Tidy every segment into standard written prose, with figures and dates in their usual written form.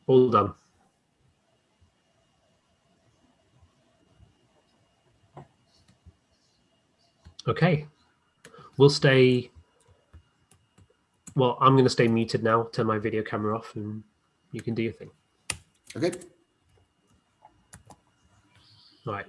All done. Okay, we'll stay. Well, I'm going to stay muted now, turn my video camera off, and you can do your thing. Okay. All right.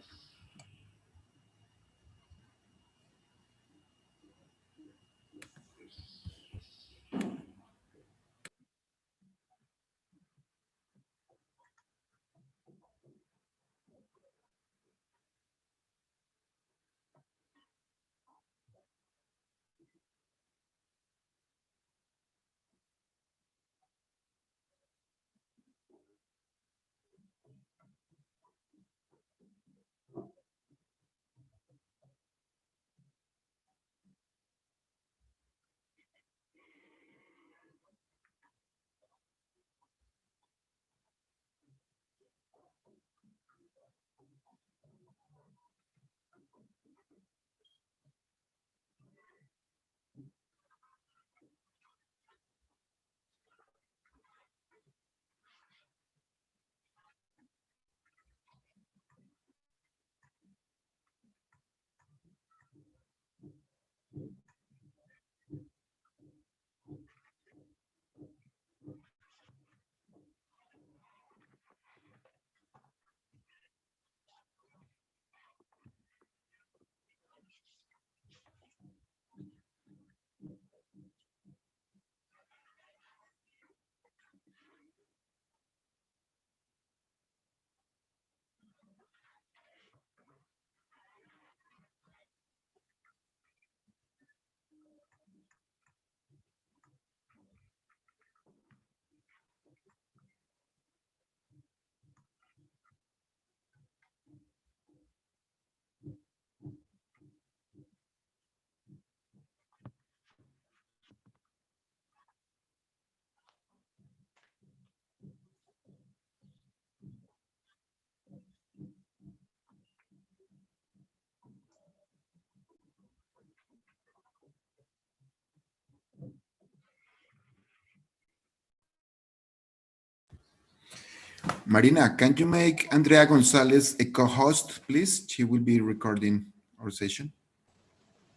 Marina, can you make Andrea Gonzalez a co-host, please? She will be recording our session.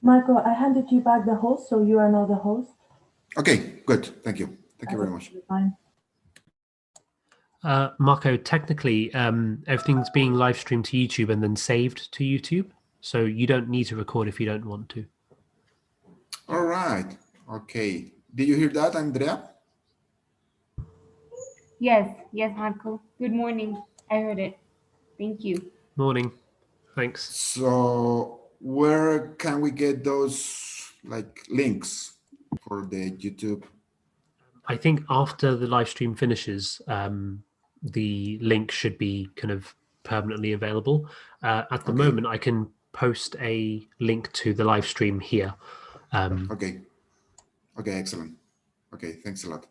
Marco, I handed you back the host, so you are now the host. Okay, good. Thank you. Thank you very much. Fine. Marco, technically, everything's being live streamed to YouTube and then saved to YouTube. So you don't need to record if you don't want to. All right. Okay. Did you hear that, Andrea? Yes, Marco. Good morning. I heard it. Thank you. Morning. Thanks. So where can we get those links for the YouTube? I think after the live stream finishes, the link should be kind of permanently available. At the moment, I can post a link to the live stream here. Okay, excellent. Okay, thanks a lot.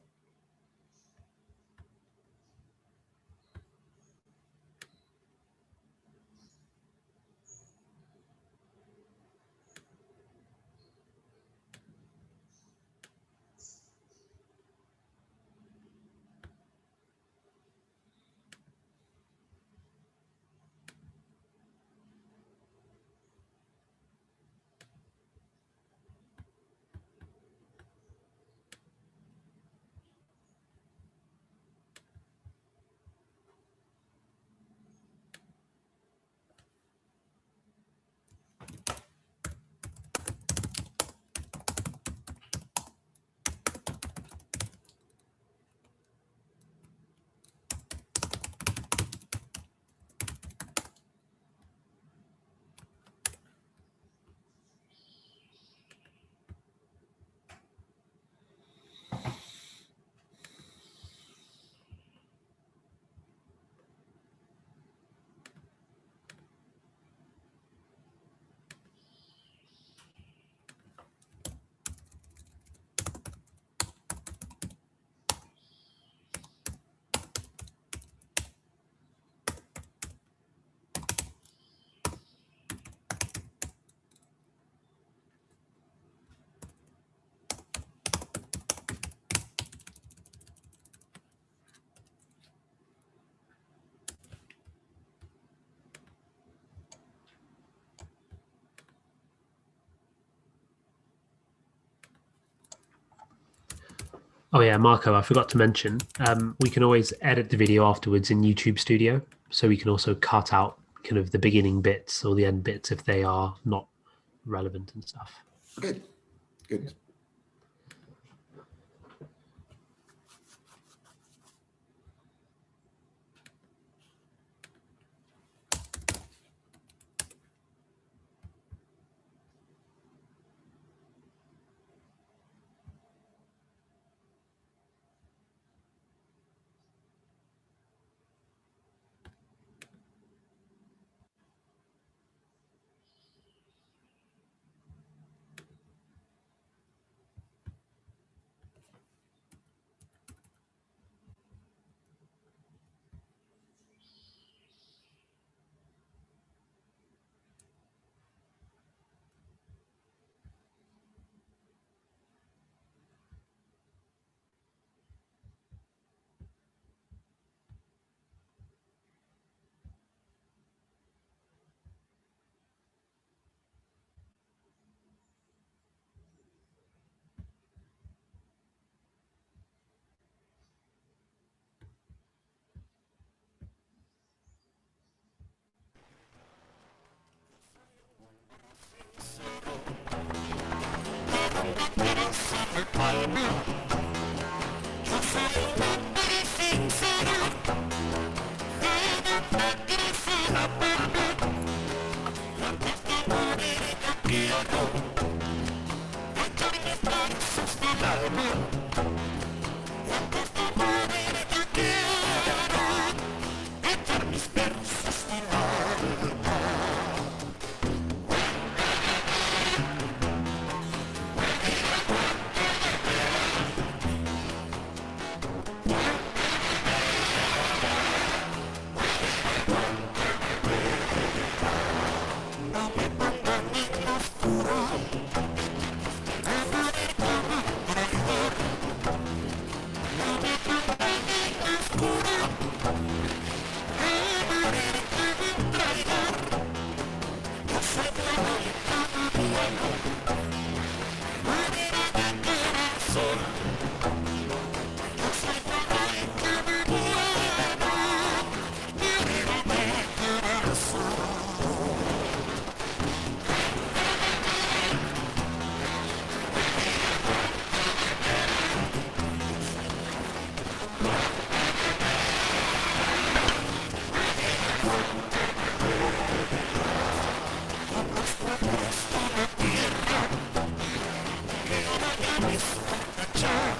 Oh yeah, Marco, I forgot to mention, we can always edit the video afterwards in YouTube Studio, so we can also cut out kind of the beginning bits or the end bits if they are not relevant and stuff. Okay, good. Ciao.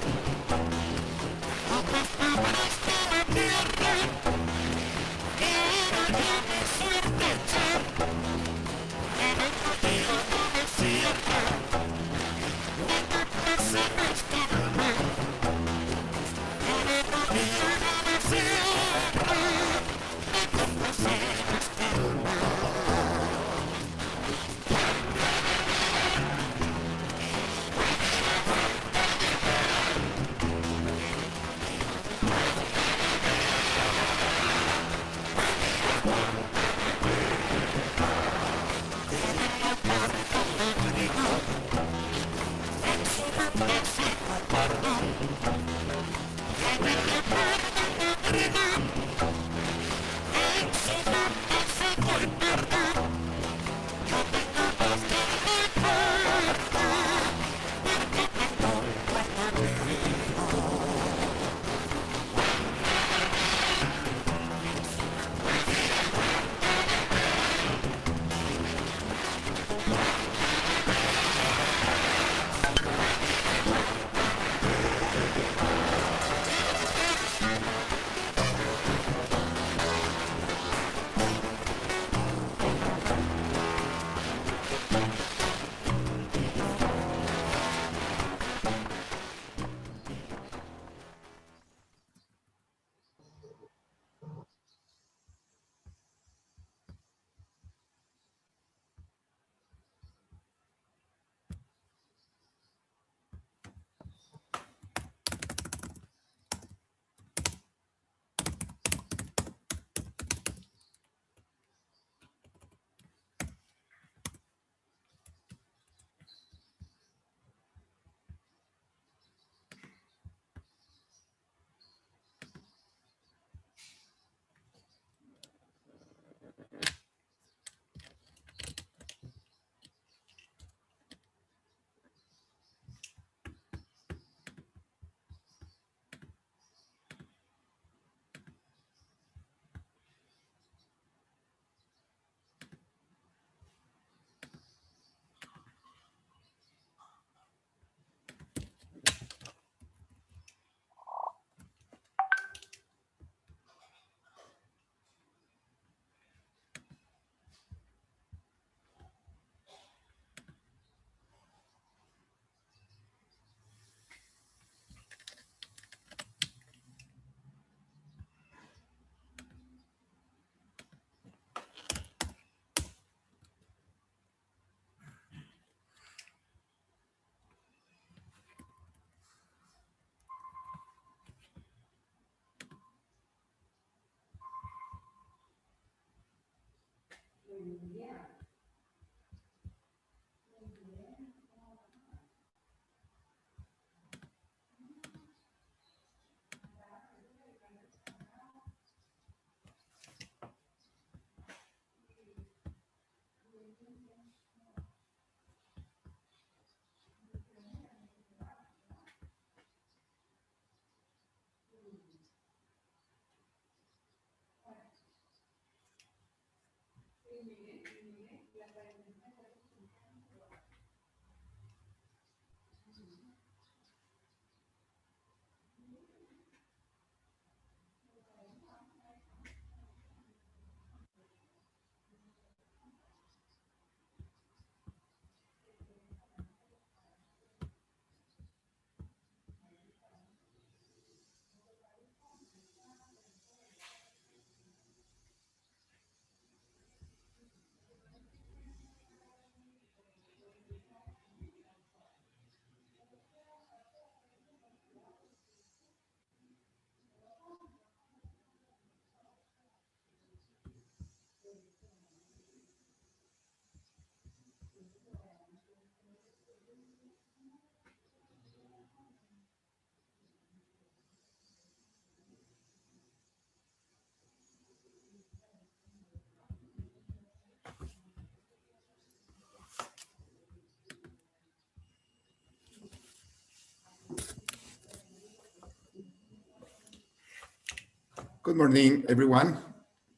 Good morning, everyone.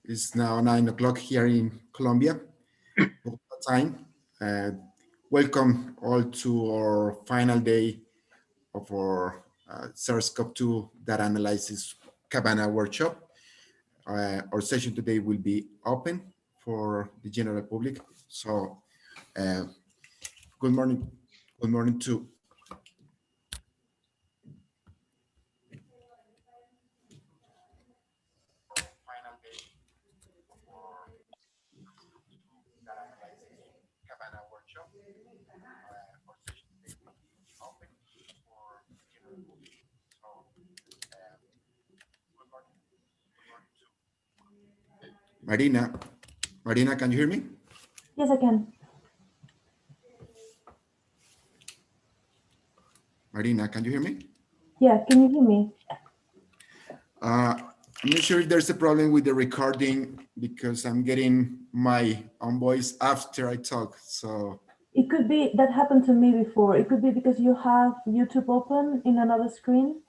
It's now 9 o'clock here in Colombia, Bogota time. Welcome all to our final day of our SARS-CoV-2 data analysis CABANA workshop. Our session today will be open for the general public. So good morning to final day for data analysis CABANA workshop. Our session today will be open for the general public. So good morning to Marina. Marina, can you hear me? Yes, I can. Marina, can you hear me? Yeah, can you hear me? I'm not sure if there's a problem with the recording because I'm getting my own voice after I talk. So It could be that happened to me before. It could be because you have YouTube open in another screen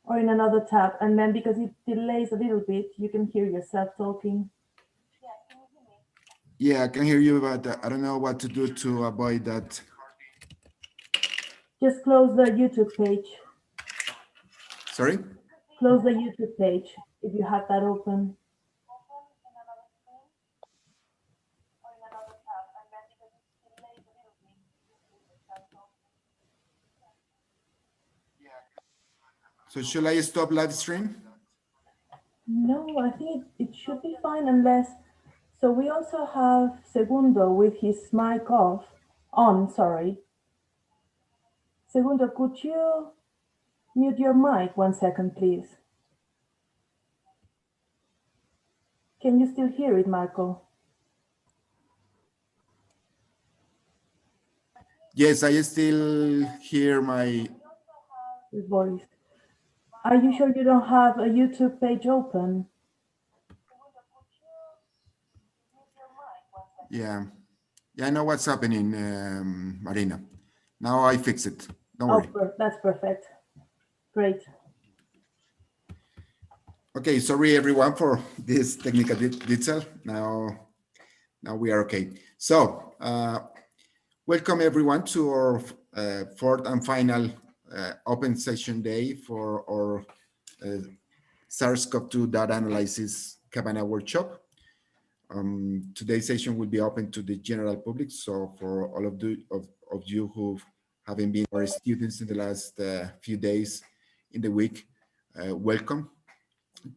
or in another tab, and then because it delays a little bit, you can hear yourself talking. yeah, I can hear you, but I don't know what to do to avoid that. Just close the YouTube page. Sorry? Close the YouTube page if you have that open. So should I stop live stream? No, I think it should be fine unless. So we also have Segundo with his mic on, sorry. Segundo, could you mute your mic 1 second, please? Can you still hear it, Marco? Yes, I still hear my... His voice. Are you sure you don't have a YouTube page open? Yeah, I know what's happening, Marina. Now I fix it. Don't worry. That's perfect. Great. Okay, sorry everyone for this technical detail. Now we are okay. So welcome everyone to our fourth and final open session day for our SARS-CoV-2 data analysis CABANA workshop. Today's session will be open to the general public. So for all of you who haven't been our students in the last few days in the week, welcome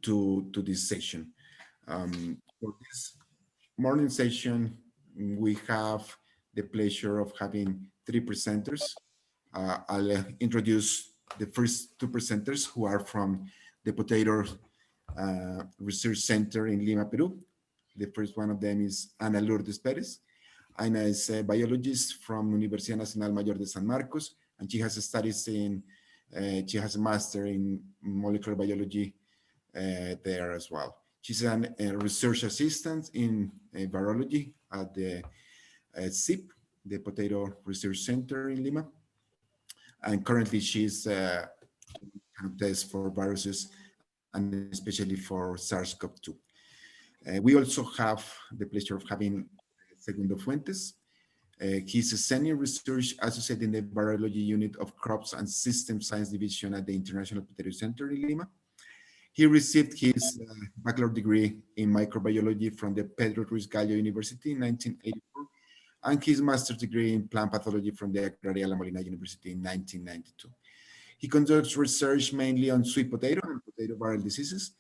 to this session. For this morning session, we have the pleasure of having three presenters. I'll introduce the first two presenters who are from the Potato Research Center in Lima, Peru. The first one of them is Ana Lourdes Perez. Ana is a biologist from Universidad Nacional Mayor de San Marcos, and she has studies in, she has a master in molecular biology there as well. She's a research assistant in virology at the CIP, the Potato Research Center in Lima. And currently she's tests for viruses and especially for SARS-CoV-2. We also have the pleasure of having Segundo Fuentes. He's a senior research associate in the virology unit of Crops and System Science Division at the International Potato Center in Lima. He received his bachelor degree in microbiology from the Pedro Ruiz Gallo University in 1984, and his master's degree in plant pathology from the Agraria La Molina University in 1992. He conducts research mainly on sweet potato and potato viral diseases,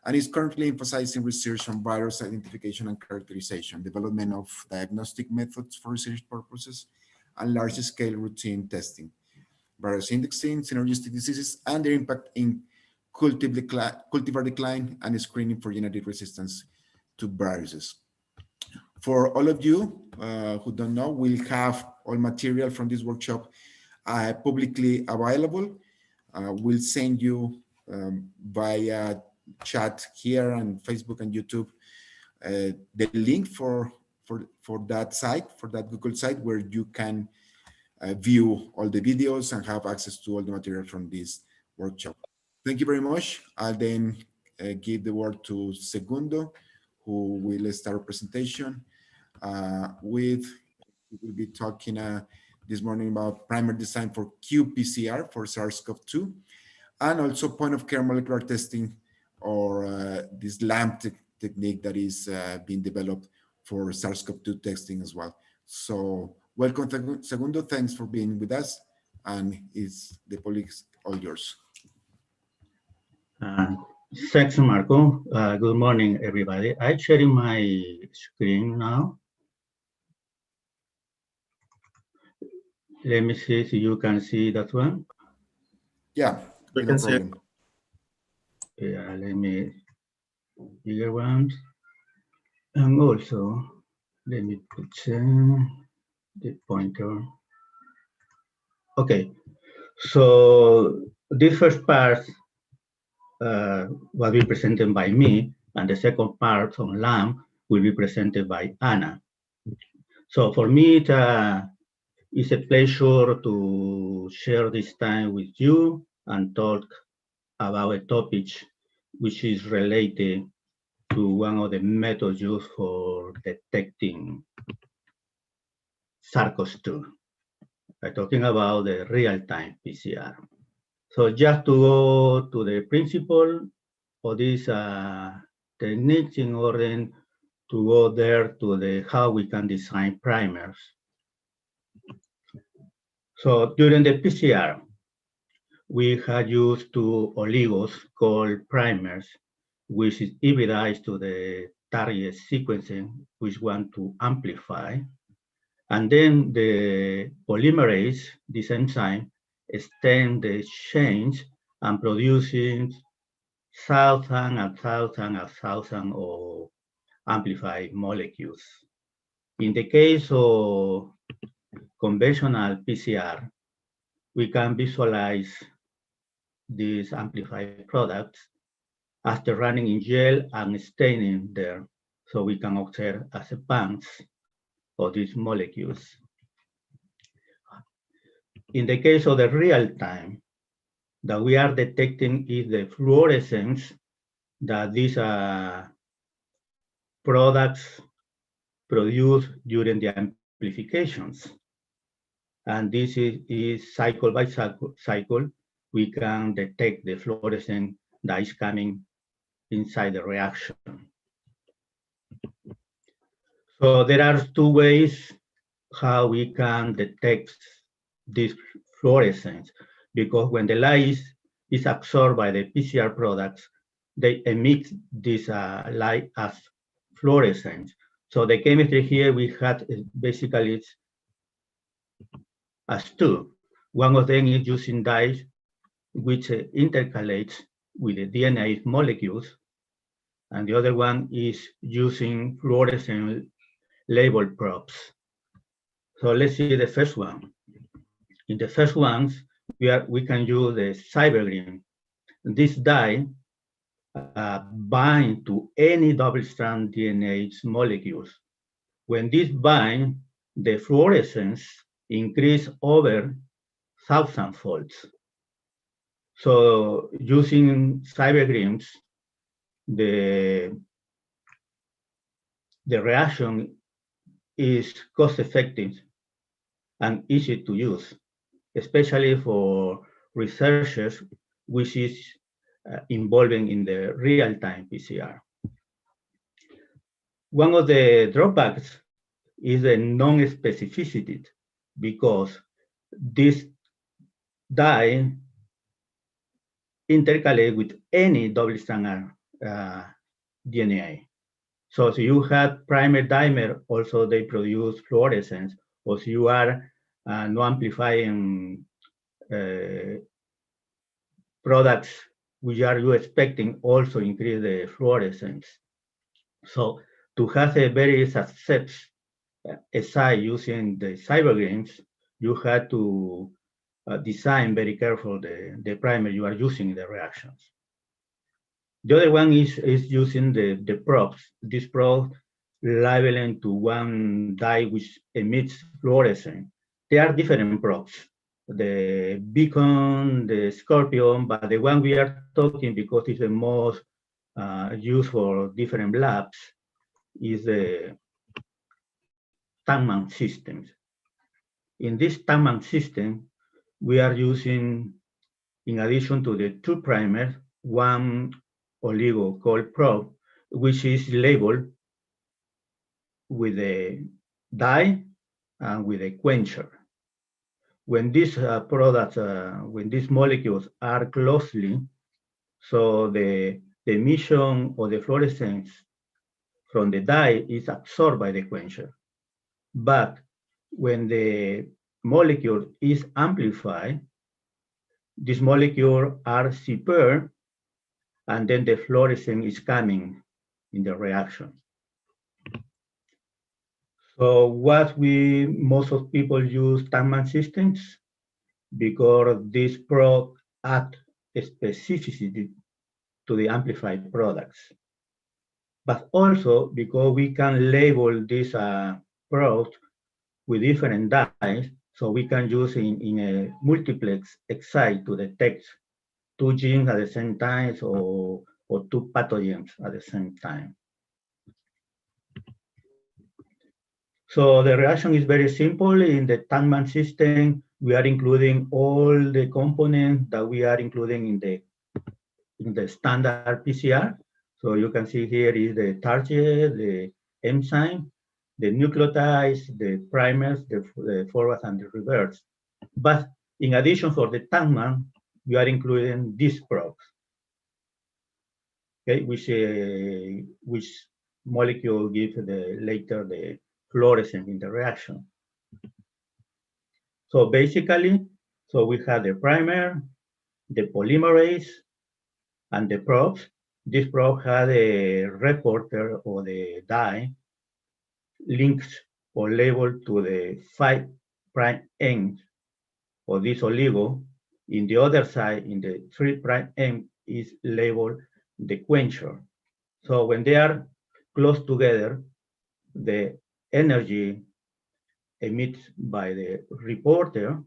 and is currently emphasizing research on virus identification and characterization, development of diagnostic methods for research purposes, and large-scale routine testing, virus indexing, synergistic diseases, and their impact in cultivar decline and screening for genetic resistance to viruses. For all of you who don't know, we'll have all material from this workshop publicly available. We'll send you via chat here on Facebook and YouTube the link for that site, for that Google site, where you can view all the videos and have access to all the material from this workshop. Thank you very much. I'll then give the word to Segundo, who will start a presentation we will be talking this morning about primer design for qPCR for SARS-CoV-2, and also point of care molecular testing, or this LAMP technique that is being developed for SARS-CoV-2 testing as well. So welcome, Segundo. Thanks for being with us, and the public is all yours. Thanks, Marco. Good morning, everybody. I'm sharing my screen now. Let me see if you can see that one. Yeah, we can see it. Yeah, let me bigger ones. And also, let me put the pointer. Okay, so this first part will be presented by me, and the second part on LAMP will be presented by Ana. So for me, it's a pleasure to share this time with you and talk about a topic which is related to one of the methods used for detecting SARS-CoV-2. I'm talking about the real-time PCR. So just to go to the principle of this technique in order to go there to the how we can design primers. So during the PCR, we had used two oligos called primers, which is hybridized to the target sequencing, which want to amplify. And then the polymerase, this enzyme, extend the change and producing thousands and thousands and thousands of amplified molecules. In the case of conventional PCR, we can visualize these amplified products after running in gel and staining there, so we can observe as a banks of these molecules. In the case of the real time, that we are detecting is the fluorescence that these products produce during the amplifications. And this is cycle by cycle, we can detect the fluorescence that is coming inside the reaction. So there are two ways how we can detect this fluorescence, because when the light is absorbed by the PCR products, they emit this light as fluorescence. So the chemistry here we had basically as two. One of them is using dyes which intercalates with the DNA molecules, and the other one is using fluorescent label probes. So let's see the first one. In the first ones, we can use the cybergreen. This dye bind to any double-strand DNA molecules. When this bind, the fluorescence increase over 1,000-folds. So using cybergreens, the reaction is cost-effective and easy to use, especially for researchers which is involving in the real-time PCR. One of the drawbacks is the non-specificity, because this dye intercalate with any double-strand DNA. So if you have primer dimer, also they produce fluorescence, or if you are no amplifying products which are you expecting also increase the fluorescence. So to have a very success SI using the cybergreens, you have to design very careful the primer you are using in the reactions. The other one is using the probes. This probe labeling to one dye which emits fluorescence. There are different probes, the beacon, the scorpion, but the one we are talking because it's the most used for different labs is the Tangman systems. In this Tangman system, we are using, in addition to the two primers, one oligo called probe, which is labeled with a dye and with a quencher. When these products, when these molecules are closely, so the emission or the fluorescence from the dye is absorbed by the quencher. But when the molecule is amplified, these molecules are separated, and then the fluorescence is coming in the reaction. So what most of people use Tangman systems because this probe add specificity to the amplified products. But also because we can label these probes with different dyes, so we can use in a multiplex excite to detect two genes at the same time or two pathogens at the same time. So the reaction is very simple. In the Tangman system, we are including all the components that we are including in the standard PCR. So you can see here is the target, the enzyme, the nucleotides, the primers, the forward and the reverse. But in addition, for the Tangman, we are including these probes, okay, which molecule gives later the fluorescence in the reaction. So basically, so we have the primer, the polymerase, and the probes. This probe has a reporter or the dye linked or labeled to the 5' end of this oligo. In the other side, in the 3' end, is labeled the quencher. So when they are close together, the energy emitted by the reporter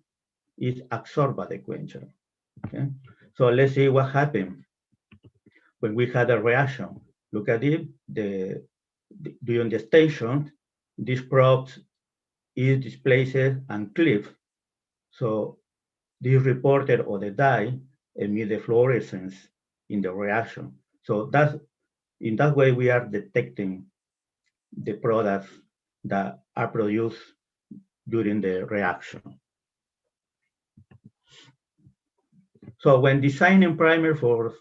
is absorbed by the quencher. Okay? So let's see what happened when we had a reaction. Look at it, during the station, this probe is displaced and clipped. So this reporter or the dye emit the fluorescence in the reaction. So in that way, we are detecting the products that are produced during the reaction. So when designing primer for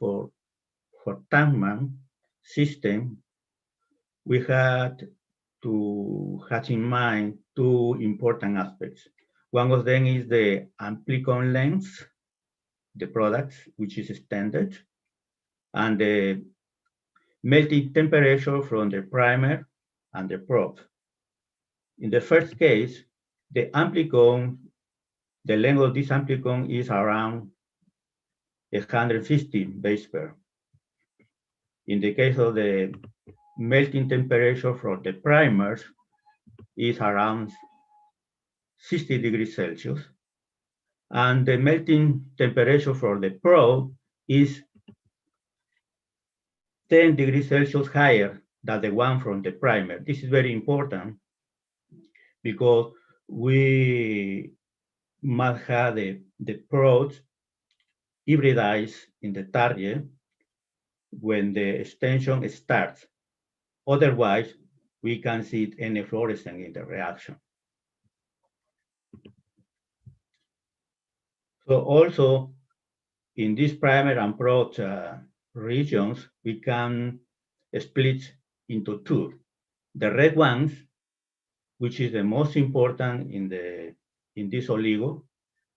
Tangman system, we had to have in mind two important aspects. One of them is the amplicon length, the products, which is extended, and the melting temperature from the primer and the probe. In the first case, the amplicon, the length of this amplicon is around 150 base pair. In the case of the melting temperature for the primers is around 60 degrees Celsius. And the melting temperature for the probe is 10 degrees Celsius higher than the one from the primer. This is very important because we must have the probes hybridized in the target when the extension starts. Otherwise, we can see any fluorescence in the reaction. So also, in this primer and probe regions, we can split into two. The red ones, which is the most important in this oligo,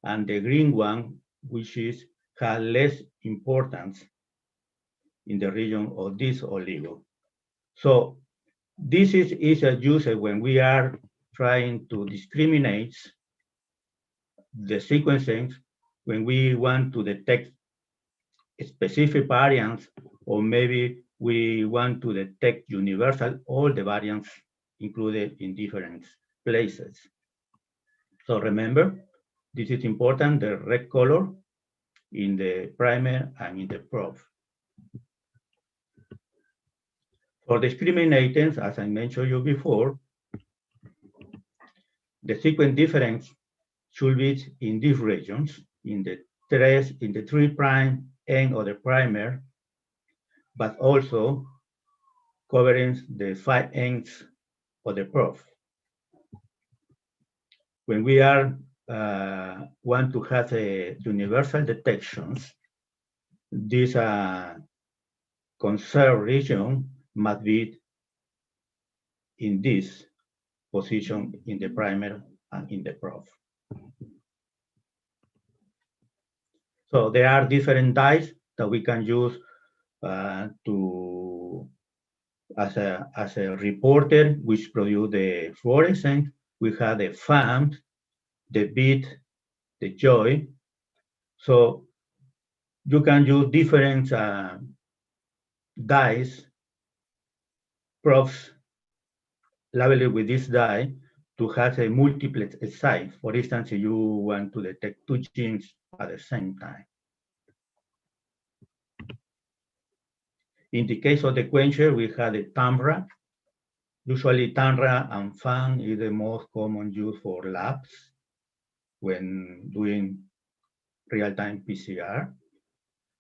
and the green one, which has less importance in the region of this oligo. So this is used when we are trying to discriminate the sequencing, when we want to detect specific variants, or maybe we want to detect universal, all the variants included in different places. So remember, this is important, the red color in the primer and in the probe. For discriminators, as I mentioned you before, the sequence difference should be in these regions, in the 3' end of the primer, but also covering the 5 ends of the probe. When we want to have a universal detections, this conserved region must be in this position in the primer and in the probe. So there are different dyes that we can use as a reporter, which produce the fluorescence. We have the FAM, the bead, the joy. So you can use different dyes, probes labeled with this dye to have a multiplex site. For instance, if you want to detect 2 genes at the same time. In the case of the quencher, we have the TAMRA. Usually TAMRA and FAM is the most common use for labs when doing real-time PCR.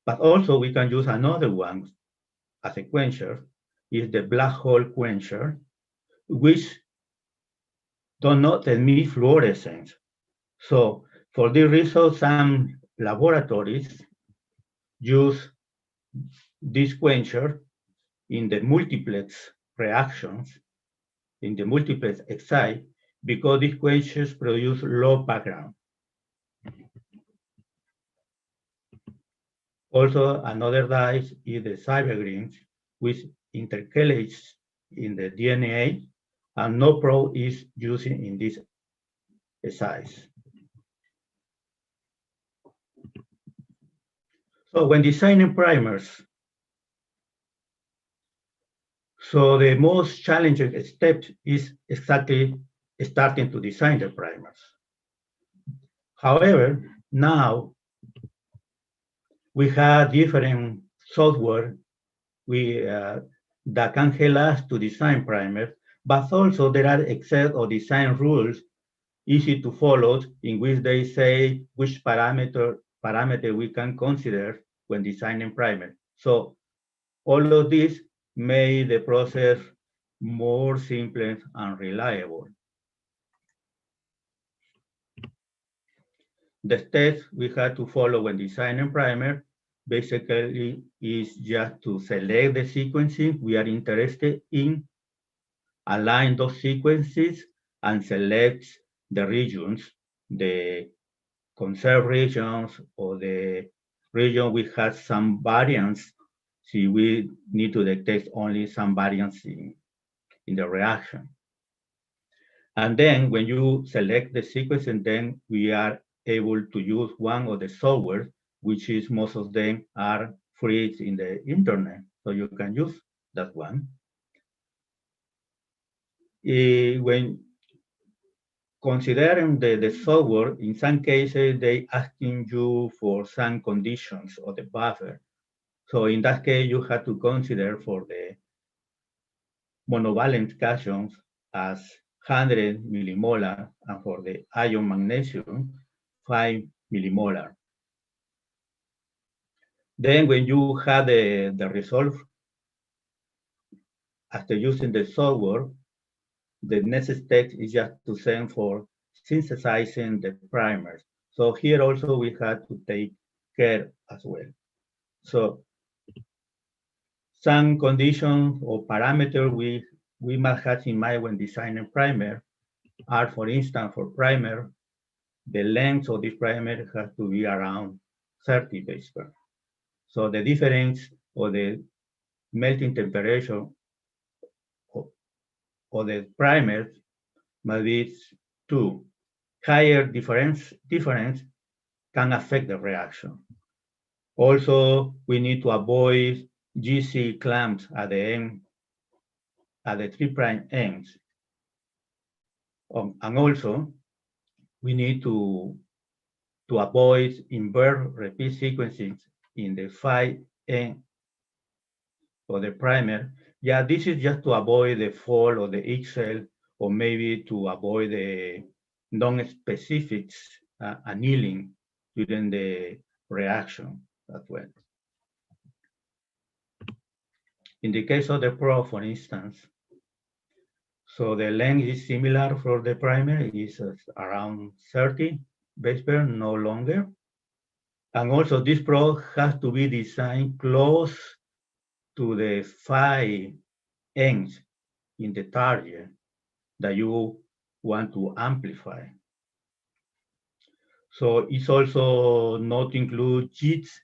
But also we can use another one as a quencher, is the black hole quencher, which do not emit fluorescence. So for this reason, some laboratories use this quencher in the multiplex reactions, in the multiplex excite, because these quenchers produce low background. Also, another dye is the cybergreen, which intercalates in the DNA, and no probe is used in this size. So when designing primers, so the most challenging step is exactly starting to design the primers. However, now we have different software that can help us to design primers, but also there are a set of design rules easy to follow, in which they say which parameter we can consider when designing primer. So all of this made the process more simple and reliable. The steps we had to follow when designing primer basically is just to select the sequences we are interested in, align those sequences, and select the regions, the conserved regions, or the region we have some variants, see we need to detect only some variants in the reaction. And then when you select the sequence, and then we are able to use one of the software, which is most of them are free in the internet. So you can use that one. When considering the software, in some cases, they asking you for some conditions of the buffer. So in that case, you have to consider for the monovalent cations as 100 millimolar, and for the ion magnesium, 5 millimolar. Then when you have the result after using the software, the next step is just to send for synthesizing the primers. So here also we had to take care as well. So some conditions or parameters we must have in mind when designing primer are, for instance, for primer, the length of this primer has to be around 30 base pair. So the difference or the melting temperature of the primers must be 2. Higher difference can affect the reaction. Also, we need to avoid GC clamps at the end, at the 3' ends. And also, we need to avoid invert repeat sequences in the 5 end of the primer. Yeah, this is just to avoid the fall of the XL, or maybe to avoid the non-specific annealing during the reaction as well. In the case of the probe, for instance, so the length is similar for the primer, is around 30 base pair, no longer. And also this probe has to be designed close to the 5 ends in the target that you want to amplify. So it's also not include JITs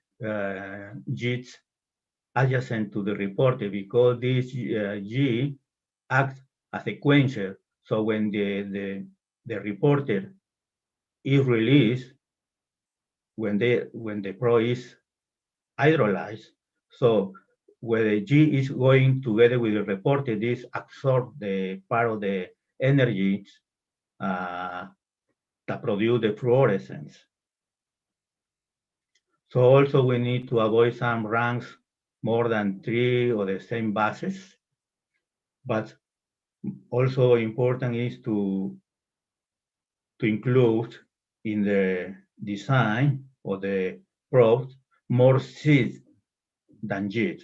adjacent to the reporter, because this G acts as a quencher. So when the reporter is released, when the probe is hydrolyzed, so where the G is going together with the reporter, this absorbs the part of the energy that produce the fluorescence. So also we need to avoid some ranks more than 3 of the same bases, but also important is to include in the design of the probe more seeds than JIT.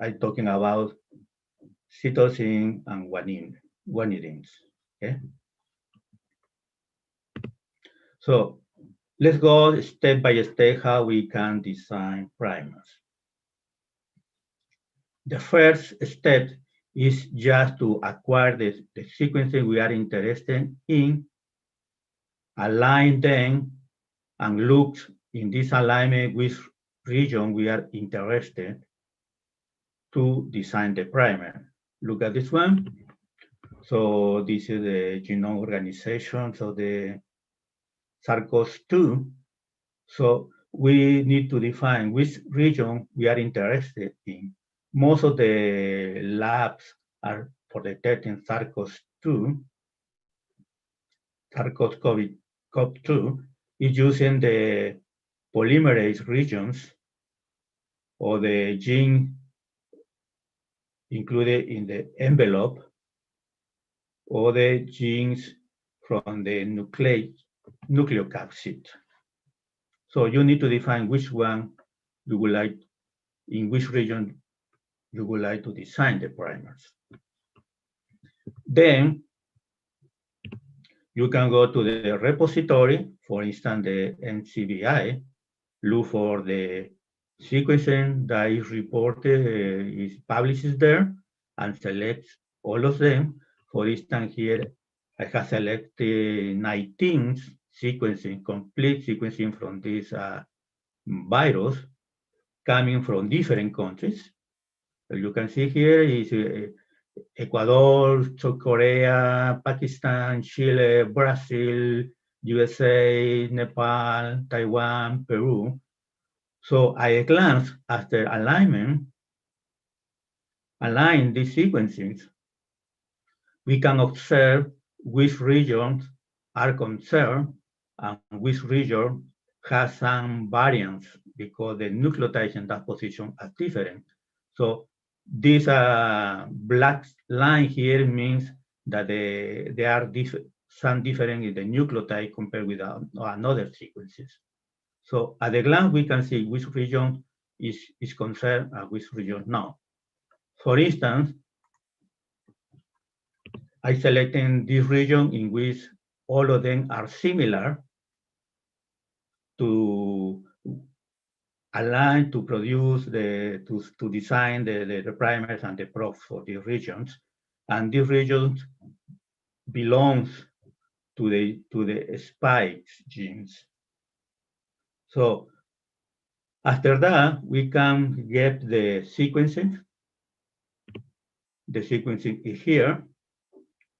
I'm talking about cytosine and guanidines. Okay. So let's go step by step how we can design primers. The first step is just to acquire the sequences we are interested in, align them, and look in this alignment which region we are interested to design the primer. Look at this one. So this is the genome organization, so the SARS-CoV-2. So we need to define which region we are interested in. Most of the labs are for detecting SARS-CoV-2. SARS-CoV-2 is using the polymerase regions or the gene included in the envelope, or the genes from the nucleocapsid. So you need to define which one you would like, in which region you would like to design the primers. Then you can go to the repository, for instance, the NCBI, look for the sequencing that is reported, is published there, and select all of them. For instance, here I have selected 19 sequencing, complete sequencing from this virus coming from different countries. You can see here is Ecuador, South Korea, Pakistan, Chile, Brazil, USA, Nepal, Taiwan, Peru. So at a glance, after align these sequences, we can observe which regions are concerned and which region has some variance because the nucleotides in that position are different. So this black line here means that there are some difference in the nucleotide compared with another sequences. So at a glance, we can see which region is concerned and which region not. For instance, I selected this region in which all of them are similar to align to produce to design the primers and the probes for these regions, and these regions belongs to the spike genes. So after that, we can get the sequencing. The sequencing is here.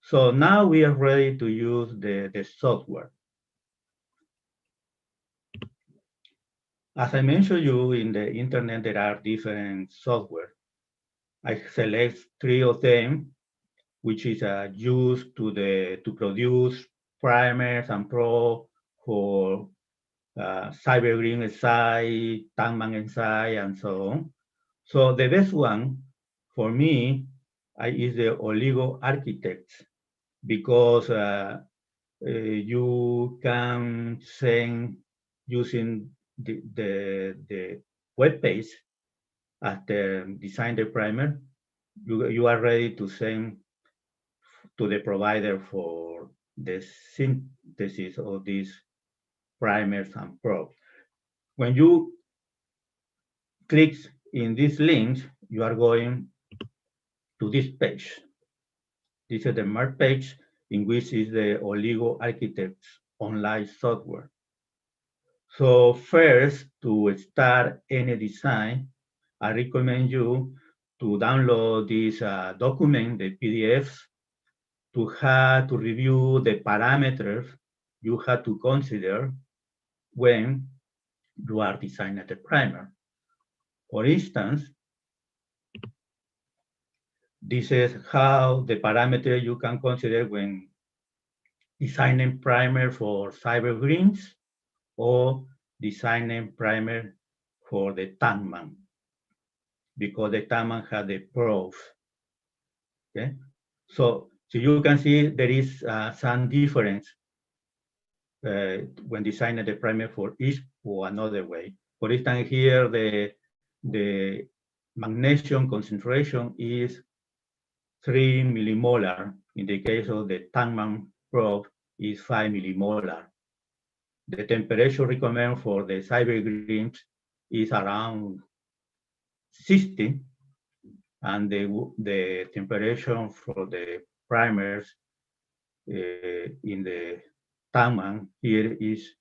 So now we are ready to use the software. As I mentioned you in the internet, there are different software. I select 3 of them, which is used to produce primers and probes for cybergreen SI, Tangman SI, and so on. So the best one for me is the oligo architects, because you can send using the web page after design the primer. You are ready to send to the provider for the synthesis of these primers and probes. When you click in this link, you are going to this page. This is the merge page in which is the Oligo Architects online software. So first, to start any design, I recommend you to download this document, the PDFs, to review the parameters you have to consider when you are designing the primer. For instance, this is how the parameter you can consider when designing primer for cybergreens or designing primer for the Tangman, because the Tangman has the probes. Okay, so you can see there is some difference when designing the primer for each or another way. For instance, here the magnesium concentration is 3 millimolar. In the case of the Tangman probe, is 5 millimolar. The temperature recommended for the cybergreens is around 60, and the temperature for the primers in the Tangman here is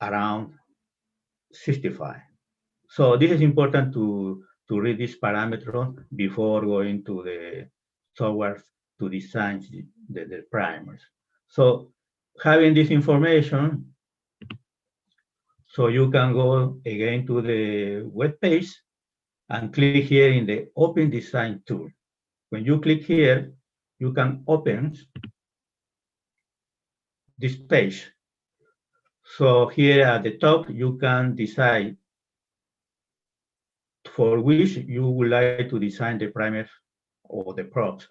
around 65. So this is important to read this parameter before going to the software to design the primers. So having this information, so you can go again to the web page and click here in the Open Design tool. When you click here, you can open this page. So here at the top, you can decide for which you would like to design the primers or the probes.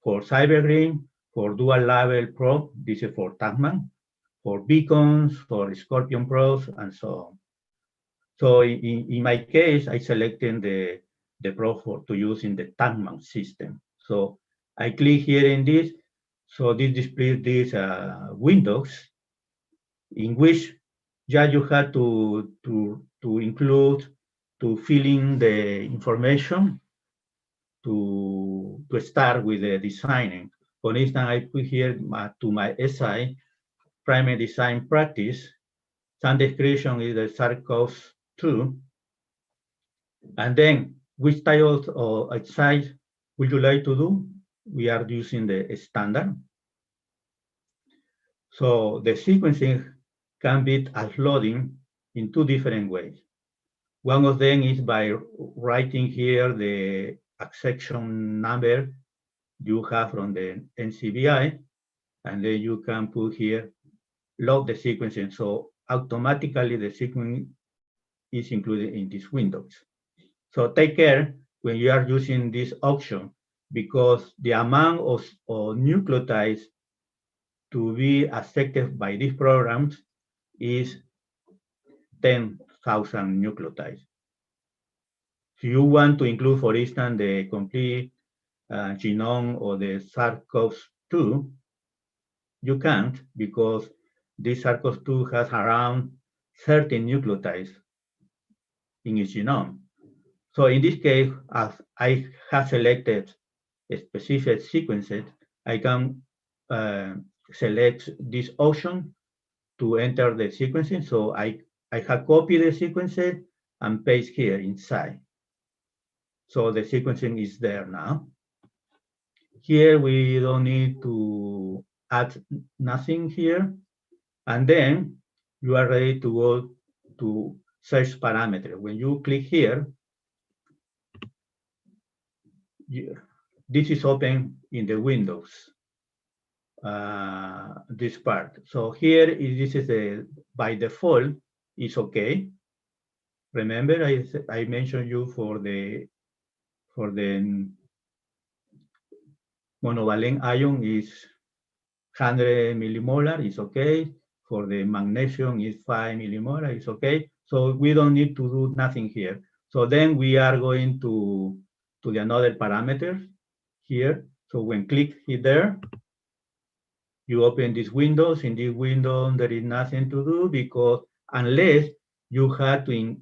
For cybergreen, for dual label probe, this is for Tangman, for beacons, for Scorpion probes, and so on. So in my case, I selected the probe to use in the Tangman system. So I click here in this, so this displays these windows in which you have to include, to fill in the information to start with the designing. For instance, I put here to my SI, primary design practice, some description is the SARS-CoV-2, and then which type of size would you like to do? We are using the standard. So the sequencing can be uploading in two different ways. One of them is by writing here the accession number you have from the NCBI, and then you can put here, load the sequencing. So automatically the sequence is included in these windows. So take care when you are using this option, because the amount of nucleotides to be affected by these programs is 10,000 nucleotides. If you want to include, for instance, the complete genome or the SARS-CoV-2, you can't, because this SARS-CoV-2 has around 30 nucleotides in its genome. So in this case, as I have selected a specific sequences, I can select this option to enter the sequencing. So I have copied the sequences and paste here inside. So the sequencing is there now. Here we don't need to add nothing here. And then you are ready to go to search parameter. When you click here, this is open in the Windows, this part. So here, this is by default, is okay. Remember, I mentioned you for the monovalent ion is 100 millimolar, is okay. For the magnesium is 5 millimolar, is okay. So we don't need to do nothing here. So then we are going to the another parameter here. So when click there, you open this windows. In this window, there is nothing to do, because unless you have to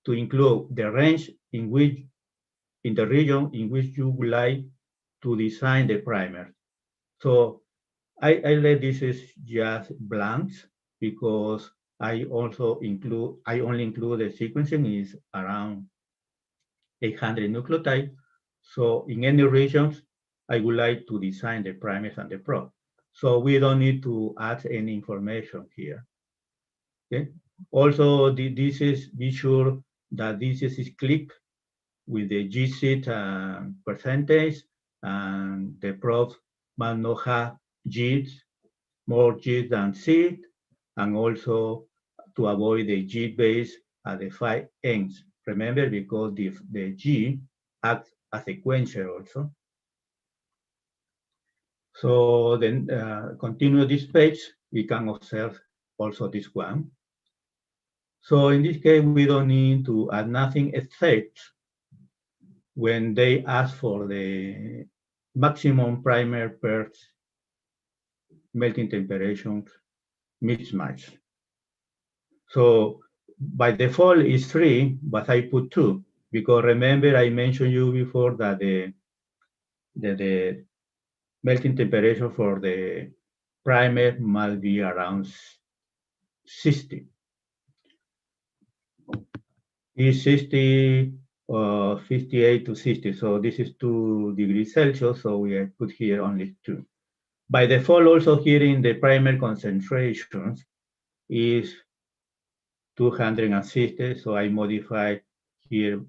include the range in the region in which you would like to design the primer. So I let this is just blanks, because I only include the sequencing is around 800 nucleotides. So in any regions, I would like to design the primers and the probe. So we don't need to add any information here. Okay. Also, this is be sure that this is clicked with the GSIT percentage, and the probe must not have G's, more G's than C, and also to avoid the G base at the 5 ends. Remember, because the G acts as a quencher also. So then continue this page, we can observe also this one. So in this case, we don't need to add nothing, except when they ask for the maximum primer per melting temperature mismatch. So by default is 3, but I put 2, because remember I mentioned you before that the melting temperature for the primer must be around 60. Is 60 58 to 60, so this is 2 degrees Celsius, so we put here only 2. By default, also here in the primer concentrations is 260, so I modify here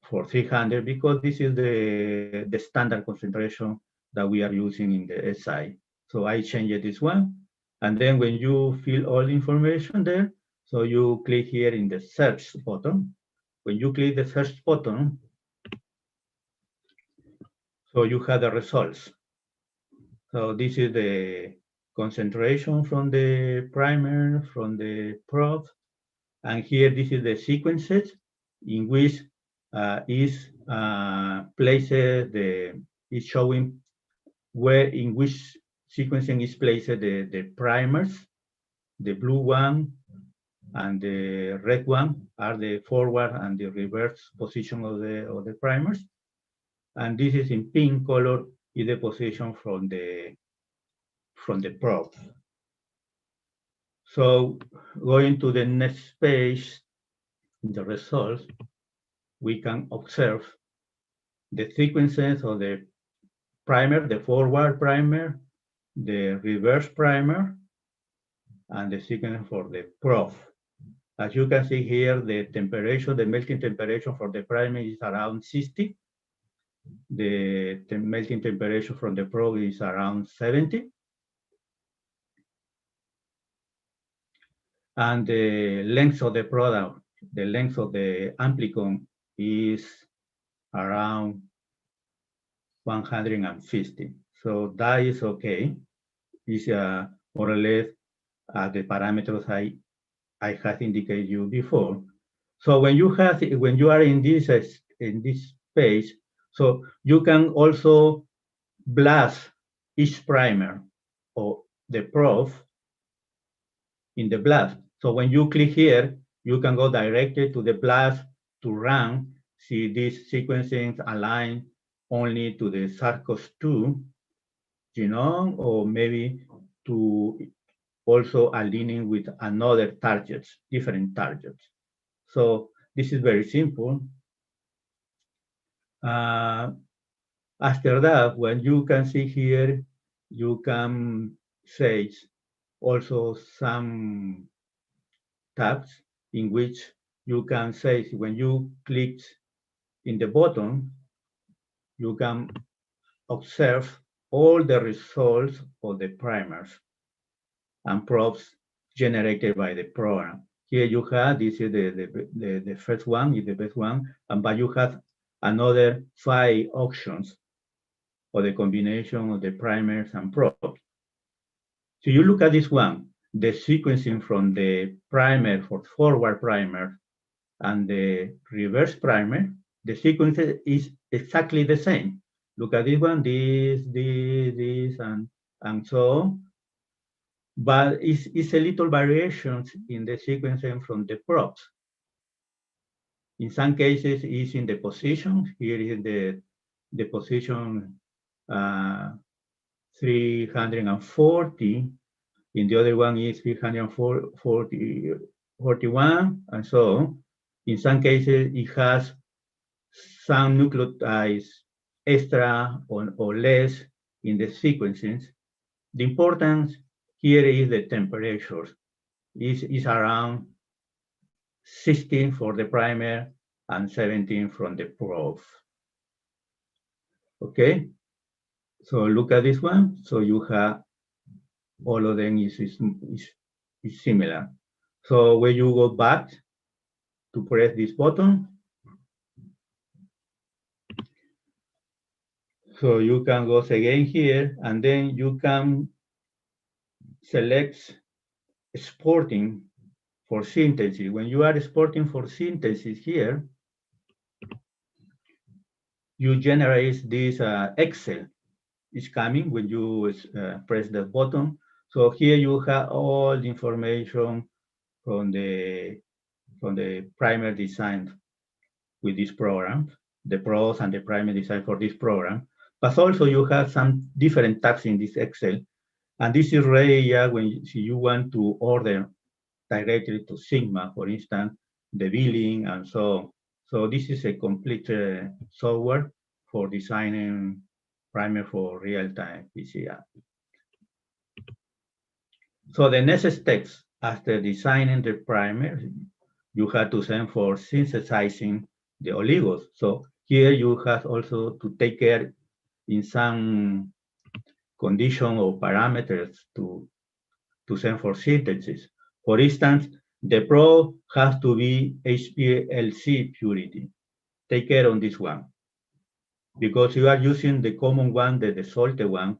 for 300, because this is the standard concentration that we are using in the SI. So I changed this one, and then when you fill all the information there, so you click here in the search button. When you click the search button, so you have the results. So this is the concentration from the primer, from the probe, and here this is the sequences in which is placed is showing where in which sequencing is placed the primers. The blue one and the red one are the forward and the reverse position of the primers, and this is in pink color is the position from the probe. So going to the next page, the results. we can observe the sequences of the primer, the forward primer, the reverse primer, and the sequence for the probe. As you can see here, the temperature, the melting temperature for the primer is around 60. The melting temperature from the probe is around 70. And the length of the product, the length of the amplicon is around 150. So that is okay. It's more or less the parameters I have indicated you before. So when you are in this phase, so you can also blast each primer or the probe in the blast. So when you click here, you can go directly to the blast to run, see these sequencing aligned only to the SARS-CoV-2 genome, or maybe to also aligning with another targets, different targets. So this is very simple. After that, when you can see here, you can say also some tabs in which you can say when you click in the button, you can observe all the results of the primers and probes generated by the program. Here you have, this is the first one, is the best one, but you have another 5 options for the combination of the primers and probes. So you look at this one, the sequencing from the primer for forward primer and the reverse primer, the sequence is exactly the same. Look at this one, this, and so on. But it's a little variations in the sequencing from the probes. In some cases, it's in the position. Here is the position 340. In the other one is 341, and so on. In some cases, it has some nucleotides extra or less in the sequences. The importance here is the temperatures. Is around 16 for the primer and 17 from the probe. Okay, so look at this one. So you have all of them is similar. So when you go back to press this button, so you can go again here, and then you can select exporting for synthesis. When you are exporting for synthesis here, you generate this Excel. It's coming when you press the button. So here you have all the information from the primer design with this program, the pros and the primer design for this program. But also you have some different tabs in this Excel. And this is really when you want to order directly to Sigma, for instance, the billing and so on. So this is a complete software for designing primer for real-time PCR. So the next steps after designing the primer, you have to send for synthesizing the oligos. So here you have also to take care in some condition or parameters to send for synthesis. For instance, the probe has to be HPLC purity. Take care on this one. Because you are using the common one, the salted one,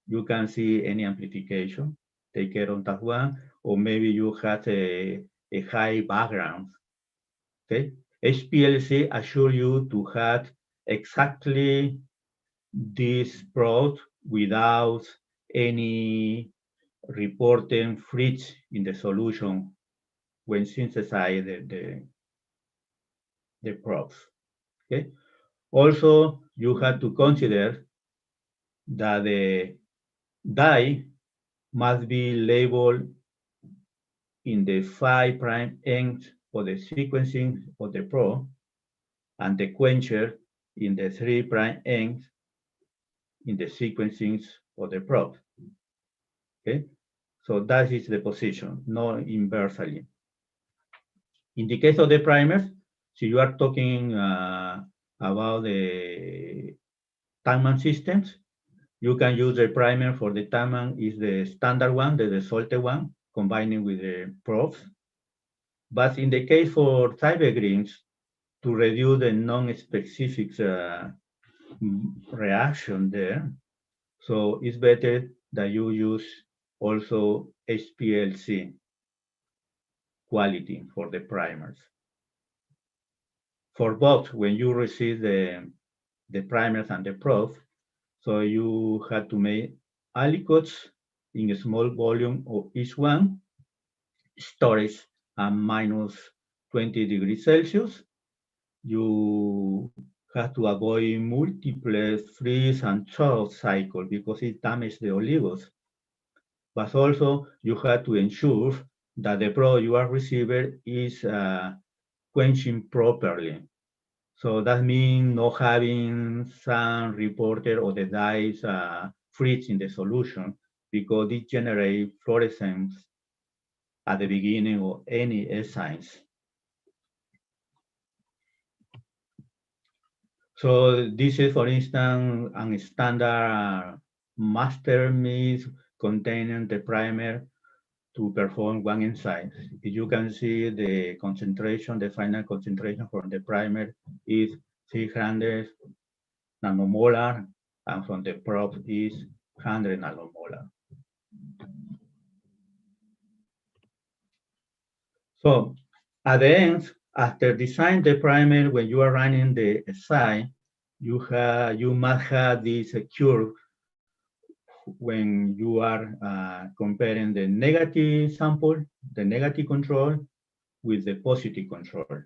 you can see any amplification. Take care on that one. Or maybe you have a high background. Okay. HPLC assure you to have exactly this probe without any reporting fridge in the solution when synthesize the probes. Okay. Also, you have to consider that the dye must be labeled in the 5' end for the sequencing of the probe, and the quencher in the 3' ends in the sequencing of the probe. Okay, so that is the position, not inversely. In the case of the primers, so you are talking about the Tangman systems, you can use the primer for the Tangman is the standard one, the salted one, combining with the probes. But in the case for cybergreens, to reduce the non-specific reaction there, so it's better that you use also HPLC quality for the primers. For both, when you receive the primers and the probes, so you have to make aliquots in a small volume of each one, storage at -20 degrees Celsius. You have to avoid multiple freeze and thaw cycle because it damages the oligos. But also you have to ensure that the product you are receiving is quenching properly. So that means not having some reporter or the dyes freeze in the solution because it generates fluorescence at the beginning of any enzymes. So this is, for instance, a standard master mix containing the primer to perform one enzyme. You can see the concentration, the final concentration for the primer is 300 nanomolar, and from the probe is 100 nanomolar. So at the end, after designing the primer, when you are running the assay, you must have this curve when you are comparing the negative sample, the negative control, with the positive control.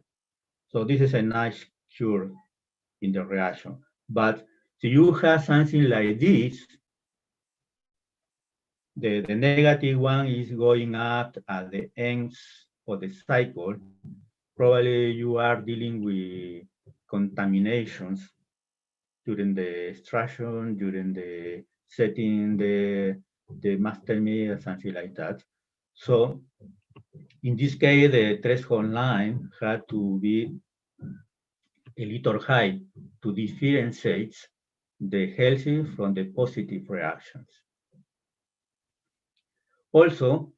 So this is a nice curve in the reaction. But if you have something like this, the negative one is going up at the ends of the cycle. Probably you are dealing with contaminations during the extraction, during the setting the master meal, something like that. So in this case, the threshold line had to be a little high to differentiate the healthy from the positive reactions. Also,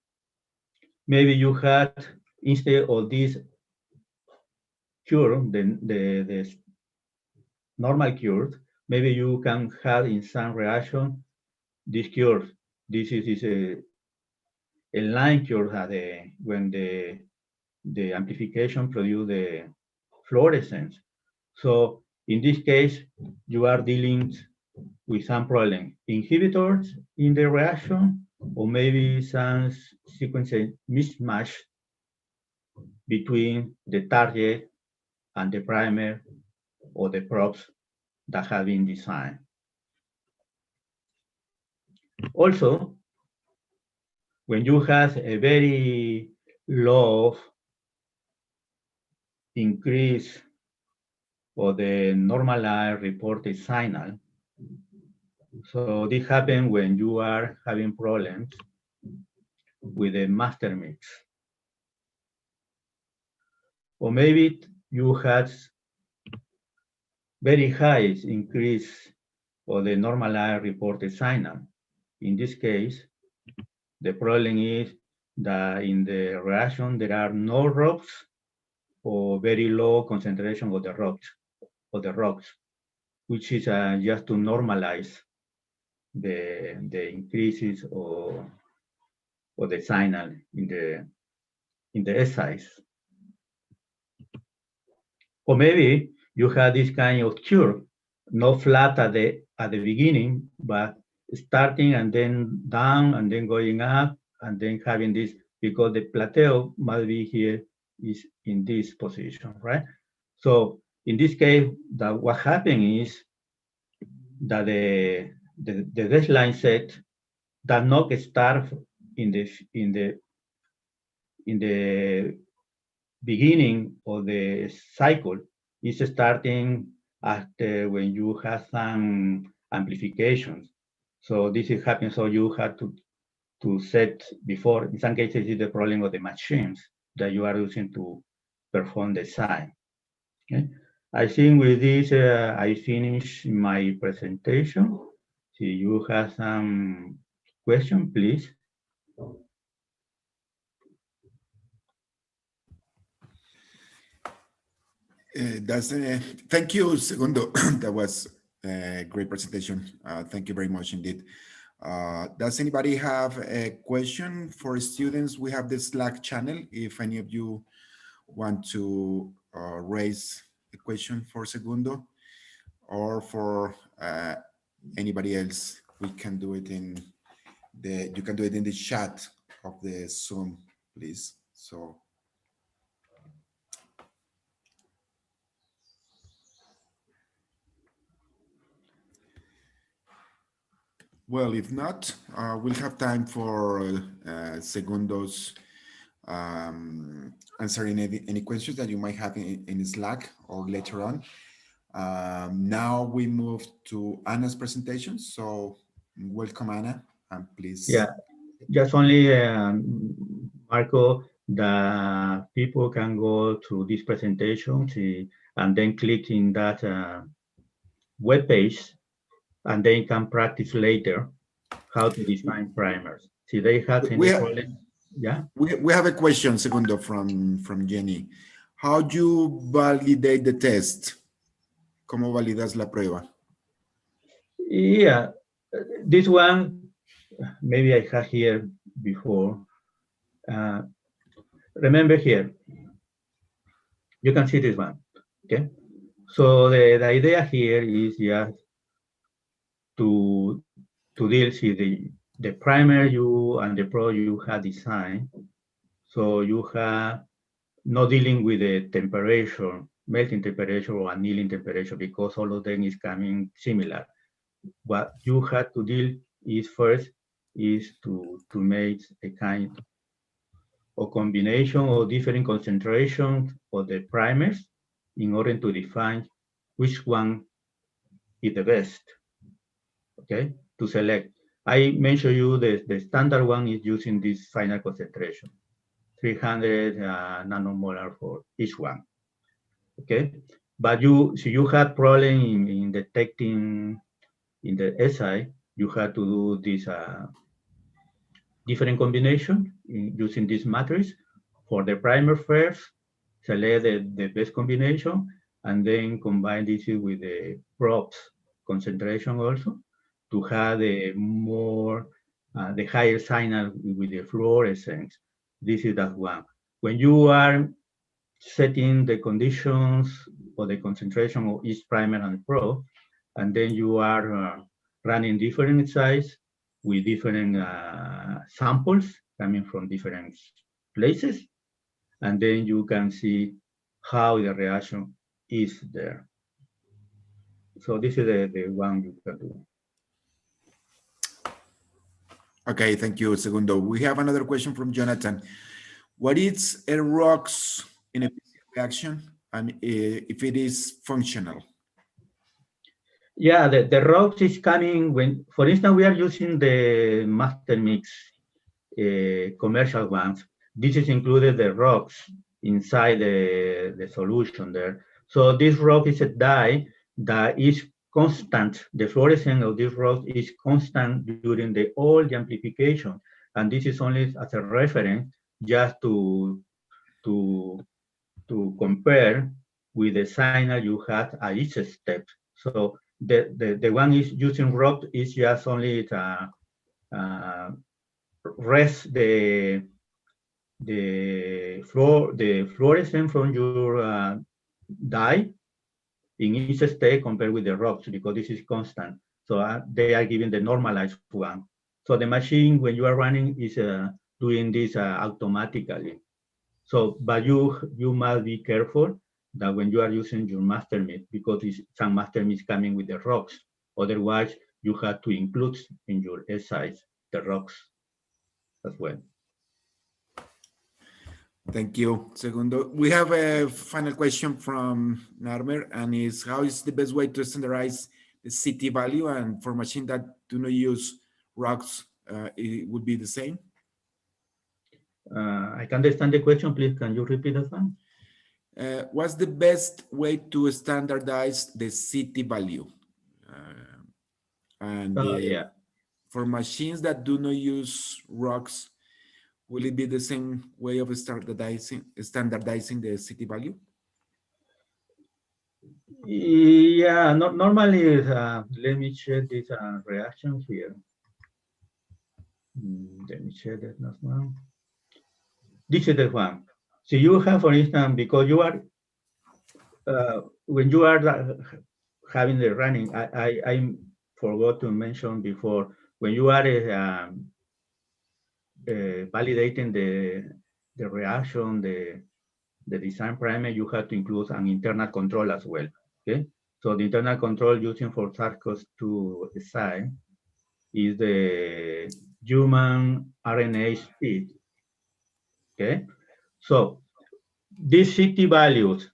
maybe you had, instead of this curve, the normal curve, maybe you can have in some reaction this curve. This is a line curve when the amplification produce the fluorescence. So in this case, you are dealing with some problem, inhibitors in the reaction, or maybe some sequence mismatch between the target and the primer or the probes that have been designed. Also, when you have a very low increase of the normalized reported signal, so this happens when you are having problems with the master mix. Or maybe you had very high increase of the normalized reported signal. In this case, the problem is that in the reaction there are no rocks or very low concentration of the rocks, which is just to normalize the increases of the signal in the assays. Or maybe you have this kind of curve, not flat at the beginning, but starting and then down and then going up and then having this, because the plateau must be here, is in this position, right? So in this case, what happened is that the baseline set does not start in the beginning of the cycle, is starting after when you have some amplifications. So this is happening, so you have to set before. In some cases, it's the problem of the machines that you are using to perform the sign. Okay? I think with this, I finish my presentation. If you have some question, please. Thank you, Segundo. That was a great presentation. Thank you very much indeed. Does anybody have a question for students? We have the Slack channel. If any of you want to raise a question for Segundo or for anybody else, we can do it in the, you can do it in the chat of the Zoom, please. So. Well, if not, we'll have time for Segundo's answering any questions that you might have in Slack or later on. Now we move to Anna's presentation. So welcome, Anna, and please. Yeah, just only, Marco, the people can go to this presentation and then click in that web page, and they can practice later how to define primers. See, they have any problem. Yeah. We have a question, Segundo, from Jenny. How do you validate the test? ¿Cómo validas la prueba? Yeah, this one, maybe I had here before. Remember here, you can see this one, okay? So the idea here is just to deal with the primer you and the pro you have designed. So you have not dealing with the temperature, melting temperature or annealing temperature, because all of them is coming similar. What you have to deal is first is to make a kind of combination of different concentrations of the primers in order to define which one is the best, okay, to select. I mentioned you the standard one is using this final concentration, 300 nanomolar for each one, okay? But so you have problem in detecting in the SI, you have to do this different combination using this matrix. For the primer first, select the best combination, and then combine this with the probes concentration also to have the more, the higher signal with the fluorescence. This is that one. When you are setting the conditions or the concentration of each primer and probe, and then you are running different size with different samples coming from different places, and then you can see how the reaction is there. So this is the one you can do. Okay, thank you, Segundo. We have another question from Jonathan. What is a ROX in a PCR reaction, and if it is functional? Yeah, the ROX is coming when, for instance, we are using the master mix commercial ones. This is included the ROX inside the solution there. So this ROX is a dye that is constant. The fluorescence of this ROX is constant during all the amplification. And this is only as a reference just to compare with the signal you have at each step. So the one is using ROX is just only rest the fluorescence from your dye in each step compared with the ROX, because this is constant. So they are giving the normalized one. So the machine, when you are running, is doing this automatically. So, but you must be careful that when you are using your master mix, because some master mix coming with the ROX. Otherwise, you have to include in your SIs the ROX as well. Thank you, Segundo. We have a final question from Narmer, and is how is the best way to standardize the CT value, and for machines that do not use rocks, it would be the same? I can understand the question, please. Can you repeat that one? What's the best way to standardize the CT value? Yeah. For machines that do not use rocks, will it be the same way of standardizing the CT value? Yeah, normally, let me check this reaction here. Let me check that last one. This is the one. So you have, for instance, because you are, when you are having the running, I forgot to mention before, when you are validating the reaction, the design parameter, you have to include an internal control as well. Okay, so the internal control using for SARS-CoV-2 design is the human RNA speed. Okay, so these CT values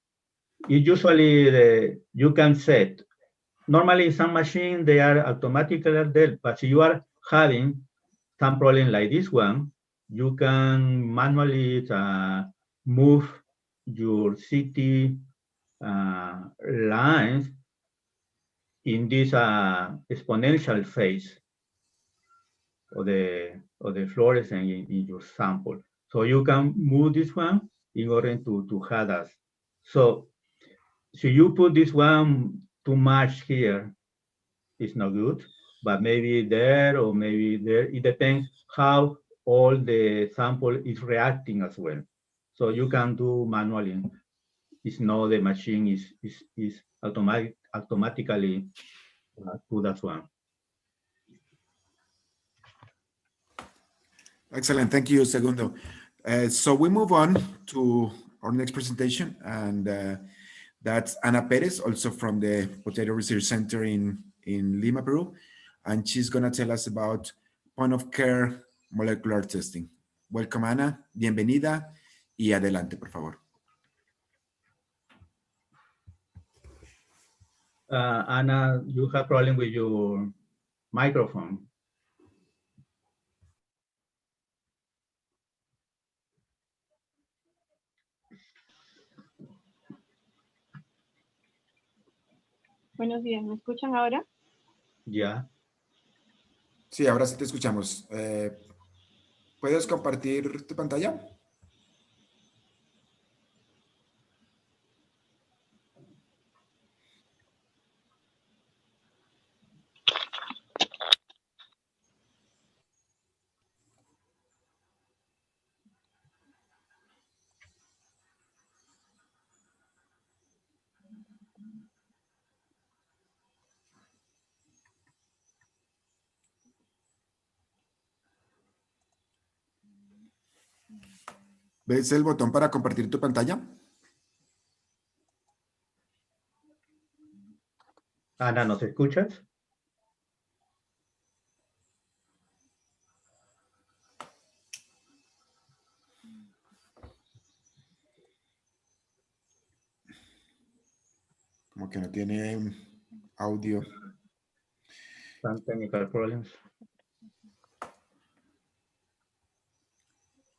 is usually you can set. Normally, some machines they are automatically there, but if you are having some problem like this one, you can manually move your CT lines in this exponential phase of the fluorescence in your sample. So you can move this one in order to have us. So you put this one too much here, it's not good, but maybe there or maybe there, it depends how all the sample is reacting as well. So you can do manually. It's not the machine is automatically do that one. Excellent, thank you, Segundo. So we move on to our next presentation, and that's Ana Perez, also from the Potato Research Center in Lima, Peru, and she's gonna tell us about point-of-care molecular testing. Welcome, Ana, bienvenida, y adelante, por favor. Ana, you have problem with your microphone. Buenos días, ¿me escuchan ahora? Ya. Sí, ahora sí te escuchamos. ¿Puedes compartir tu pantalla? ¿Ves el botón para compartir tu pantalla? Ana, ¿nos escuchas? Como que no tiene audio. Some technical problems.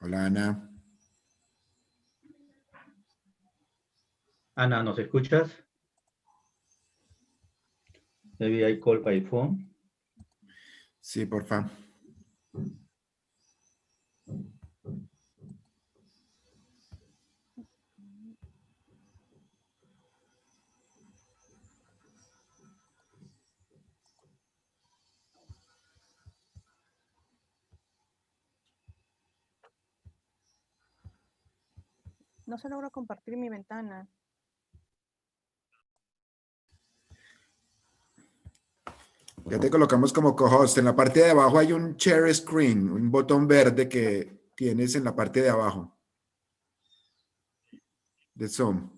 Hola, Ana. Ana, ¿nos escuchas? Maybe I call by phone. Sí, por favor. No se logra compartir mi ventana. Ya te colocamos como co-host. En la parte de abajo hay un share screen, un botón verde que tienes en la parte de abajo de Zoom.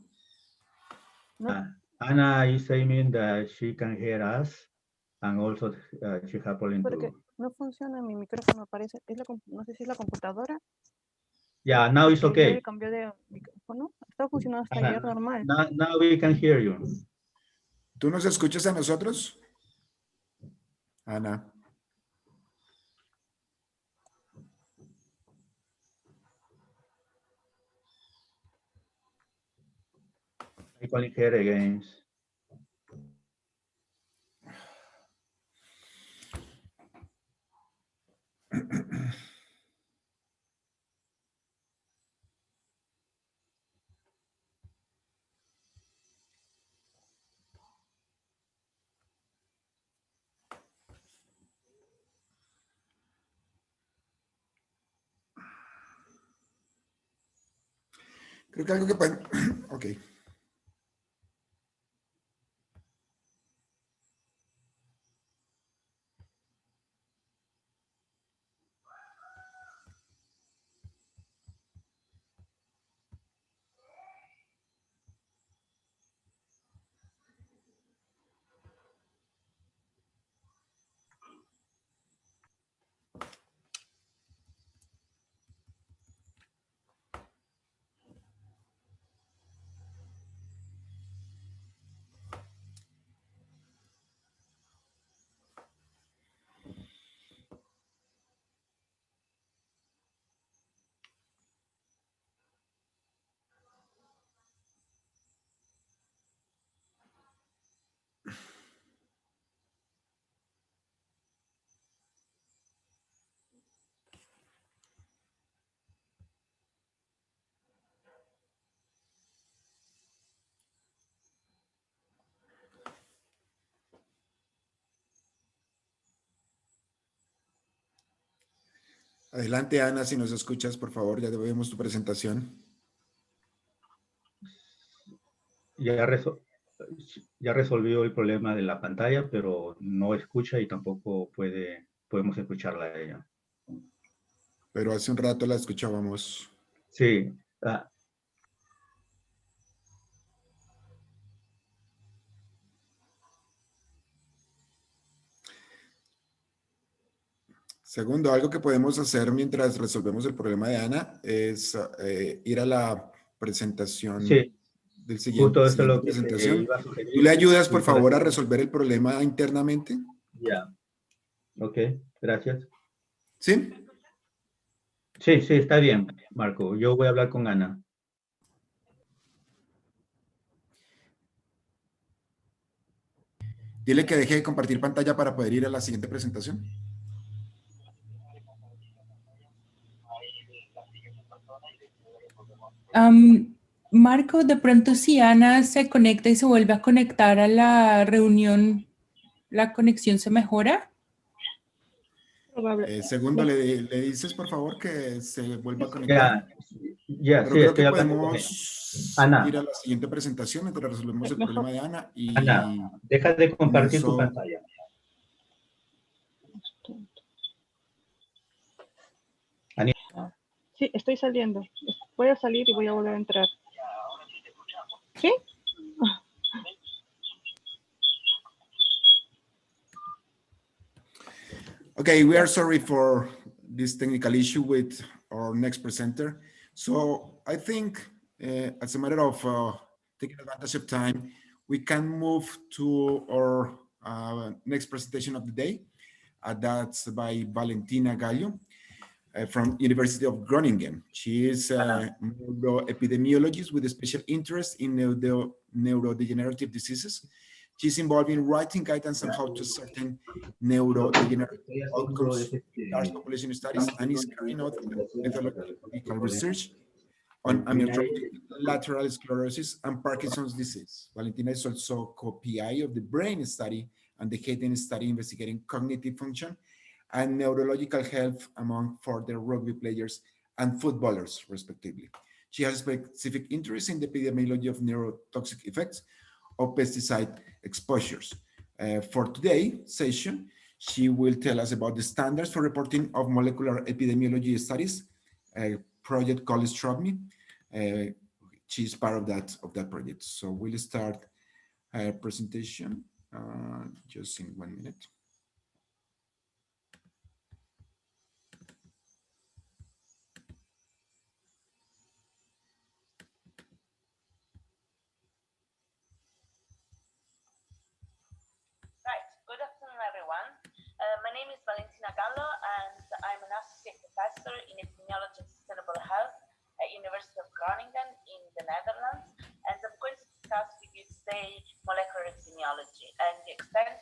No, Ana is saying that she can hear us and also she has problem porque to... no funciona mi micrófono, parece. No sé si es la computadora. Yeah, now it's Nadie okay. cambió de micrófono. Estaba funcionando hasta Ana, ayer normal. now we can hear you. ¿Tú nos escuchas a nosotros? Ana. I calling her again. Creo que algo que pueden... Ok. Adelante, Ana, si nos escuchas, por favor, ya vemos tu presentación. Ya, ya resolvió el problema de la pantalla, pero no escucha y tampoco podemos escucharla a ella. Pero hace un rato la escuchábamos. Sí. Segundo, algo que podemos hacer mientras resolvemos el problema de Ana es ir a la presentación Sí, del justo eso es siguiente lo que te presentación. iba a ¿Tú sugerir. le ayudas, por Justo favor, a resolver el problema internamente? Ya. Ok, gracias. ¿Sí? Sí, está bien, Marco. Yo voy a hablar con Ana. Dile que deje de compartir pantalla para poder ir a la siguiente presentación. Marco, de pronto si Ana se conecta y se vuelve a conectar a la reunión, ¿la conexión se mejora? Probable. Segundo, Sí. le dices, por favor, que se vuelva a conectar. Ya, Pero sí, creo que estoy hablando con ella. podemos Ana. ir a la siguiente presentación mientras resolvemos el Mejor. problema de Ana. Y Ana, deja de compartir tu pantalla. Sí, estoy saliendo. Voy a salir y voy a volver a entrar. ¿Sí? Okay, we are sorry for this technical issue with our next presenter. So I think as a matter of taking advantage of time, we can move to our next presentation of the day. That's by Valentina Gallo from University of Groningen. She is a neuroepidemiologist with a special interest in neurodegenerative diseases. She's involved in writing guidance on how to certain neurodegenerative outcomes in large population studies and is carrying out methodological research on amyotrophic lateral sclerosis and Parkinson's disease. Valentina is also co-PI of the BRAIN study and the Hayden study investigating cognitive function and neurological health among further rugby players and footballers, respectively. She has specific interest in the epidemiology of neurotoxic effects of pesticide exposures. For today's session, she will tell us about the standards for reporting of molecular epidemiology studies, a project called STROBE-ME. She's part of that project. So we'll start her presentation just in 1 minute. everyone. My name is Valentina Gallo, and I'm an associate professor in epidemiology and sustainable health at University of Groningen in the Netherlands. And I'm going to discuss with you today molecular epidemiology and the extent.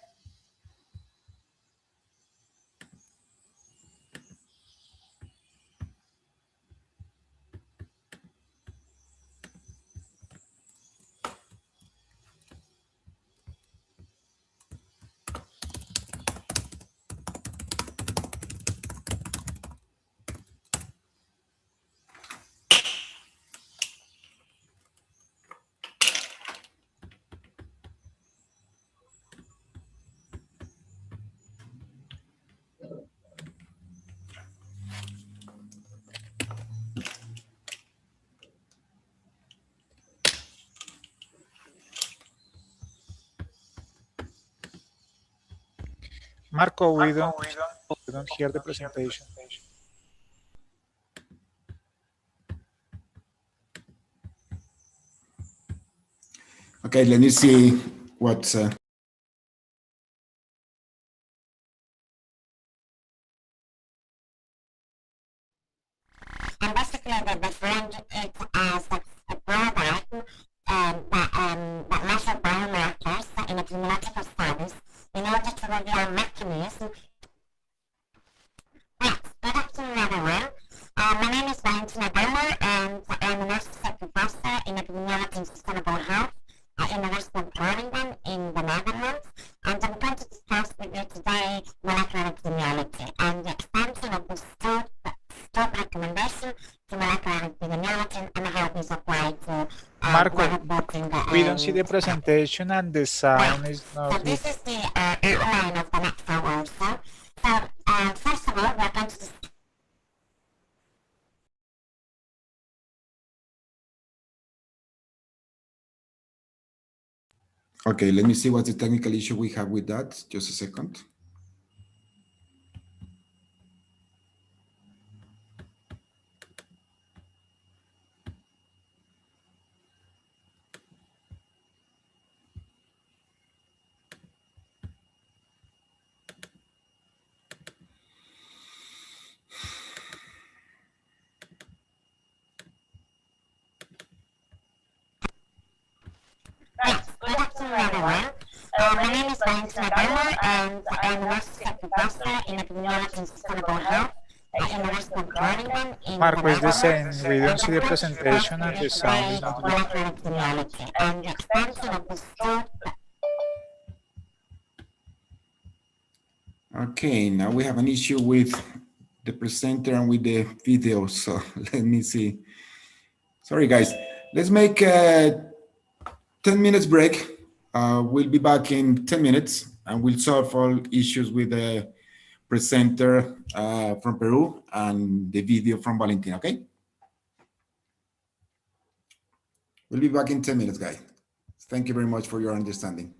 Marco, we don't hear the presentation. Okay, let me see what. And basically, the framed it as a program that measures biomarkers in epidemiological studies in order to reveal mechanisms. Right, good afternoon, everyone. My name is Valentina Gallo, and I'm an associate professor in epidemiology and sustainable health at University of Groningen in the Netherlands. And I'm going to discuss with you today molecular epidemiology and the expansion of the STROBE recommendation to molecular epidemiology and how this applies to Marco, we don't see the presentation and the sound is not so good. this is the outline of the next hour or so. So first of all, we're going to discuss. Okay, let me see what's the technical issue we have with that. Just a second. Right, good afternoon, everyone. My name is Valentina Gallo, and I'm an associate professor in epidemiology and sustainable health at University of Groningen in Marco, the it's the same. Netherlands. We don't see the And I'm going to presentation discuss and the with sound you is not today good. molecular epidemiology and the expansion of the STROBE. Okay, now we have an issue with the presenter and with the video. So let me see. Sorry, guys. Let's make a 10 minutes break. We'll be back in 10 minutes and we'll solve all issues with the presenter from Peru and the video from Valentina, okay? We'll be back in 10 minutes, guys. Thank you very much for your understanding.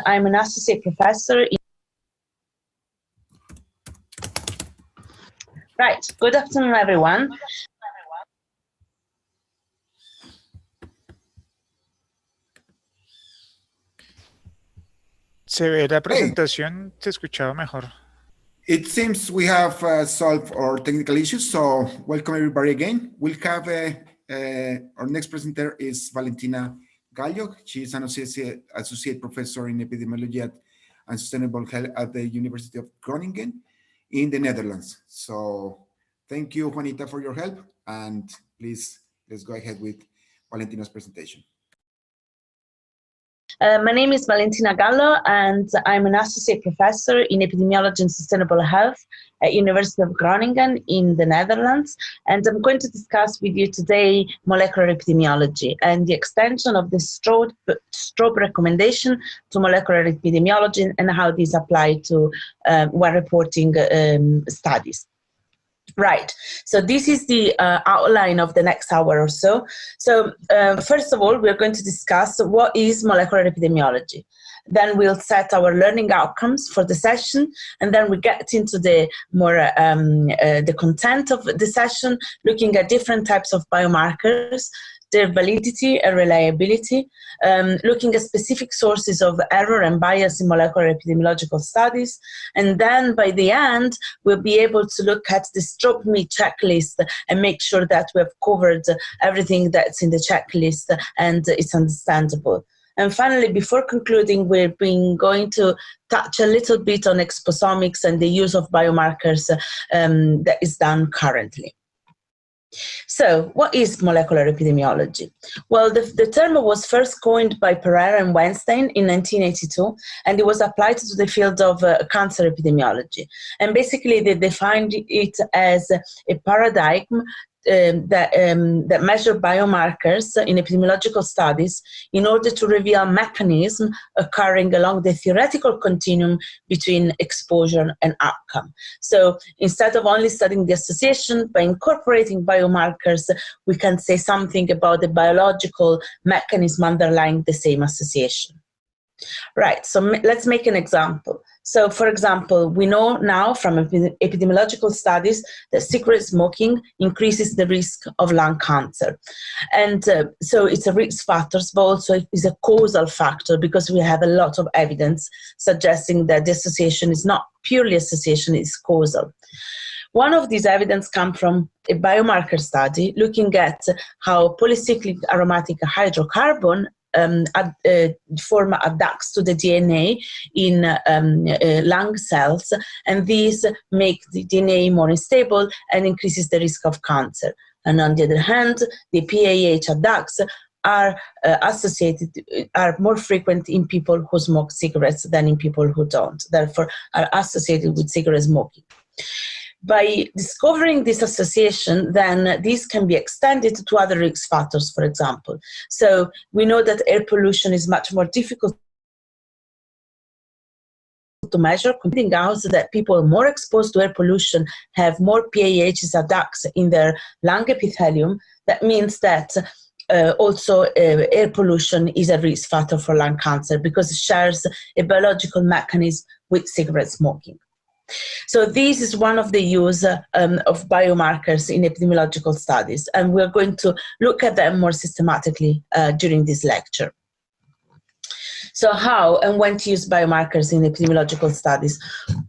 I'm an associate professor. Right, good afternoon, everyone. Se ve la presentación, se escuchaba mejor. It seems we have solved our technical issues, so welcome everybody again. We'll have our next presenter is Valentina Gallo. She is an associate professor in epidemiology and sustainable health at the University of Groningen in the Netherlands. So thank you, Juanita, for your help, and please let's go ahead with Valentina's presentation. My name is Valentina Gallo, and I'm an associate professor in epidemiology and sustainable health at University of Groningen in the Netherlands. And I'm going to discuss with you today molecular epidemiology and the extension of the STROBE recommendation to molecular epidemiology and how these apply to when reporting studies. Right, so this is the outline of the next hour or so. So first of all, we're going to discuss what is molecular epidemiology. Then we'll set our learning outcomes for the session, and then we get into the more the content of the session, looking at different types of biomarkers, their validity and reliability, looking at specific sources of error and bias in molecular epidemiological studies. And then by the end, we'll be able to look at the STROBE-ME checklist and make sure that we have covered everything that's in the checklist and it's understandable. And finally, before concluding, we're going to touch a little bit on exposomics and the use of biomarkers that is done currently. So, what is molecular epidemiology? Well, the term was first coined by Pereira and Weinstein in 1982, and it was applied to the field of cancer epidemiology. And basically, they defined it as a paradigm that measure biomarkers in epidemiological studies in order to reveal mechanisms occurring along the theoretical continuum between exposure and outcome. So instead of only studying the association, by incorporating biomarkers, we can say something about the biological mechanism underlying the same association. Right, so let's make an example. So, for example, we know now from epidemiological studies that cigarette smoking increases the risk of lung cancer. And so it's a risk factor, but also it is a causal factor because we have a lot of evidence suggesting that the association is not purely association, it's causal. One of these evidence comes from a biomarker study looking at how polycyclic aromatic hydrocarbon form adducts to the DNA in lung cells, and these make the DNA more unstable and increases the risk of cancer. And on the other hand, the PAH adducts are are more frequent in people who smoke cigarettes than in people who don't, therefore are associated with cigarette smoking. By discovering this association, then this can be extended to other risk factors, for example. So we know that air pollution is much more difficult to measure, pointing out that people more exposed to air pollution have more PAHs adducts in their lung epithelium. That means that also air pollution is a risk factor for lung cancer because it shares a biological mechanism with cigarette smoking. So this is one of the use of biomarkers in epidemiological studies, and we're going to look at them more systematically during this lecture. So how and when to use biomarkers in epidemiological studies?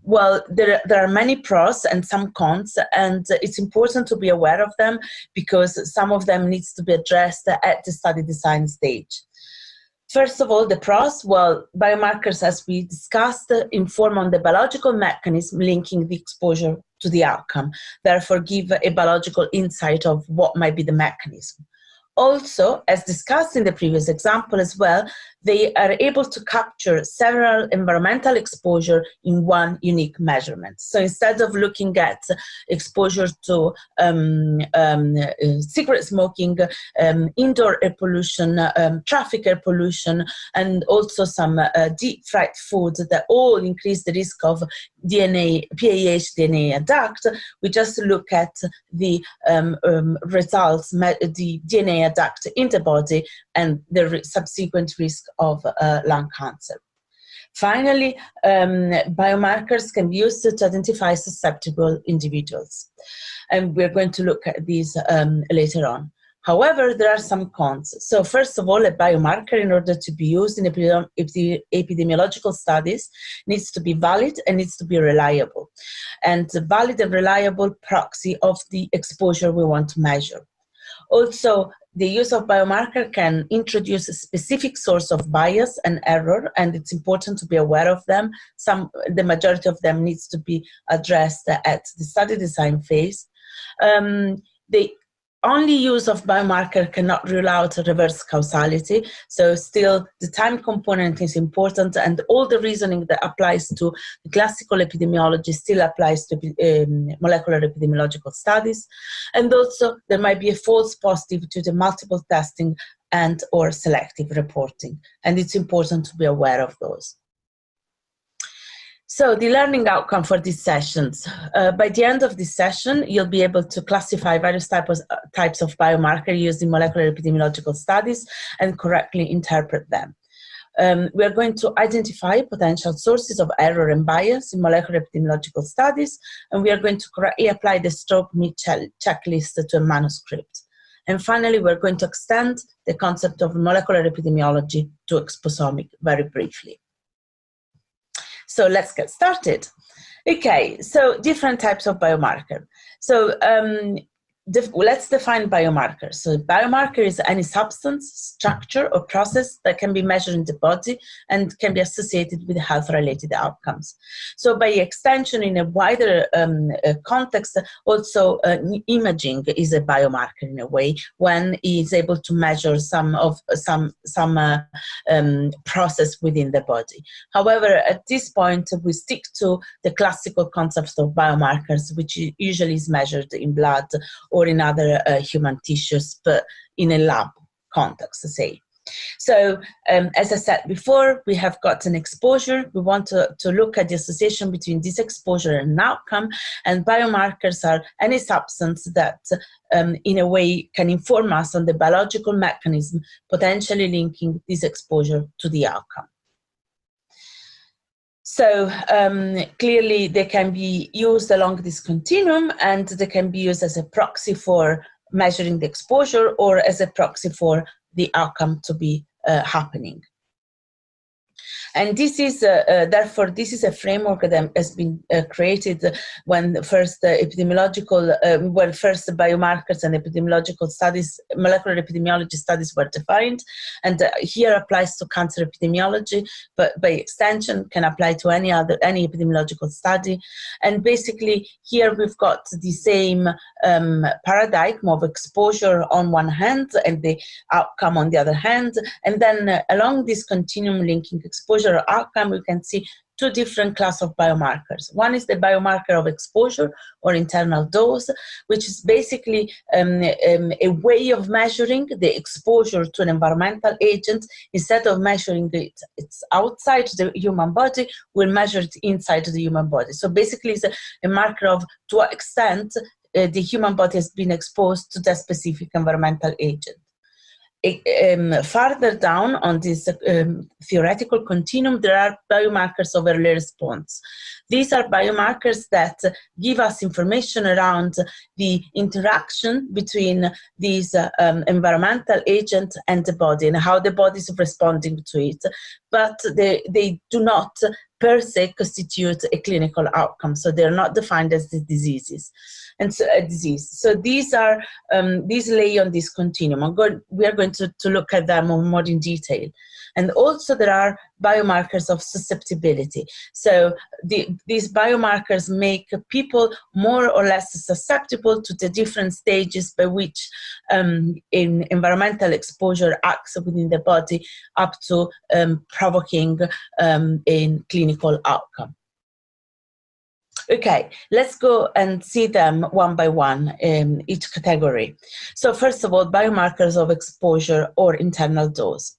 Well, there are many pros and some cons, and it's important to be aware of them because some of them needs to be addressed at the study design stage. First of all, the pros, well, biomarkers, as we discussed, inform on the biological mechanism linking the exposure to the outcome, therefore give a biological insight of what might be the mechanism. Also, as discussed in the previous example as well, they are able to capture several environmental exposure in one unique measurement. So instead of looking at exposure to cigarette smoking, indoor air pollution, traffic air pollution, and also some deep fried food that all increase the risk of DNA, PAH DNA adduct, we just look at the results, the DNA adduct in the body and the subsequent risk of lung cancer. Finally, biomarkers can be used to identify susceptible individuals. And we're going to look at these later on. However, there are some cons. So first of all, a biomarker, in order to be used in epidemiological studies, needs to be valid and needs to be reliable. And a valid and reliable proxy of the exposure we want to measure. Also, the use of biomarker can introduce a specific source of bias and error, and it's important to be aware of them. The majority of them needs to be addressed at the study design phase. The only use of biomarker cannot rule out reverse causality, so still the time component is important, and all the reasoning that applies to the classical epidemiology still applies to molecular epidemiological studies. And also there might be a false positive due to multiple testing and or selective reporting, and it's important to be aware of those. So the learning outcome for these sessions. By the end of this session, you'll be able to classify various types of biomarker used in molecular epidemiological studies and correctly interpret them. We are going to identify potential sources of error and bias in molecular epidemiological studies, and we are going to correctly apply the STROBE-ME checklist to a manuscript. And finally, we're going to extend the concept of molecular epidemiology to exposomic very briefly. So let's get started. Okay, so different types of biomarker. So let's define biomarkers. So biomarker is any substance, structure, or process that can be measured in the body and can be associated with health-related outcomes. So by extension, in a wider context, also imaging is a biomarker in a way, when it is able to measure some process within the body. However, at this point, we stick to the classical concept of biomarkers, which usually is measured in blood or in other human tissues, but in a lab context, say. So, as I said before, we have got an exposure. We want to look at the association between this exposure and an outcome, and biomarkers are any substance that, in a way, can inform us on the biological mechanism potentially linking this exposure to the outcome. So clearly they can be used along this continuum, and they can be used as a proxy for measuring the exposure or as a proxy for the outcome to be happening. And this is, therefore, this is a framework that has been created when the first first biomarkers and epidemiological studies, molecular epidemiology studies were defined. And here applies to cancer epidemiology, but by extension can apply to any epidemiological study. And basically here we've got the same paradigm of exposure on one hand and the outcome on the other hand. And then along this continuum linking exposure or outcome, we can see two different classes of biomarkers. One is the biomarker of exposure or internal dose, which is basically a way of measuring the exposure to an environmental agent. Instead of measuring it's outside the human body, we'll measure it inside the human body. So basically it's a marker of to what extent the human body has been exposed to that specific environmental agent. Farther down on this theoretical continuum, there are biomarkers of early response. These are biomarkers that give us information around the interaction between these environmental agent and the body and how the body is responding to it, but they do not per se constitute a clinical outcome, so they're not defined as the diseases. And so a disease. So these are these lay on this continuum. We are going to look at them more in detail. And also there are biomarkers of susceptibility. So these biomarkers make people more or less susceptible to the different stages by which in environmental exposure acts within the body up to provoking a clinical outcome. Okay, let's go and see them one by one in each category. So first of all, biomarkers of exposure or internal dose.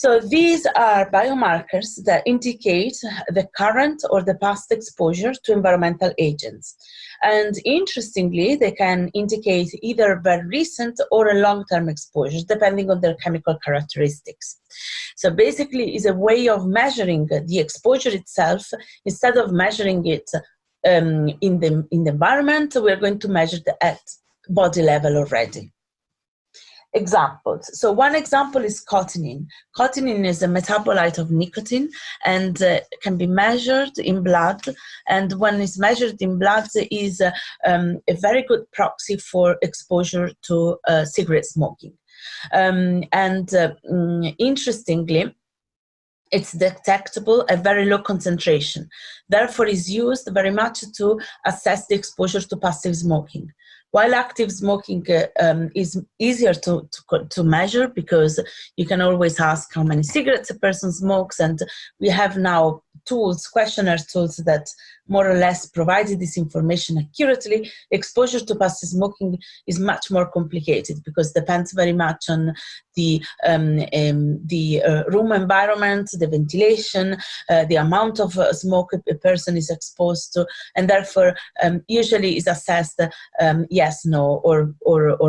So these are biomarkers that indicate the current or the past exposure to environmental agents. And interestingly, they can indicate either very recent or a long-term exposure, depending on their chemical characteristics. So basically, it's a way of measuring the exposure itself. Instead of measuring it in the environment, we're going to measure it at body level already. Examples. So one example is cotinine. Cotinine is a metabolite of nicotine and can be measured in blood. And when it's measured in blood, is a very good proxy for exposure to cigarette smoking. Interestingly, it's detectable at very low concentration. Therefore, is used very much to assess the exposure to passive smoking. While active smoking is easier to measure because you can always ask how many cigarettes a person smokes, and we have now tools, questionnaire tools that more or less provided this information accurately. Exposure to passive smoking is much more complicated because it depends very much on the room environment, the ventilation, the amount of smoke a person is exposed to, and therefore usually is assessed yes, no, or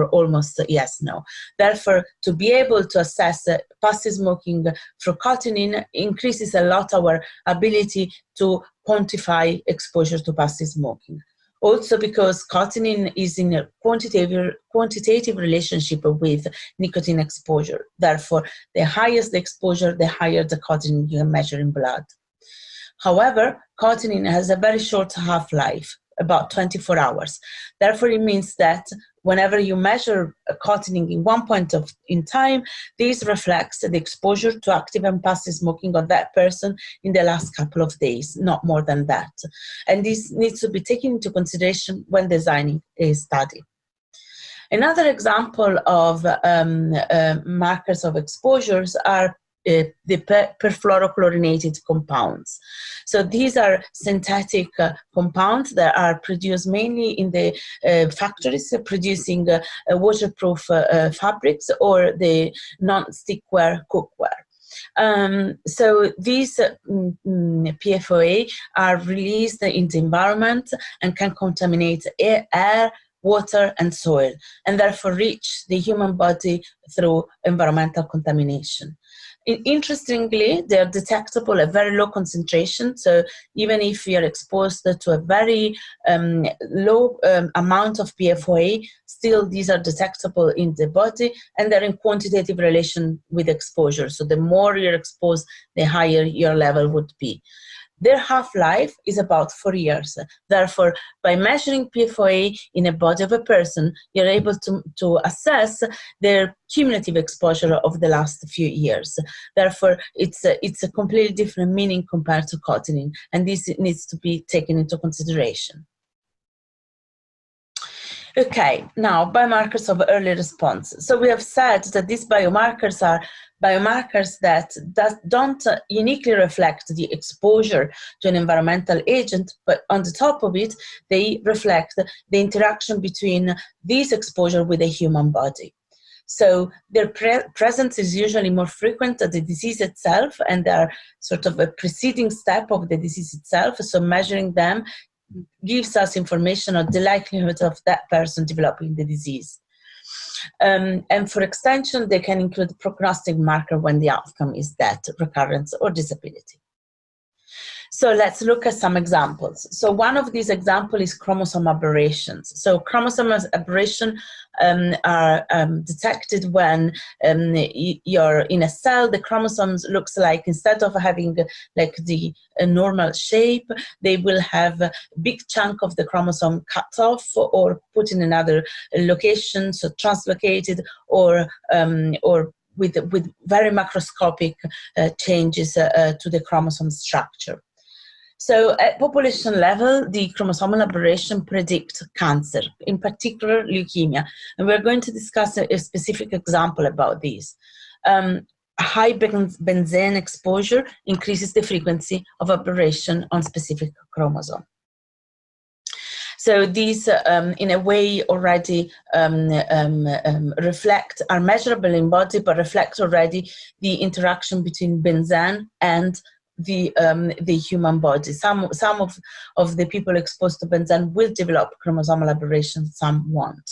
almost yes, no. Therefore, to be able to assess passive smoking through cotinine increases a lot our ability to quantify exposure to passive smoking. Also because cotinine is in a quantitative relationship with nicotine exposure. Therefore, the higher the exposure, the higher the cotinine you can measure in blood. However, cotinine has a very short half-life, about 24 hours. Therefore, it means that whenever you measure cotinine in one point in time, this reflects the exposure to active and passive smoking of that person in the last couple of days, not more than that. And this needs to be taken into consideration when designing a study. Another example of markers of exposures are the perfluorochlorinated compounds. So these are synthetic compounds that are produced mainly in the factories producing waterproof fabrics or the non-stickware cookware. So these PFOA are released in the environment and can contaminate air, water, and soil, and therefore reach the human body through environmental contamination. Interestingly, they are detectable at very low concentration. So even if you are exposed to a very low amount of PFOA, still these are detectable in the body, and they're in quantitative relation with exposure. So the more you're exposed, the higher your level would be. Their half-life is about 4 years. Therefore, by measuring PFOA in a body of a person, you're able to assess their cumulative exposure of the last few years. Therefore, it's a completely different meaning compared to cotinine, and this needs to be taken into consideration. Okay, now biomarkers of early response. So we have said that these biomarkers are biomarkers that don't uniquely reflect the exposure to an environmental agent, but on the top of it, they reflect the interaction between this exposure with the human body. So their presence is usually more frequent than the disease itself, and they are sort of a preceding step of the disease itself. So measuring them gives us information on the likelihood of that person developing the disease. And for extension, they can include prognostic marker when the outcome is death, recurrence, or disability. So let's look at some examples. So one of these examples is chromosome aberrations. So chromosome aberration are detected when you're in a cell. The chromosomes looks like, instead of having like the normal shape, they will have a big chunk of the chromosome cut off or put in another location, so translocated, or with very macroscopic changes to the chromosome structure. So at population level, the chromosomal aberration predict cancer, in particular leukemia. And we're going to discuss a specific example about this. High benzene exposure increases the frequency of aberration on specific chromosome. So these, in a way, already reflect, are measurable in body, but reflect already the interaction between benzene and the human body. Some of the people exposed to benzene will develop chromosomal aberrations, some won't.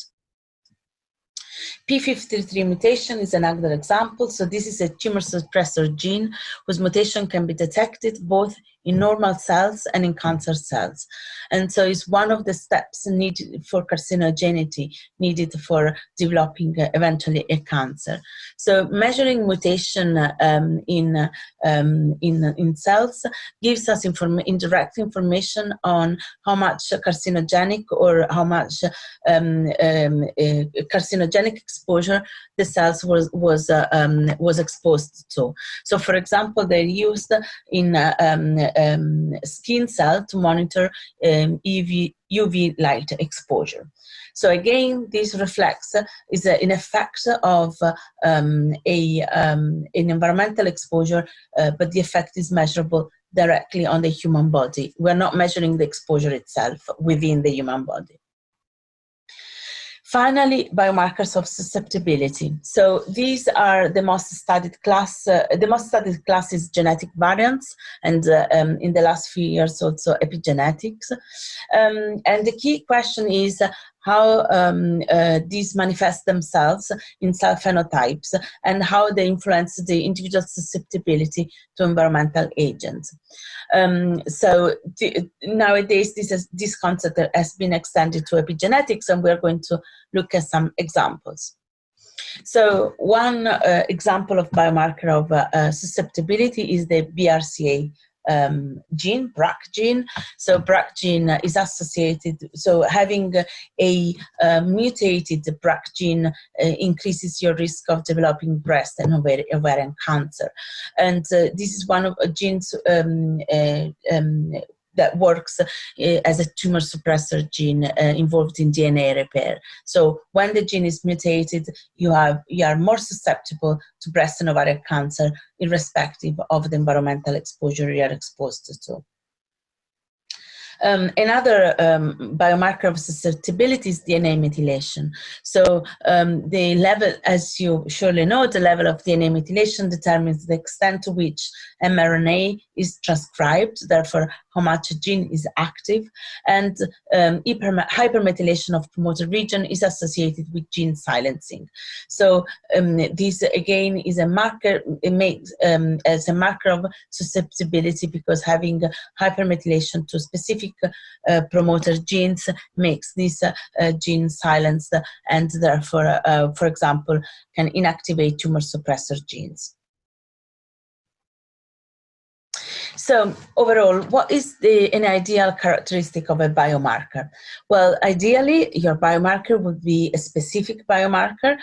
P53 mutation is another example. So this is a tumor suppressor gene whose mutation can be detected both in normal cells and in cancer cells. And so it's one of the steps needed for carcinogenicity, needed for developing eventually a cancer. So measuring mutation in cells gives us indirect information on how much carcinogenic or how much carcinogenic exposure the cells was exposed to. So for example, they're used in skin cell to monitor UV light exposure. So again, this reflects is an effect of an environmental exposure, but the effect is measurable directly on the human body. We're not measuring the exposure itself within the human body. Finally, biomarkers of susceptibility. So these are the most studied class. The most studied class is genetic variants, and in the last few years also epigenetics. And the key question is how these manifest themselves in cell phenotypes and how they influence the individual susceptibility to environmental agents. Nowadays, this concept has been extended to epigenetics, and we're going to look at some examples. So one example of biomarker of susceptibility is the BRCA gene, BRCA gene. So BRCA gene is associated, so having a mutated BRCA gene increases your risk of developing breast and ovarian cancer. And this is one of genes that works as a tumor suppressor gene involved in DNA repair. So when the gene is mutated, you are more susceptible to breast and ovarian cancer, irrespective of the environmental exposure you are exposed to. Another biomarker of susceptibility is DNA methylation. So the level, as you surely know, the level of DNA methylation determines the extent to which mRNA is transcribed, therefore how much a gene is active, and hypermethylation of promoter region is associated with gene silencing. So this again is a marker, it makes as a marker of susceptibility, because having hypermethylation to specific promoter genes makes this gene silenced, and therefore, for example, can inactivate tumor suppressor genes. So overall, what is an ideal characteristic of a biomarker? Well, ideally, your biomarker would be a specific biomarker,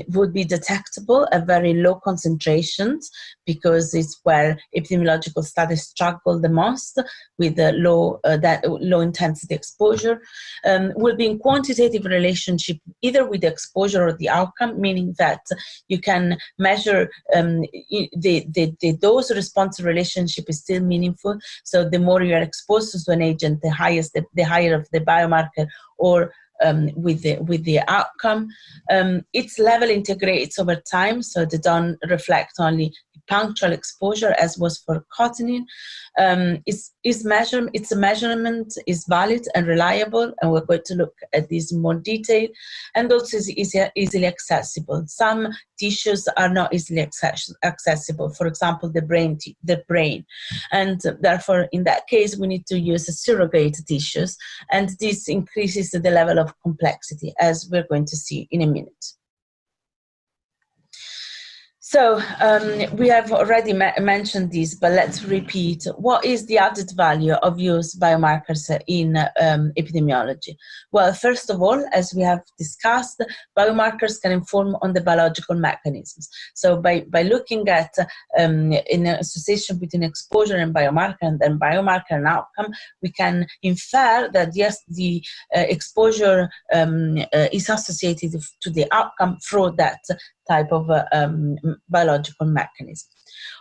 would be detectable at very low concentrations, because it's where epidemiological studies struggle the most with the low intensity exposure, will be in quantitative relationship either with the exposure or the outcome, meaning that you can measure the dose-response relationship is still meaningful. So the more you are exposed to an agent, the higher of the biomarker, or with the outcome. Its level integrates over time, so they don't reflect only punctual exposure as was for cotinine. Its measurement is valid and reliable, and we're going to look at this in more detail, and also is easily accessible. Some tissues are not easily accessible, for example, the brain, and therefore in that case we need to use surrogate tissues, and this increases the level of complexity, as we're going to see in a minute. So we have already mentioned this, but let's repeat. What is the added value of use biomarkers in epidemiology? Well, first of all, as we have discussed, biomarkers can inform on the biological mechanisms. So by looking at in association between exposure and biomarker, and then biomarker and outcome, we can infer that yes, the exposure is associated to the outcome through that type of biological mechanism.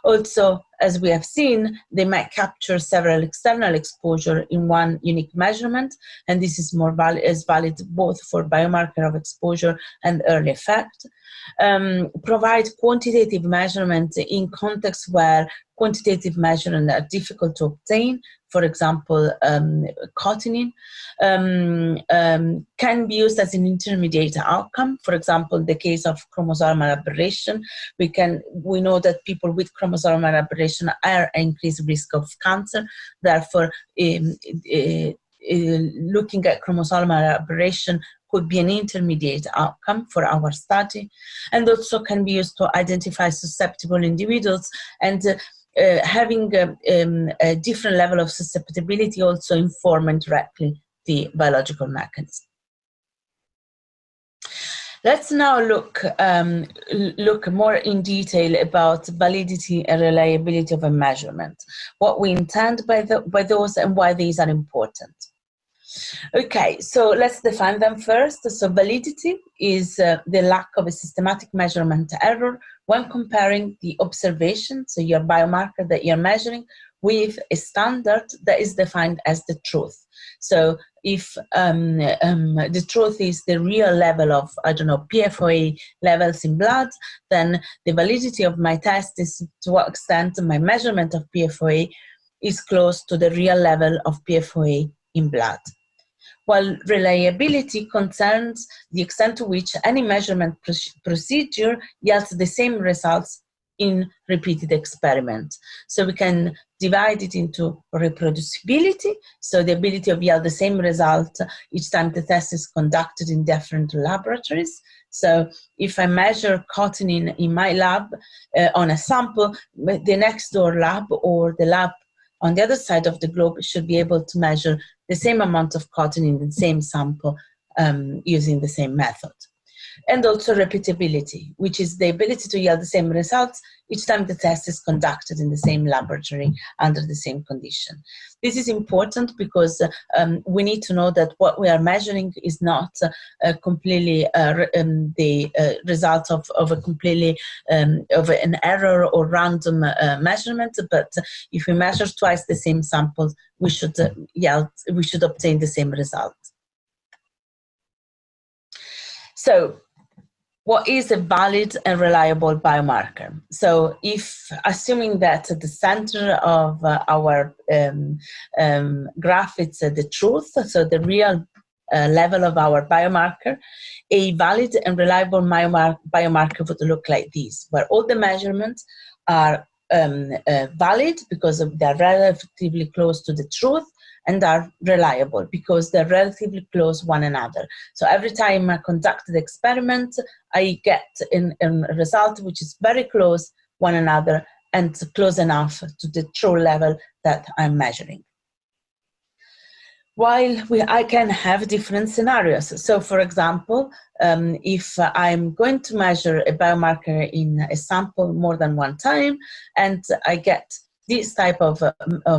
Also, as we have seen, they might capture several external exposure in one unique measurement, and this is more valid both for biomarker of exposure and early effect. Provide quantitative measurement in contexts where quantitative measurements are difficult to obtain, for example, cotinine, can be used as an intermediate outcome. For example, the case of chromosomal aberration, we know that people with chromosomal aberration are at increased risk of cancer. Therefore, looking at chromosomal aberration could be an intermediate outcome for our study, and also can be used to identify susceptible individuals, and having a different level of susceptibility also inform indirectly the biological mechanism. Let's now look more in detail about validity and reliability of a measurement, what we intend by those and why these are important. Okay, so let's define them first. So validity is the lack of a systematic measurement error when comparing the observation, so your biomarker that you're measuring, with a standard that is defined as the truth. So if the truth is the real level of, I don't know, PFOA levels in blood, then the validity of my test is to what extent my measurement of PFOA is close to the real level of PFOA in blood. While reliability concerns the extent to which any measurement procedure yields the same results in repeated experiments. So we can divide it into reproducibility, so the ability of yield the same result each time the test is conducted in different laboratories. So if I measure cotinine in my lab on a sample, the next door lab or the lab on the other side of the globe should be able to measure the same amount of cotinine in the same sample using the same method. And also repeatability, which is the ability to yield the same results each time the test is conducted in the same laboratory under the same condition. This is important because we need to know that what we are measuring is not completely the result of a completely of an error or random measurement, but if we measure twice the same sample, we should obtain the same result. So, what is a valid and reliable biomarker? So if, assuming that at the center of our graph, it's the truth, so the real level of our biomarker, a valid and reliable biomarker would look like this, where all the measurements are valid because they're relatively close to the truth, and are reliable because they're relatively close one another. So every time I conduct the experiment, I get a result which is very close one another and close enough to the true level that I'm measuring. While I can have different scenarios. So for example, if I'm going to measure a biomarker in a sample more than one time and I get this type of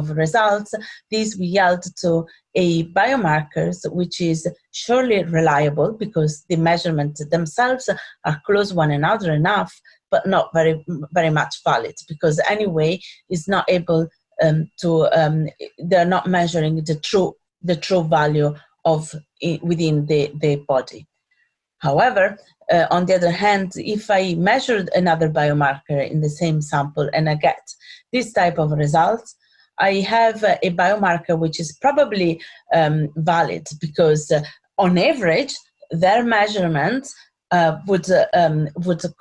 results, these will yield to a biomarkers which is surely reliable because the measurements themselves are close one another enough, but not very much valid because anyway is not able they're not measuring the true value of within the body. However, on the other hand, if I measured another biomarker in the same sample and I get this type of results, I have a biomarker which is probably valid because on average, their measurements would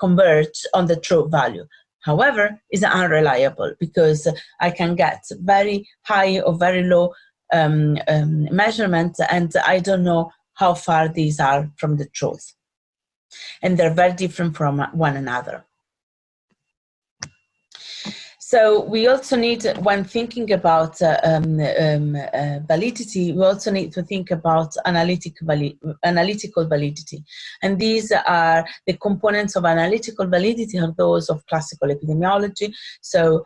converge on the true value. However, is unreliable because I can get very high or very low measurements and I don't know how far these are from the truth. And they're very different from one another. So we also need, when thinking about validity, we also need to think about analytical validity. And these are the components of analytical validity are those of classical epidemiology, so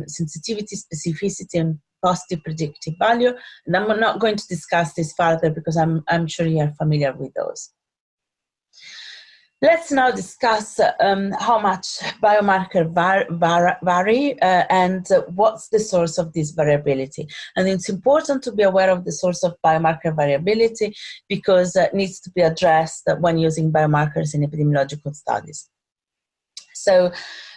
sensitivity, specificity, and positive predictive value. And I'm not going to discuss this further because I'm sure you are familiar with those. Let's now discuss how much biomarker vary and what's the source of this variability. And it's important to be aware of the source of biomarker variability because it needs to be addressed when using biomarkers in epidemiological studies. So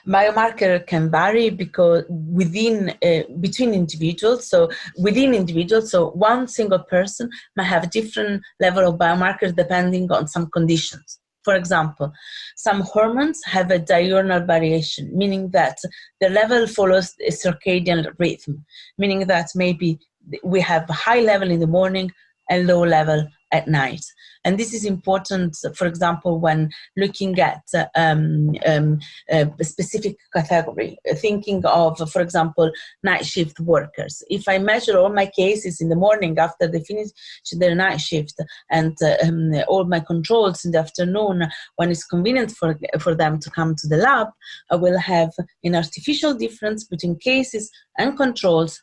biomarker can vary because between individuals. So within individuals, so one single person might have a different level of biomarkers depending on some conditions. For example, some hormones have a diurnal variation, meaning that the level follows a circadian rhythm, meaning that maybe we have a high level in the morning and low level at night. And this is important, for example, when looking at a specific category, thinking of, for example, night shift workers. If I measure all my cases in the morning after they finish their night shift and all my controls in the afternoon when it's convenient for them to come to the lab, I will have an artificial difference between cases and controls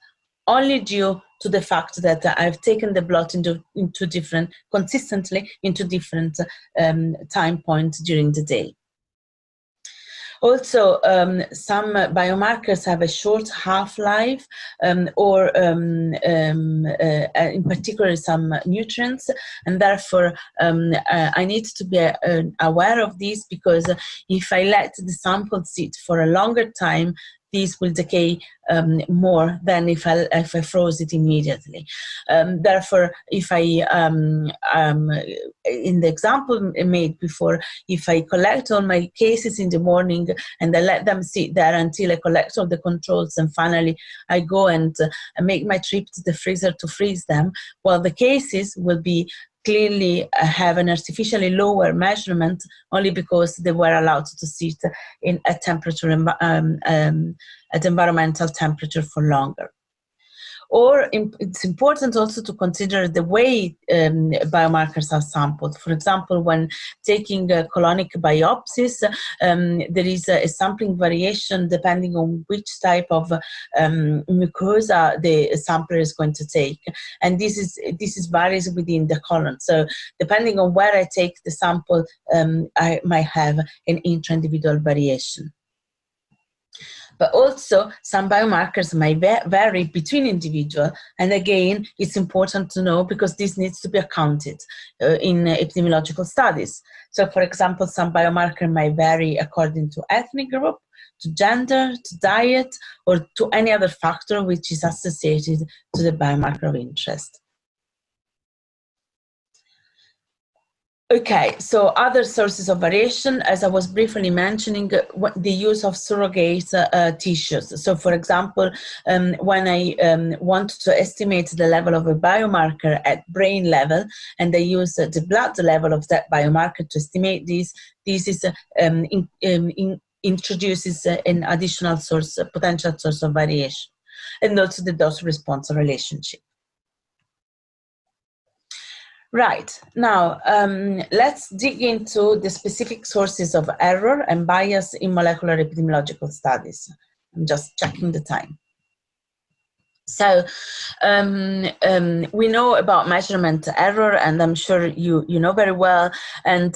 only due to the fact that I've taken the blood consistently into different time points during the day. Also, some biomarkers have a short half-life or in particular some nutrients, and therefore I need to be aware of this because if I let the sample sit for a longer time, these will decay more than if I froze it immediately. Therefore, if I, in the example made before, if I collect all my cases in the morning and I let them sit there until I collect all the controls and finally I go and make my trip to the freezer to freeze them, well, the cases will be clearly have an artificially lower measurement only because they were allowed to sit in a temperature at environmental temperature for longer. Or it's important also to consider the way biomarkers are sampled. For example, when taking colonic biopsies, there is a sampling variation depending on which type of mucosa the sampler is going to take, and this is varies within the colon. So depending on where I take the sample, I might have an intra-individual variation. But also, some biomarkers might vary between individuals. And again, it's important to know because this needs to be accounted in epidemiological studies. So, for example, some biomarker might vary according to ethnic group, to gender, to diet, or to any other factor which is associated to the biomarker of interest. Okay, so other sources of variation, as I was briefly mentioning, the use of surrogate tissues. So, for example, when I want to estimate the level of a biomarker at brain level, and I use the blood level of that biomarker to estimate this is introduces an additional source, potential source of variation, and also the dose-response relationship. Right, now let's dig into the specific sources of error and bias in molecular epidemiological studies. I'm just checking the time. So we know about measurement error, and I'm sure you know very well. And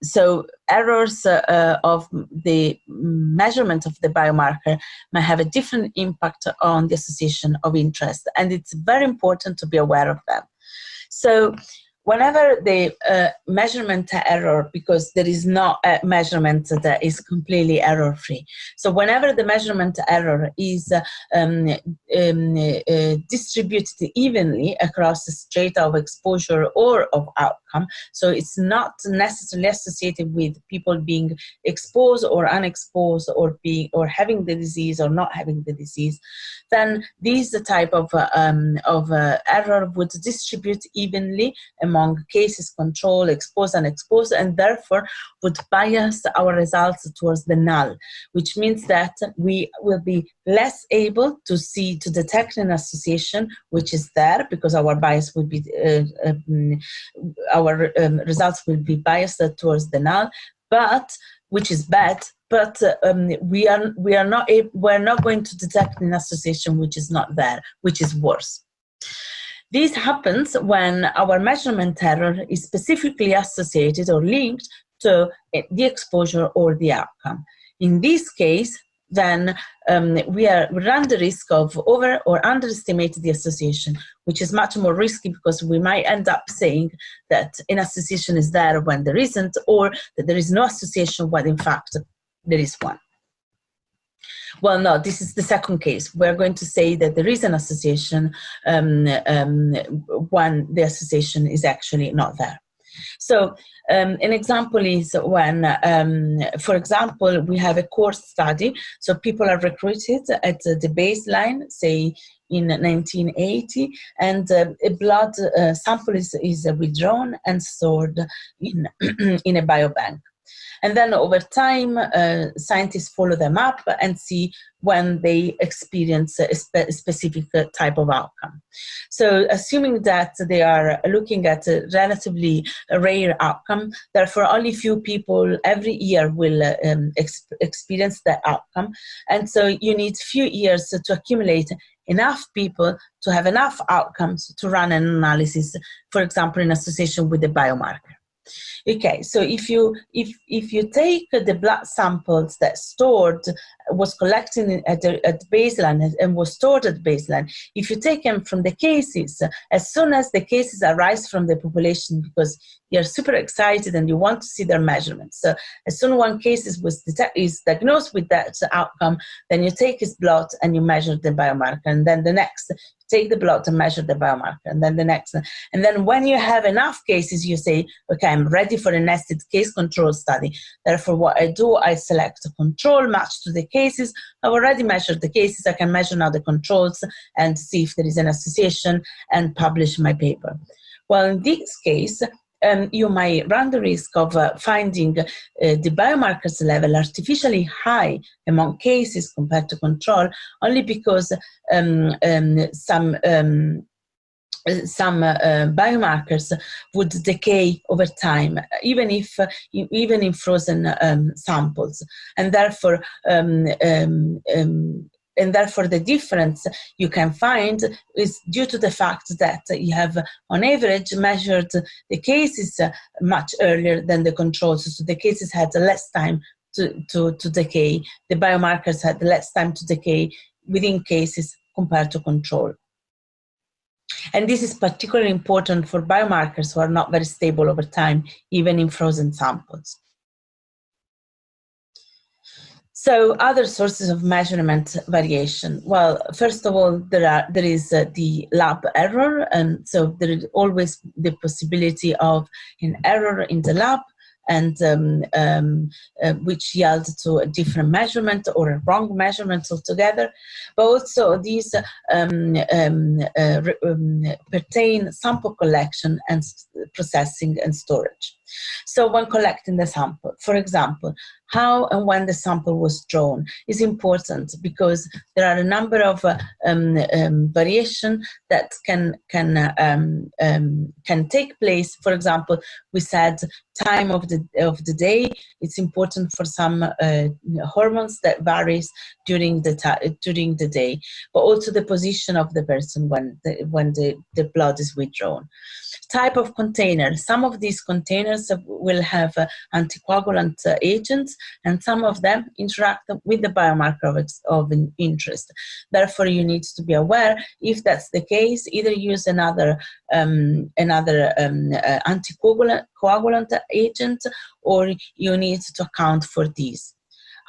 so errors of the measurement of the biomarker might have a different impact on the association of interest, and it's very important to be aware of them. So whenever the measurement error, because there is no measurement that is completely error-free. So whenever the measurement error is distributed evenly across the strata of exposure or of outcome, so it's not necessarily associated with people being exposed or unexposed or having the disease or not having the disease, then this type of error would distribute evenly among cases, control, exposed, unexposed, and therefore would bias our results towards the null, which means that we will be less able to detect an association which is there because our bias will be, our results will be biased towards the null, but which is bad. But we're not going to detect an association which is not there, which is worse. This happens when our measurement error is specifically associated or linked to the exposure or the outcome. In this case, then we run the risk of over or underestimate the association, which is much more risky because we might end up saying that an association is there when there isn't, or that there is no association when in fact there is one. Well, no, this is the second case. We're going to say that there is an association when the association is actually not there. So an example is when, for example, we have a course study. So people are recruited at the baseline, say in 1980, and a blood sample is withdrawn and stored in, in a biobank. And then over time, scientists follow them up and see when they experience a specific type of outcome. So assuming that they are looking at a relatively rare outcome, therefore only few people every year will experience that outcome. And so you need few years to accumulate enough people to have enough outcomes to run an analysis, for example, in association with the biomarker. Okay, so if you take the blood samples that was collected at baseline and was stored at baseline, if you take them from the cases, as soon as the cases arise from the population, because you're super excited and you want to see their measurements. So as soon as one case is diagnosed with that outcome, then you take his blood and you measure the biomarker, and then the next, take the blood and measure the biomarker, and then the next. And then when you have enough cases, you say, okay, I'm ready for a nested case control study. Therefore, what I do, I select a control matched to the cases. I've already measured the cases. I can measure now the controls and see if there is an association and publish my paper. Well, in this case, you might run the risk of finding the biomarkers level artificially high among cases compared to control, only because some biomarkers would decay over time, even in frozen samples, and therefore the difference you can find is due to the fact that you have, on average, measured the cases much earlier than the controls. So the cases had less time to decay. The biomarkers had less time to decay within cases compared to control. And this is particularly important for biomarkers who are not very stable over time, even in frozen samples. So other sources of measurement variation. Well, first of all, there is the lab error, and so there is always the possibility of an error in the lab, and which yield to a different measurement or a wrong measurement altogether. But also these pertain sample collection and processing and storage. So when collecting the sample, for example, how and when the sample was drawn is important, because there are a number of variation that can take place. For example, we said time of the day. It's important for some hormones that varies during the day, but also the position of the person when the blood is withdrawn. Type of container. Some of these containers will have anticoagulant agents, and some of them interact with the biomarker of interest. Therefore, you need to be aware. If that's the case, either use another anticoagulant agent, or you need to account for these.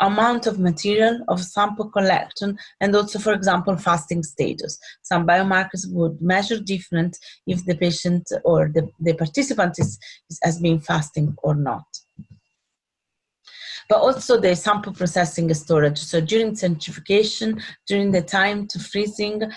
Amount of material of sample collection, and also, for example, fasting status. Some biomarkers would measure different if the patient or the participant has been fasting or not. But also the sample processing storage. So during centrifugation, during the time to freezing,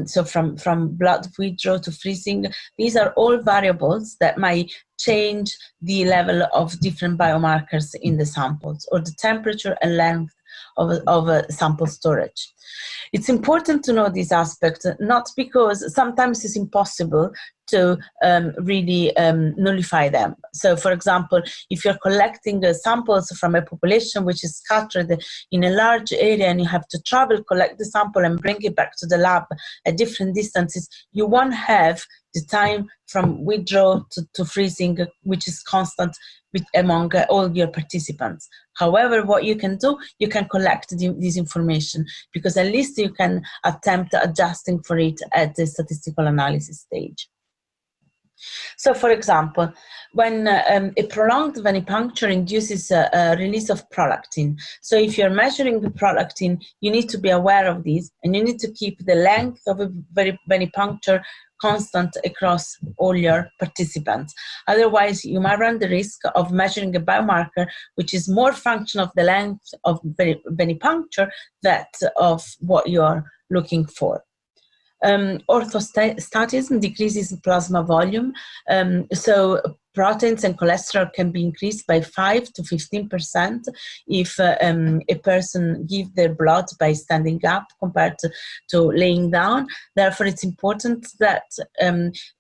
so from blood withdrawal to freezing, these are all variables that might change the level of different biomarkers in the samples, or the temperature and length of sample storage. It's important to know this aspect, not because sometimes it's impossible to really nullify them. So, for example, if you're collecting samples from a population which is scattered in a large area and you have to travel, collect the sample and bring it back to the lab at different distances, you won't have the time from withdrawal to freezing, which is constant among all your participants. However, what you can do, you can collect this information, because at least you can attempt adjusting for it at the statistical analysis stage. So, for example, when a prolonged venipuncture induces a release of prolactin, so if you're measuring the prolactin, you need to be aware of this, and you need to keep the length of a venipuncture constant across all your participants. Otherwise, you might run the risk of measuring a biomarker which is more function of the length of venipuncture than of what you're looking for. Orthostatism decreases plasma volume, so proteins and cholesterol can be increased by 5 to 15% if a person gives their blood by standing up compared to laying down. Therefore, it's important that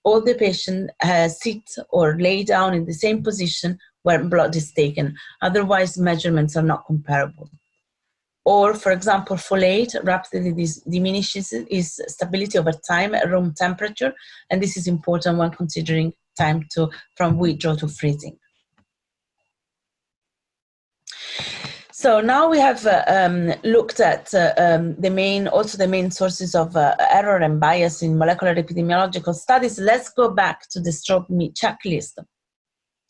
all the patients sit or lay down in the same position where blood is taken. Otherwise, measurements are not comparable. Or, for example, folate rapidly diminishes its stability over time at room temperature, and this is important when considering time from withdrawal to freezing. So now we have looked at the main sources of error and bias in molecular epidemiological studies. Let's go back to the STROBE-ME checklist,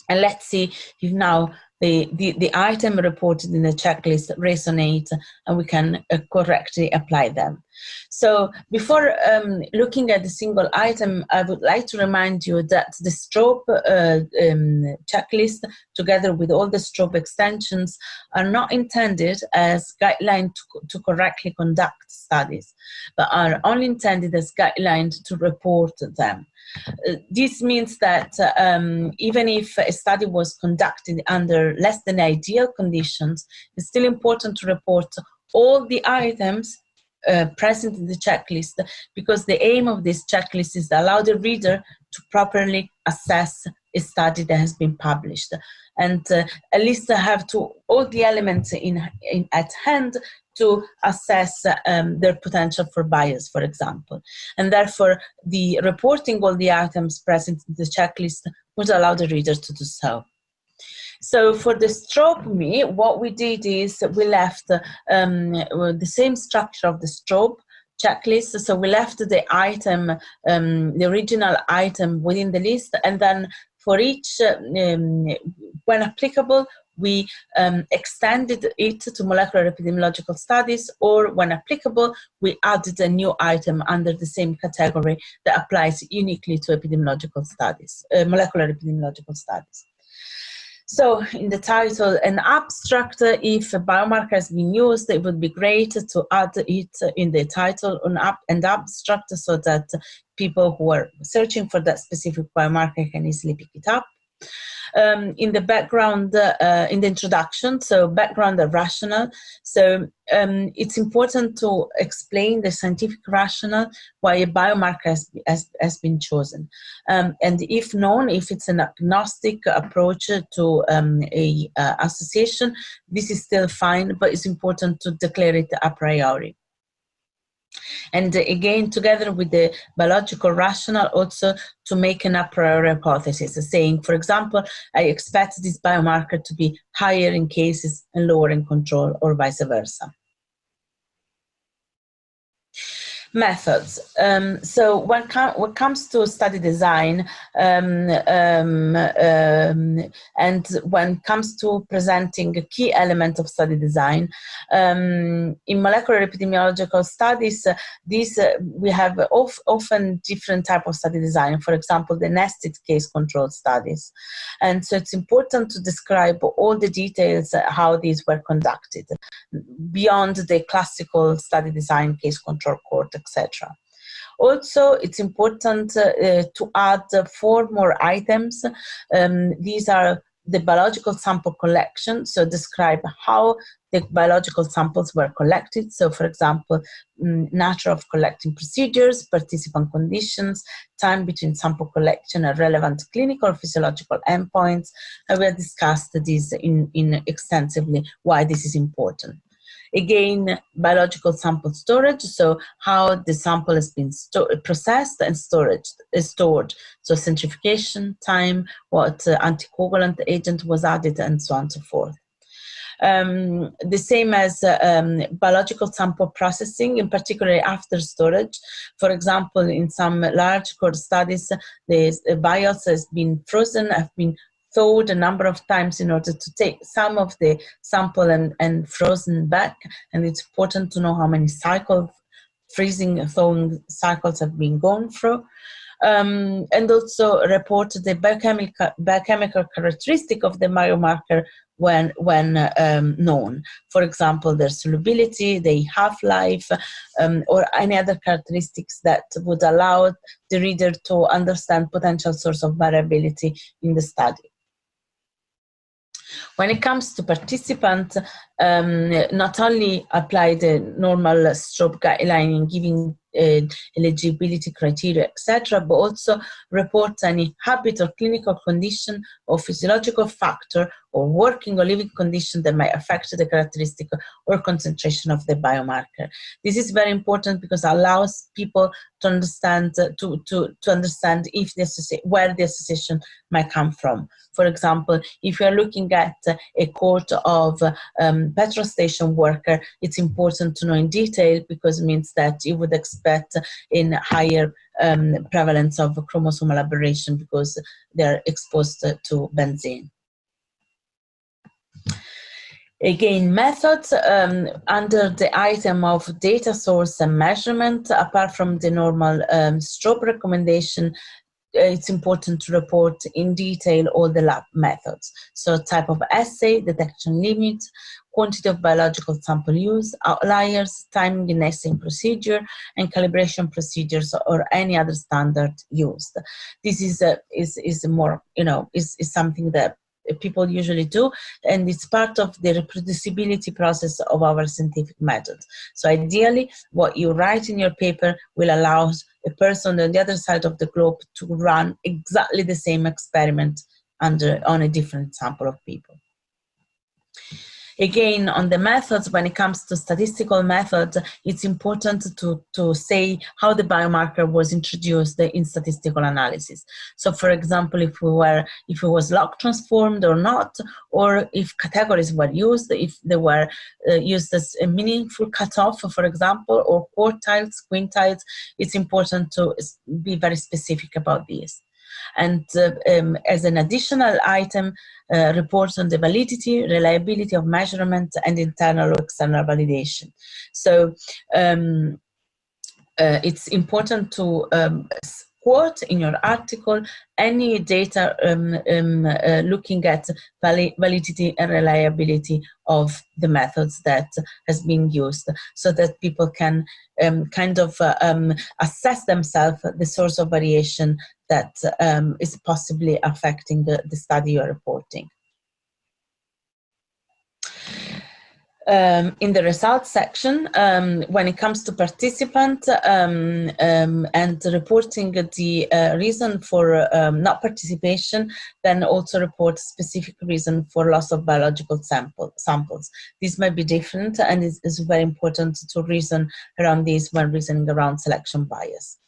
and let's see if now the item reported in the checklist resonate and we can correctly apply them. So before looking at the single item, I would like to remind you that the STROBE checklist, together with all the STROBE extensions, are not intended as guidelines to correctly conduct studies, but are only intended as guidelines to report them. This means that even if a study was conducted under less than ideal conditions, it's still important to report all the items present in the checklist, because the aim of this checklist is to allow the reader to properly assess a study that has been published, and at least have all the elements at hand to assess their potential for bias, for example. And therefore, the reporting all the items present in the checklist would allow the reader to do so. So for the STROBE-ME, what we did is we left the same structure of the STROBE checklist. So we left the item, the original item within the list, and then for each, when applicable, we extended it to molecular epidemiological studies, or when applicable, we added a new item under the same category that applies uniquely to epidemiological studies, molecular epidemiological studies. So in the title, an abstract, if a biomarker has been used, it would be great to add it in the title and abstract, so that people who are searching for that specific biomarker can easily pick it up. In the background, in the introduction, so background and rationale. So it's important to explain the scientific rationale why a biomarker has been chosen. And if known, if it's an agnostic approach to a association, this is still fine, but it's important to declare it a priori. And again, together with the biological rationale, also to make an a priori hypothesis, saying, for example, I expect this biomarker to be higher in cases and lower in control, or vice versa. Methods. So when it comes to study design, and when it comes to presenting a key element of study design, in molecular epidemiological studies, we have often different type of study design. For example, the nested case control studies. And so it's important to describe all the details how these were conducted, beyond the classical study design, case control court, etc. Also, it's important to add 4 more items. These are the biological sample collection, so describe how the biological samples were collected. So, for example, nature of collecting procedures, participant conditions, time between sample collection and relevant clinical or physiological endpoints. And we have discussed this in extensively why this is important. Again, biological sample storage, so how the sample has been processed and stored. So centrifugation, time, what anticoagulant agent was added, and so on and so forth. The same as biological sample processing, in particular after storage. For example, in some large cohort studies, the vials has been frozen, have been thawed a number of times in order to take some of the sample and frozen back. And it's important to know how many cycles, freezing, thawing cycles have been gone through. And also report the biochemical characteristic of the biomarker when known. For example, their solubility, their half-life, or any other characteristics that would allow the reader to understand potential source of variability in the study. When it comes to participants, not only apply the normal STROBE guideline in giving eligibility criteria, etc., but also report any habit or clinical condition or physiological factor or working or living condition that might affect the characteristic or concentration of the biomarker. This is very important because it allows people to understand to understand if where the association might come from. For example, if you are looking at a cohort of petrol station worker, it's important to know in detail because it means that you would expect in higher prevalence of chromosomal aberration because they're exposed to benzene. Again, methods under the item of data source and measurement, apart from the normal STROBE recommendation, it's important to report in detail all the lab methods. So type of assay, detection limit, quantity of biological sample use, outliers, timing and assaying procedure, and calibration procedures or any other standard used. This is more, is something that people usually do, and it's part of the reproducibility process of our scientific method. So ideally, what you write in your paper will allow a person on the other side of the globe to run exactly the same experiment on a different sample of people. Again, on the methods, when it comes to statistical methods, it's important to say how the biomarker was introduced in statistical analysis. So, for example, if it was log transformed or not, or if categories were used, if they were used as a meaningful cutoff, for example, or quartiles, quintiles, it's important to be very specific about this. And as an additional item, reports on the validity, reliability of measurement, and internal or external validation. So it's important to quote in your article any data looking at validity and reliability of the methods that has been used, so that people can kind of assess themselves the source of variation that is possibly affecting the study you're reporting. In the results section, when it comes to participant and reporting the reason for not participation, then also report specific reason for loss of biological samples. This might be different, and it's very important to reason around this when reasoning around selection bias.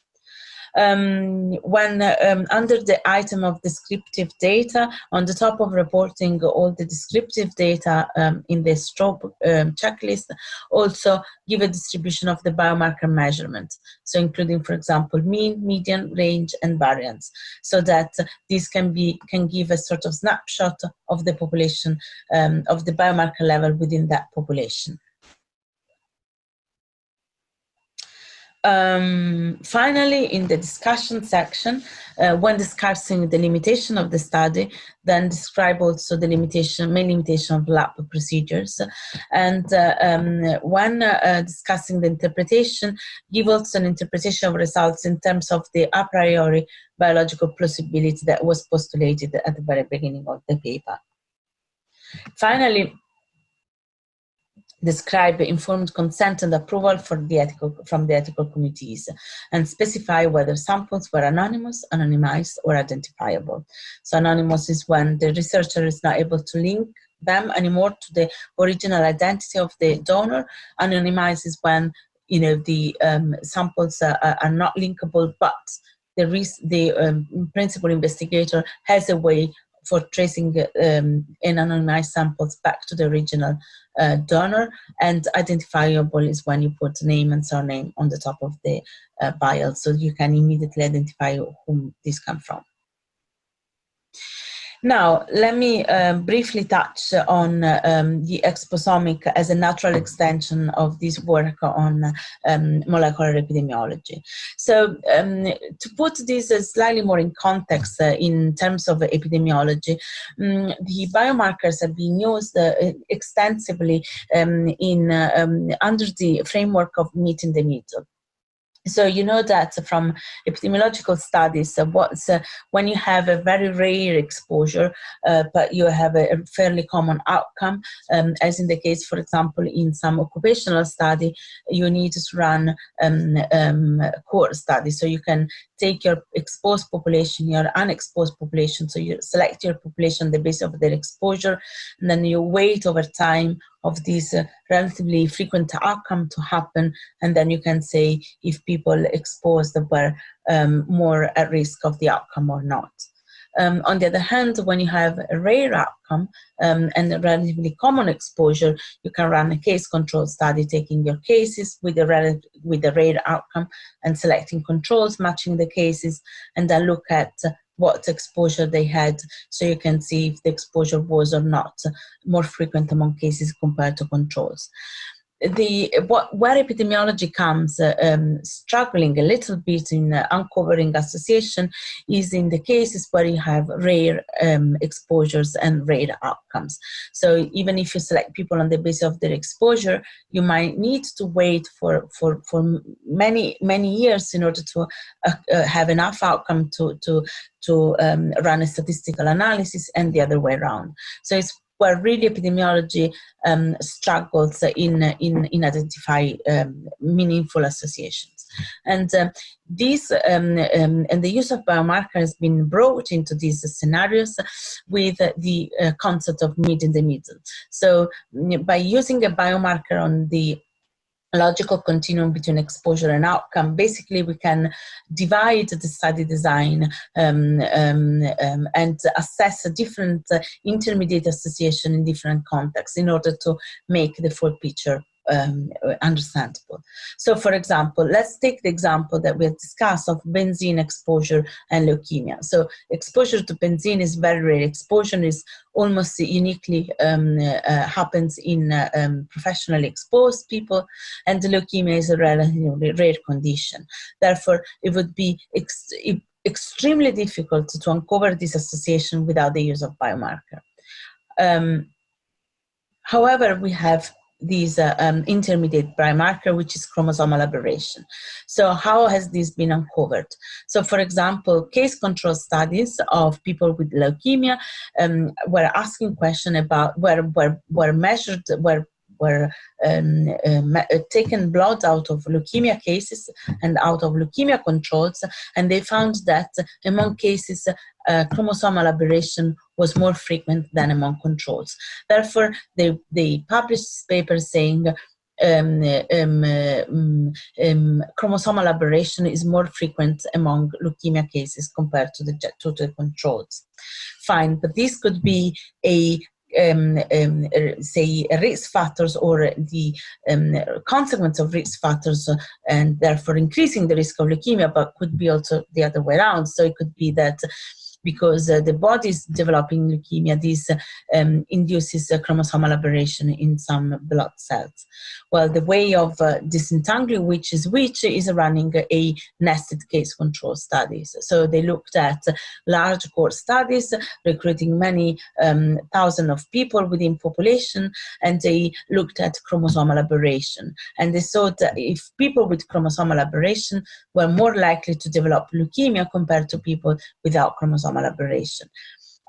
When under the item of descriptive data, on the top of reporting all the descriptive data in the STROBE checklist, also give a distribution of the biomarker measurement. So including, for example, mean, median, range, and variance, so that this can give a sort of snapshot of the population, of the biomarker level within that population. Finally, in the discussion section, when discussing the limitation of the study, then describe also the main limitation of lab procedures. And when discussing the interpretation, give also an interpretation of results in terms of the a priori biological plausibility that was postulated at the very beginning of the paper. Finally, describe informed consent and approval from the ethical committees, and specify whether samples were anonymous, anonymized, or identifiable. So anonymous is when the researcher is not able to link them anymore to the original identity of the donor. Anonymized is when the samples are not linkable, but the principal investigator has a way for tracing anonymized samples back to the original donor. And identifiable is when you put name and surname on the top of the vial, so you can immediately identify whom this comes from. Now, let me briefly touch on the exposomic as a natural extension of this work on molecular epidemiology. So to put this slightly more in context in terms of epidemiology, the biomarkers have been used extensively under the framework of meet in the middle. So you know that from epidemiological studies, when you have a very rare exposure, but you have a fairly common outcome, as in the case, for example, in some occupational study, you need to run cohort studies. So you can take your exposed population, your unexposed population, so you select your population on the basis of their exposure, and then you wait over time of this relatively frequent outcome to happen, and then you can say if people exposed were more at risk of the outcome or not. On the other hand, when you have a rare outcome and a relatively common exposure, you can run a case control study, taking your cases with a rare outcome and selecting controls, matching the cases, and then look at what exposure they had, so you can see if the exposure was or not more frequent among cases compared to controls. Where epidemiology comes struggling a little bit in uncovering association is in the cases where you have rare exposures and rare outcomes. So even if you select people on the basis of their exposure, you might need to wait for many years in order to have enough outcome to run a statistical analysis, and the other way around. So it's where really epidemiology struggles in identify meaningful associations. And this and the use of biomarker has been brought into these scenarios with the concept of meet in the middle. So by using a biomarker on the logical continuum between exposure and outcome, basically we can divide the study design and assess a different intermediate association in different contexts in order to make the full picture understandable. So for example, let's take the example that we have discussed of benzene exposure and leukemia. So exposure to benzene is very rare. Exposure is almost uniquely happens in professionally exposed people, and the leukemia is a relatively rare condition. Therefore, it would be extremely difficult to uncover this association without the use of biomarker. However, we have these intermediate biomarker, which is chromosomal aberration. So how has this been uncovered? So for example, case control studies of people with leukemia were asking questions about taken blood out of leukemia cases and out of leukemia controls, and they found that among cases chromosomal aberration was more frequent than among controls. Therefore, they published this paper saying chromosomal aberration is more frequent among leukemia cases compared to the controls. Fine, but this could be say risk factors or the consequence of risk factors, and therefore increasing the risk of leukemia, but could be also the other way around. So it could be that because the body is developing leukemia, this induces a chromosomal aberration in some blood cells. Well, the way of disentangling which is running a nested case control studies. So they looked at large cohort studies, recruiting many thousands of people within population, and they looked at chromosomal aberration. And they saw that if people with chromosomal aberration were more likely to develop leukemia compared to people without chromosomal aberration.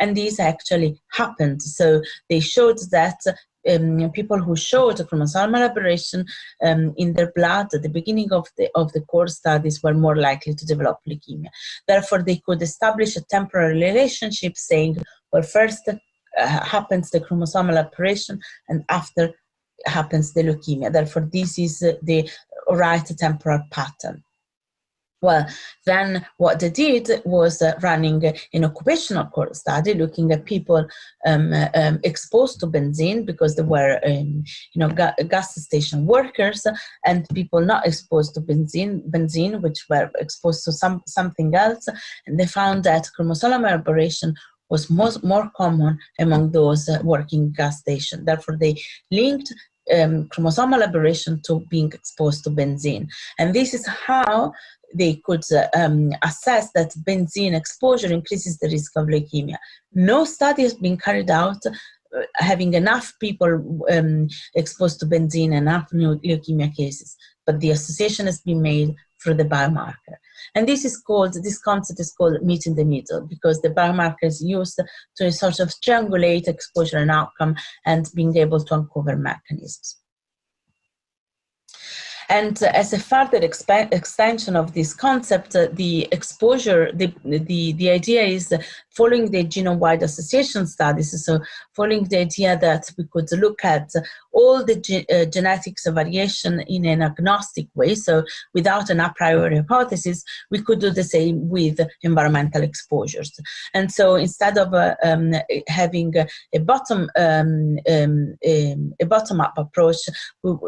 and this actually happened. So they showed that people who showed chromosomal aberration in their blood at the beginning of the core studies were more likely to develop leukemia. Therefore, they could establish a temporal relationship saying, well, first happens the chromosomal aberration and after happens the leukemia. Therefore, this is the right temporal pattern. Well, then what they did was running an occupational core study, looking at people exposed to benzene because they were, gas station workers, and people not exposed to benzene, which were exposed to something else, and they found that chromosomal aberration was more common among those working gas station. Therefore, they linked chromosomal aberration to being exposed to benzene, and this is how they could assess that benzene exposure increases the risk of leukemia. No study has been carried out having enough people exposed to benzene, enough new leukemia cases, but the association has been made through the biomarker. And this concept is called meet in the middle, because the biomarker is used to sort of triangulate exposure and outcome and being able to uncover mechanisms. And as a further extension of this concept, the exposure, the idea is following the genome-wide association studies, so following the idea that we could look at all the genetics variation in an agnostic way, so without an a priori hypothesis, we could do the same with environmental exposures. And so instead of having a bottom-up approach,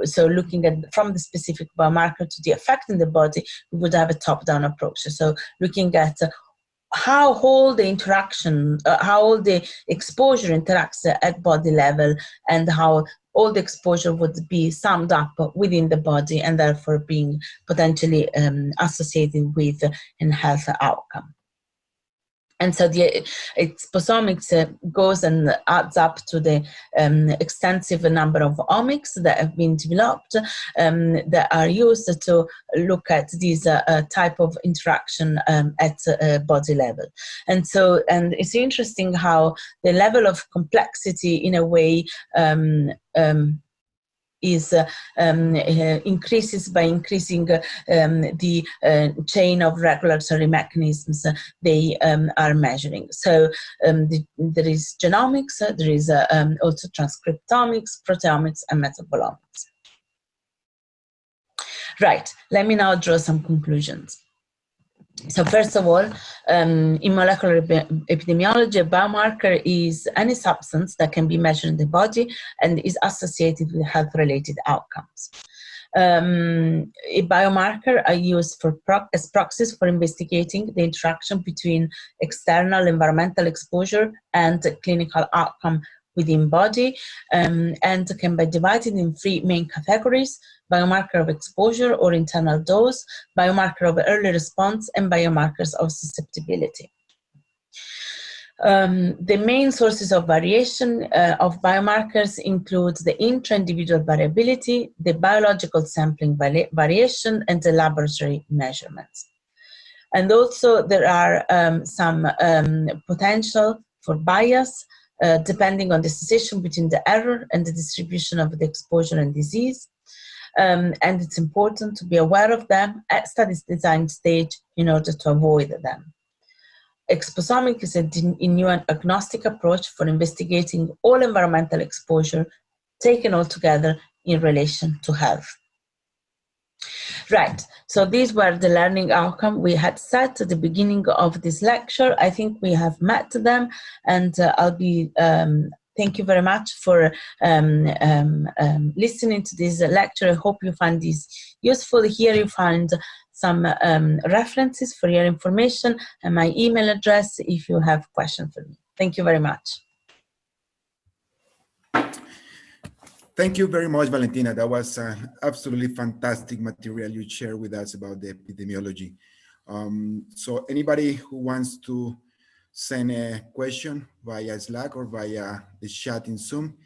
so looking at from the specific biomarker to the effect in the body, we would have a top-down approach. So looking at how all the interaction, how all the exposure interacts at body level, and how all the exposure would be summed up within the body and therefore being potentially associated with a health outcome. And so the exposomics goes and adds up to the extensive number of omics that have been developed that are used to look at this type of interaction at body level. And so, and it's interesting how the level of complexity in a way increases by increasing the chain of regulatory mechanisms they are measuring. So there is genomics, there is also transcriptomics, proteomics, and metabolomics. Right, let me now draw some conclusions. So first of all, in molecular epidemiology, a biomarker is any substance that can be measured in the body and is associated with health-related outcomes. A biomarker are used as proxies for investigating the interaction between external environmental exposure and clinical outcome within body, and can be divided in three main categories: biomarker of exposure or internal dose, biomarker of early response, and biomarkers of susceptibility. The main sources of variation of biomarkers include the intra-individual variability, the biological sampling variation, and the laboratory measurements. And also there are some potential for bias depending on the association between the error and the distribution of the exposure and disease. And it's important to be aware of them at study design stage in order to avoid them. Exposomic is a new and agnostic approach for investigating all environmental exposure taken all together in relation to health. Right, so these were the learning outcomes we had set at the beginning of this lecture. I think we have met them, and I'll be thank you very much for listening to this lecture. I hope you find this useful. Here you find some references for your information and my email address if you have questions for me. Thank you very much. Thank you very much, Valentina. That was absolutely fantastic material you shared with us about the epidemiology. So anybody who wants to send a question via Slack or via the chat in Zoom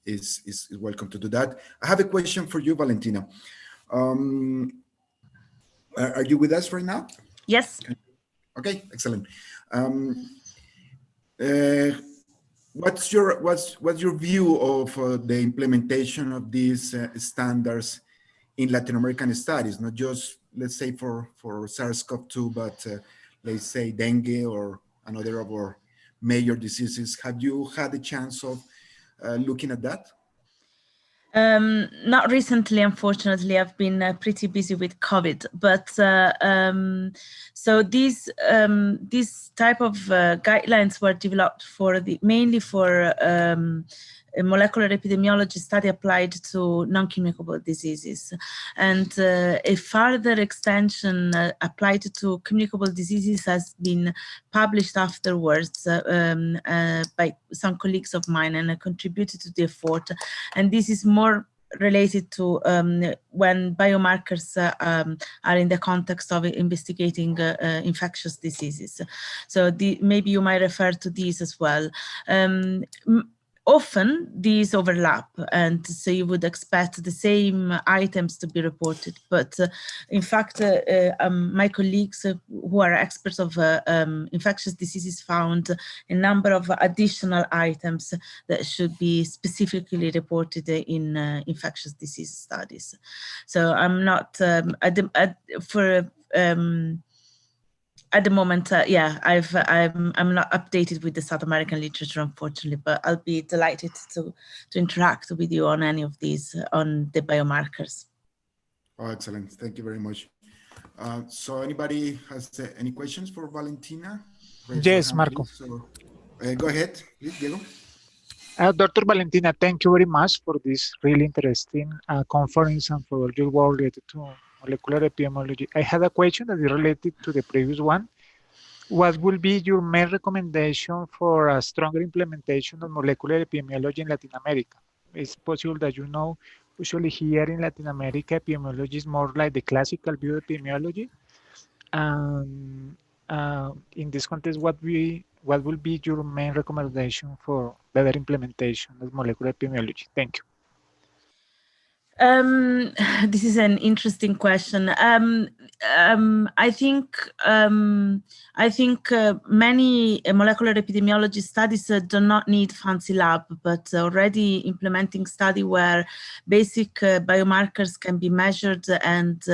is welcome to do that. I have a question for you, Valentina. Are you with us right now? Yes. Okay, excellent. What's your view of the implementation of these standards in Latin American studies, not just, let's say, for SARS-CoV-2, but let's say dengue or another of our major diseases? Have you had a chance of looking at that? Not recently, unfortunately. I've been pretty busy with COVID, but so these type of guidelines were developed for mainly for a molecular epidemiology study applied to non-communicable diseases, and a further extension applied to communicable diseases has been published afterwards by some colleagues of mine, and I contributed to the effort. And this is more related to when biomarkers are in the context of investigating infectious diseases. So maybe you might refer to these as well. Often these overlap, and so you would expect the same items to be reported. But in fact, my colleagues who are experts of infectious diseases found a number of additional items that should be specifically reported in infectious disease studies. So I'm not at the moment, yeah, I'm not updated with the South American literature, unfortunately, but I'll be delighted to interact with you on any of these, on the biomarkers. Oh, excellent. Thank you very much. So anybody has any questions for Valentina? Yes, Marco. Go ahead, please, Diego. Dr. Valentina, thank you very much for this really interesting conference and for your work related to molecular epidemiology. I had a question that is related to the previous one. What will be your main recommendation for a stronger implementation of molecular epidemiology in Latin America? It's possible that usually here in Latin America, epidemiology is more like the classical bioepidemiology. In this context, what will be your main recommendation for better implementation of molecular epidemiology? Thank you. This is an interesting question. I think many molecular epidemiology studies do not need fancy lab, but already implementing study where basic biomarkers can be measured and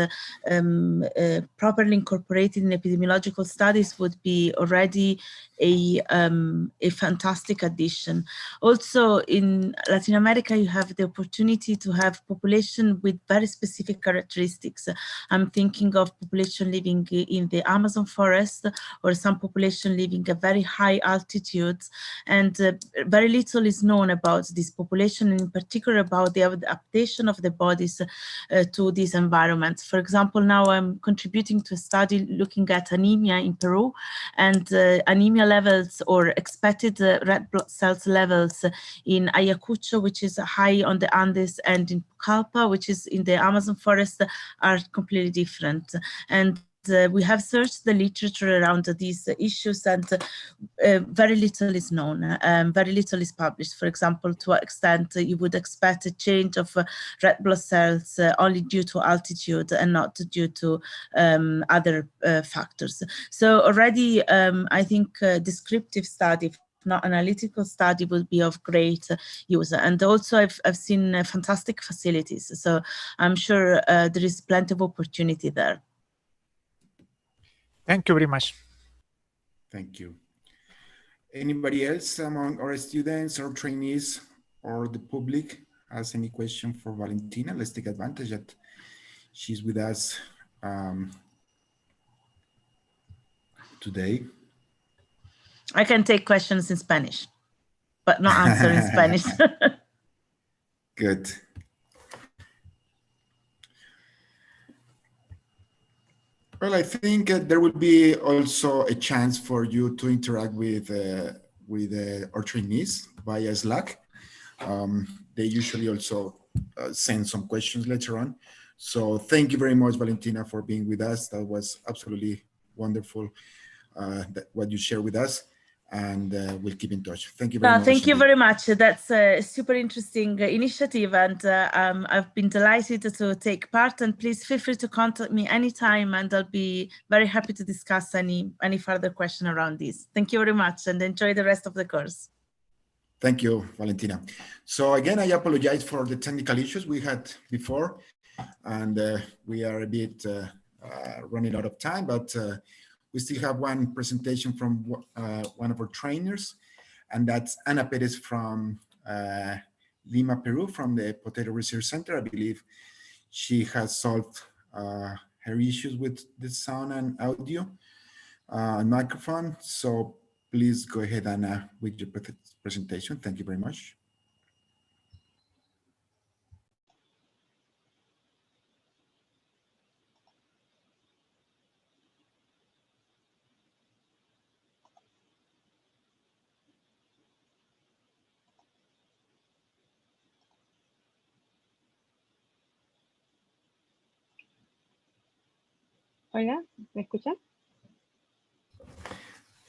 properly incorporated in epidemiological studies would be already a fantastic addition. Also, in Latin America, you have the opportunity to have population with very specific characteristics. I'm thinking of population living in the Amazon forest, or some population living at very high altitudes, and very little is known about this population, and in particular about the adaptation of the bodies to these environments. For example, now I'm contributing to a study looking at anemia in Peru, and anemia levels or expected red blood cells levels in Ayacucho, which is high on the Andes, and in Pucallpa, which is in the Amazon forest, are completely different. And we have searched the literature around these issues, and very little is known, very little is published. For example, to what extent you would expect a change of red blood cells only due to altitude and not due to other factors. So already, I think descriptive study, not analytical study, would be of great use. And also I've seen fantastic facilities. So I'm sure there is plenty of opportunity there. Thank you very much. Thank you. Anybody else among our students or trainees or the public has any question for Valentina? Let's take advantage that she's with us today. I can take questions in Spanish, but not answer in Spanish. Good. Well, I think there will be also a chance for you to interact with our trainees via Slack. They usually also send some questions later on. So thank you very much, Valentina, for being with us. That was absolutely wonderful, what you shared with us. and we'll keep in touch. Thank you very much. Thank you very much. That's a super interesting initiative, and I've been delighted to take part. And please feel free to contact me anytime, and I'll be very happy to discuss any further question around this. Thank you very much, and enjoy the rest of the course. Thank you, Valentina. So again, I apologize for the technical issues we had before, and we are a bit running out of time, but we still have one presentation from one of our trainers, and that's Ana Perez from Lima, Peru, from the Potato Research Center. I believe she has solved her issues with the sound and audio and microphone. So please go ahead, Ana, with your presentation. Thank you very much. Hola, ¿me escuchan?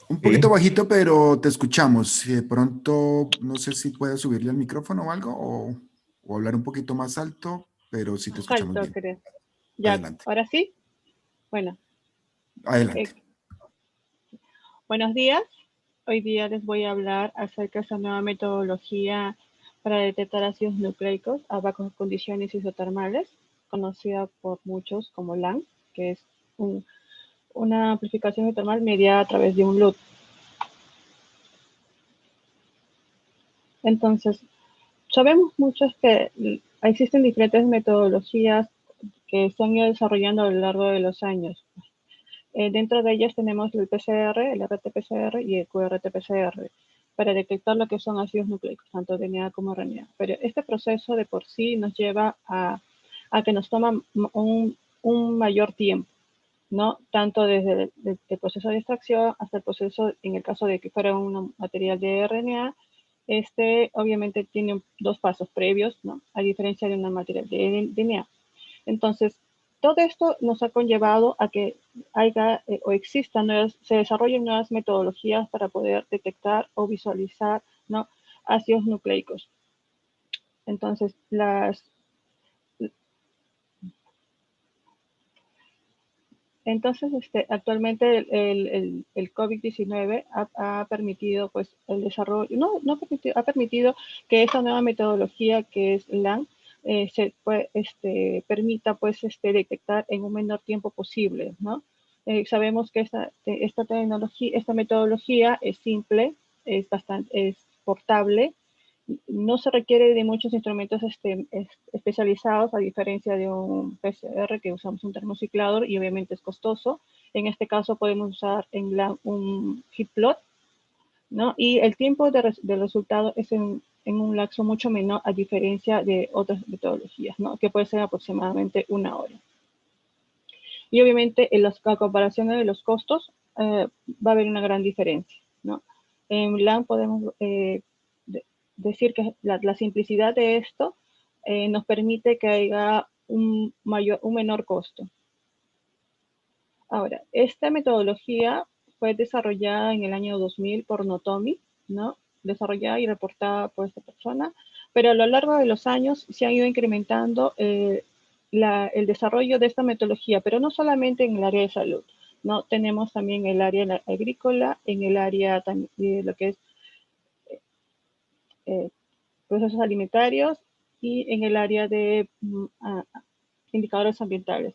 Un poquito bajito, pero te escuchamos. Si de pronto, no sé si puedes subirle al micrófono o algo, o hablar un poquito más alto, pero sí te escuchamos bien. Creo. Ya, adelante. ¿ahora sí? Bueno. Adelante. Buenos días. Hoy día les voy a hablar acerca de esa nueva metodología para detectar ácidos nucleicos a bajas condiciones isotermales, conocida por muchos como LAN, que es una amplificación isotermal mediada a través de un loop. Entonces, sabemos muchos que existen diferentes metodologías que se han ido desarrollando a lo largo de los años. Dentro de ellas tenemos el PCR, el RT-PCR y el QRT-PCR para detectar lo que son ácidos nucleicos, tanto DNA como RNA. Pero este proceso de por sí nos lleva a que nos toma un mayor tiempo, ¿no? Tanto desde el proceso de extracción hasta el proceso, en el caso de que fuera un material de RNA, obviamente tiene dos pasos previos, ¿no? A diferencia de un material de DNA. Entonces, todo esto nos ha conllevado a que se desarrollen nuevas metodologías para poder detectar o visualizar, ¿no? Ácidos nucleicos. Entonces, actualmente el COVID-19 ha permitido pues el desarrollo, ha permitido que esta nueva metodología que es LAN permita pues detectar en un menor tiempo posible, ¿no? Sabemos que esta metodología es simple, es portable, no se requiere de muchos instrumentos especializados, a diferencia de un PCR que usamos un termociclador y obviamente es costoso. En este caso podemos usar un heatplot, ¿no? Y el tiempo de resultado es en un lapso mucho menor a diferencia de otras metodologías, ¿no? Que puede ser aproximadamente 1 hora. Y obviamente en la comparación de los costos va a haber una gran diferencia, ¿no? En LAN podemos decir que la simplicidad de esto nos permite que haya un menor costo. Ahora, esta metodología fue desarrollada en el año 2000 por Notomi, ¿no? Desarrollada y reportada por esta persona, pero a lo largo de los años se ha ido incrementando el desarrollo de esta metodología, pero no solamente en el área de salud, ¿no? Tenemos también el área agrícola, en el área de lo que es procesos alimentarios y en el área de indicadores ambientales.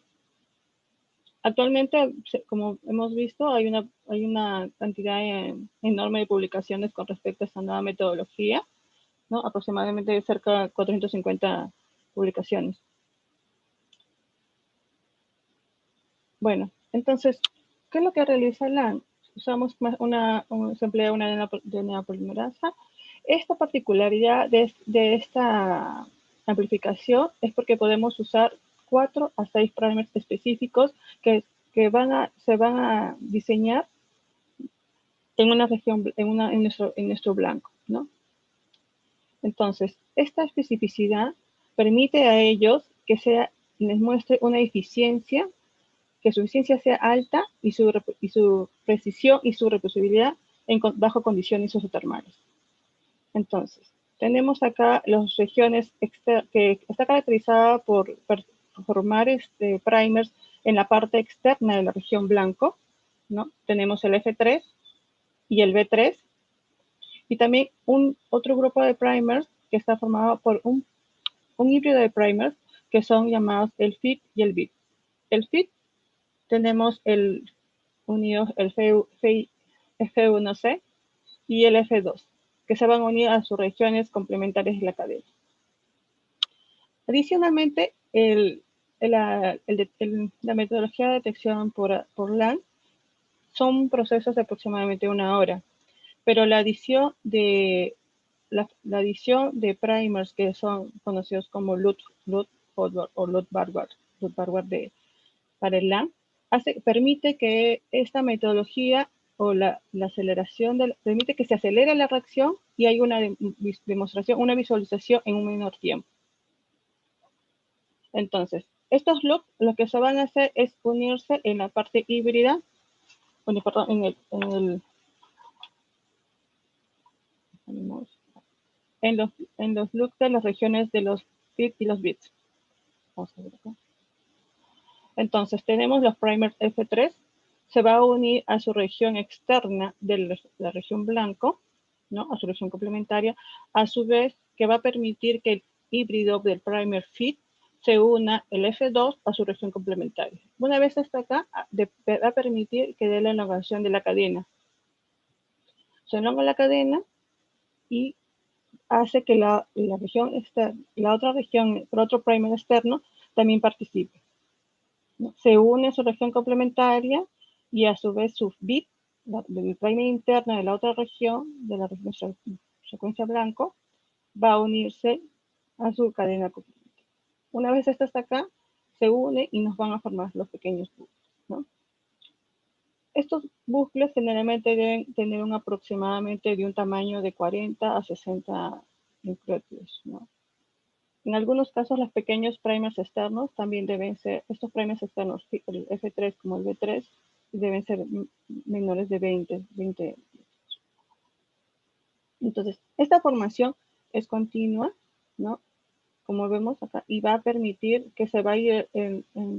Actualmente, como hemos visto, hay una cantidad enorme de publicaciones con respecto a esta nueva metodología, ¿no? Aproximadamente cerca de 450 publicaciones. Bueno, entonces, ¿qué es lo que realiza LAN? Se emplea una DNA polimerasa. Esta particularidad de esta amplificación es porque podemos usar 4 a 6 primers específicos que se van a diseñar en una región, en nuestro blanco, ¿no? Entonces, esta especificidad permite a ellos que les muestre una eficiencia, que su eficiencia sea alta y su precisión y su reproducibilidad bajo condiciones isotermales. Entonces, tenemos acá las regiones que está caracterizada por formar primers en la parte externa de la región blanco, ¿no? Tenemos el F3 y el B3, y también otro grupo de primers que está formado por un híbrido de primers que son llamados el FIT y el BIT. El FIT tenemos unidos el F1C y el F2, que se van a unir a sus regiones complementarias de la cadena. Adicionalmente, la metodología de detección por LAN son procesos de aproximadamente 1 hora, pero la adición de primers que son conocidos como LUT o LUT-Barward para el LAN permite que esta metodología o la aceleración permite que se acelere la reacción y hay una demostración, una visualización en un menor tiempo. Entonces, estos loops lo que se van a hacer es unirse en la parte híbrida, en los loops de las regiones de los FIT y los bits. Vamos a ver acá. Entonces, tenemos los primers F3, se va a unir a su región externa de la región blanco, ¿no? A su región complementaria, a su vez que va a permitir que el híbrido del primer FIT se una el F2 a su región complementaria. Una vez hasta acá, va a permitir que dé la elongación de la cadena. Se elonga la cadena y hace que la región externa, la otra región, por otro primer externo, también participe, ¿no? Se une a su región complementaria y a su vez su bit del primer interno de la otra región, de la secuencia blanco, va a unirse a su cadena complementaria. Una vez esta está acá, se une y nos van a formar los pequeños bucles, ¿no? Estos bucles generalmente deben tener aproximadamente de un tamaño de 40 a 60 nucleótidos, ¿no? En algunos casos, los pequeños primers externos también deben ser, estos primers externos, el F3 como el B3, deben ser menores de 20. Entonces, esta formación es continua, ¿no? Como vemos acá, y va a permitir que se vaya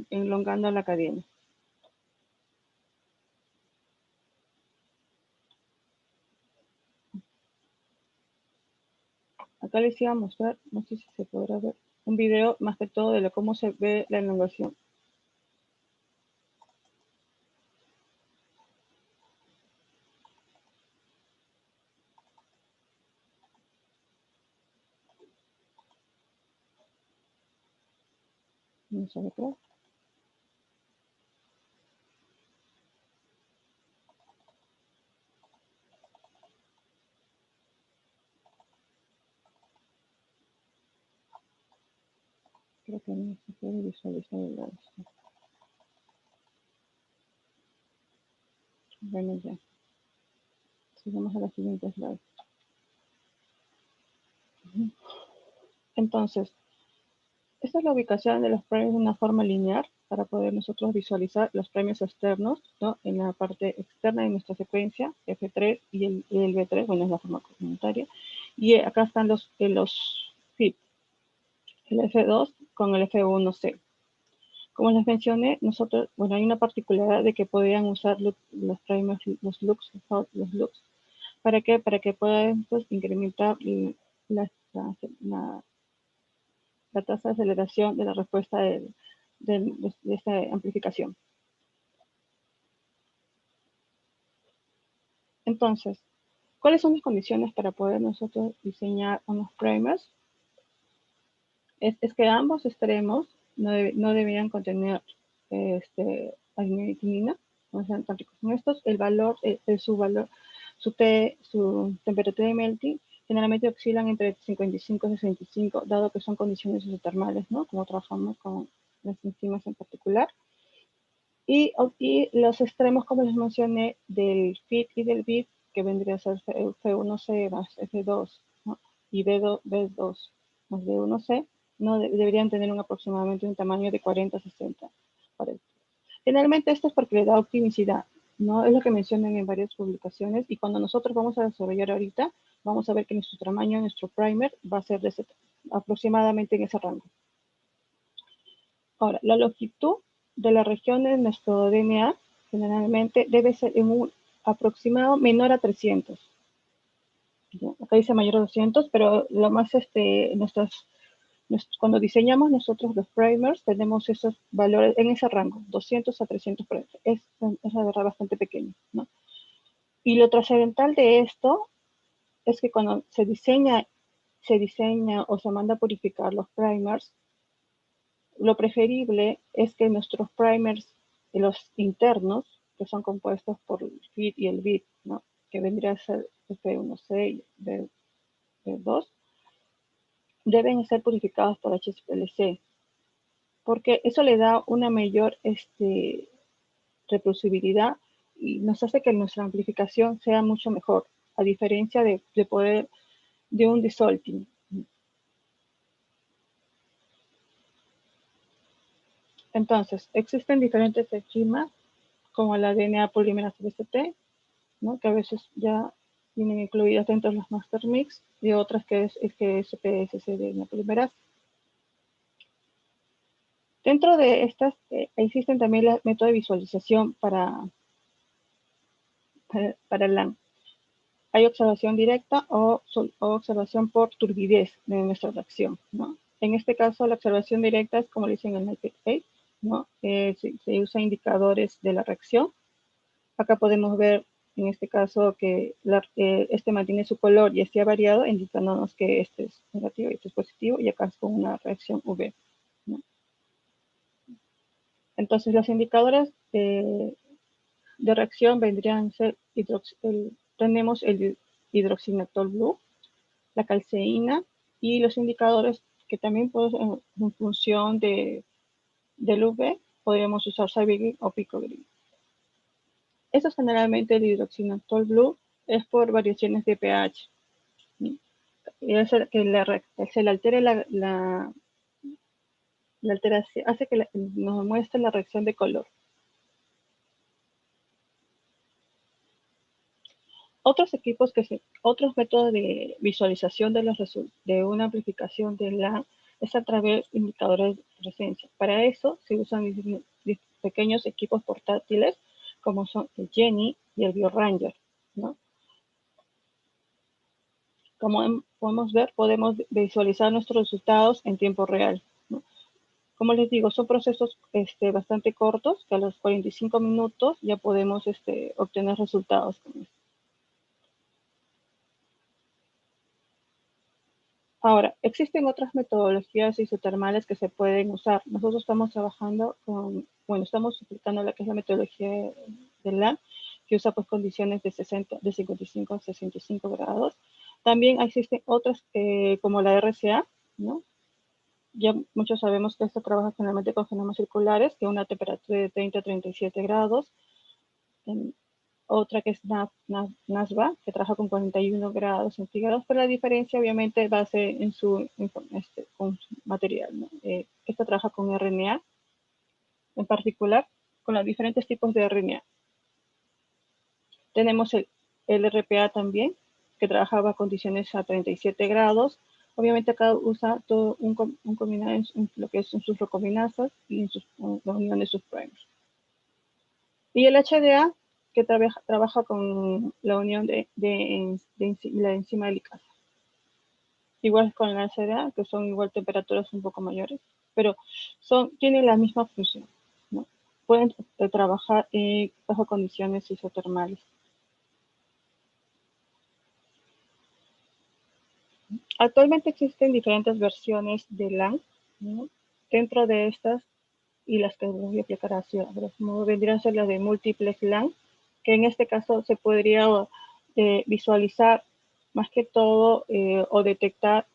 elongando la cadena. Acá les iba a mostrar, no sé si se podrá ver, un video más que todo de cómo se ve la elongación. Vamos a ver acá. Creo que no se puede visualizar el lado. Bueno, ya. Sigamos a la siguiente slide. Entonces, esta es la ubicación de los premios de una forma lineal para poder nosotros visualizar los premios externos, ¿no? En la parte externa de nuestra secuencia, F3 y el B3, bueno, es la forma complementaria. Y acá están los FIT, el F2 con el F1C. Como les mencioné, nosotros, bueno, hay una particularidad de que podrían usar los primers, los loops. ¿Para qué? Para que puedan, pues, incrementar la tasa de aceleración de la respuesta de esta amplificación. Entonces, ¿cuáles son las condiciones para poder nosotros diseñar unos primers? Es que ambos extremos no deberían contener arginina, no sean tan ricos como estos. El valor, su temperatura de melting, generalmente oscilan entre 55 y 65, dado que son condiciones isotermales, ¿no? Como trabajamos con las enzimas en particular. Y los extremos, como les mencioné, del FIT y del BIT, que vendría a ser F1C más F2, ¿no? Y B2 más B1C, no deberían tener aproximadamente un tamaño de 40 a 60. Generalmente esto es porque le da optimicidad, ¿no? Es lo que mencionan en varias publicaciones, y cuando nosotros vamos a desarrollar ahorita, vamos a ver que nuestro tamaño, nuestro primer, va a ser aproximadamente en ese rango. Ahora, la longitud de la región de nuestro DNA generalmente debe ser en un aproximado menor a 300. Acá dice mayor a 200, pero lo más, cuando diseñamos nosotros los primers, tenemos esos valores en ese rango, 200 a 300 primers. Es la verdad bastante pequeño, ¿no? Y lo trascendental de esto es que cuando se diseña o se manda a purificar los primers, lo preferible es que nuestros primers, los internos, que son compuestos por el FIT y el BIT, ¿no? Que vendría a ser P1C y B2, deben ser purificados por HPLC, porque eso le da una mayor reproducibilidad y nos hace que nuestra amplificación sea mucho mejor, a diferencia de poder de un desalting. Entonces, existen diferentes esquemas, como la DNA polimerasa BCT, ¿no? Que a veces ya vienen incluidas dentro de los master mix, y otras que es SPSC DNA polimerasa. Dentro de estas existen también los métodos de visualización para LAN. Hay observación directa o observación por turbidez de nuestra reacción, ¿no? En este caso, la observación directa es como le dicen en el Naked 8, ¿no? Se usa indicadores de la reacción. Acá podemos ver, en este caso, que este mantiene su color y este ha variado, indicándonos que este es negativo y este es positivo, y acá es con una reacción UV, ¿no? Entonces, los indicadores de reacción vendrían a ser, tenemos el hidroxinatol blue, la calceína, y los indicadores que también pueden, en función del UV, podríamos usar Cybegreen o Picogreen. Eso es generalmente el hidroxinatol blue, es por variaciones de pH. Y hace que se le altere la alteración, hace que nos muestre la reacción de color. Otros métodos de visualización de una amplificación de LAN es a través de indicadores de presencia. Para eso se usan pequeños equipos portátiles como son el Jenny y el BioRanger, ¿no? Como podemos ver, podemos visualizar nuestros resultados en tiempo real, ¿no? Como les digo, son procesos bastante cortos, que a los 45 minutos ya podemos obtener resultados con esto. Ahora, existen otras metodologías isotermales que se pueden usar. Nosotros estamos trabajando estamos aplicando la que es la metodología de LAN, que usa pues condiciones de 55 a 65 grados. También existen otras como la RCA, ¿no? Ya muchos sabemos que esto trabaja generalmente con genomas circulares, que una temperatura de 30 a 37 grados. Otra que es NASBA, que trabaja con 41 grados centígrados, pero la diferencia obviamente va a ser con su material, ¿no? Esta trabaja con RNA, en particular con los diferentes tipos de RNA. Tenemos el RPA también, que trabajaba a condiciones a 37 grados. Obviamente acá usa todo un combinado en lo que son sus recombinasas y en la unión de sus primers. Y el HDA, que trabaja con la unión de la enzima helicasa. Igual con la HDA, que son igual temperaturas un poco mayores, pero tienen la misma función, ¿no? Pueden trabajar bajo condiciones isotermales. Actualmente existen diferentes versiones de LAN, ¿no? Dentro de estas, y las que voy a explicar así, vendrían a ser las de multiplex LAN, que en este caso se podría visualizar más que todo o detectar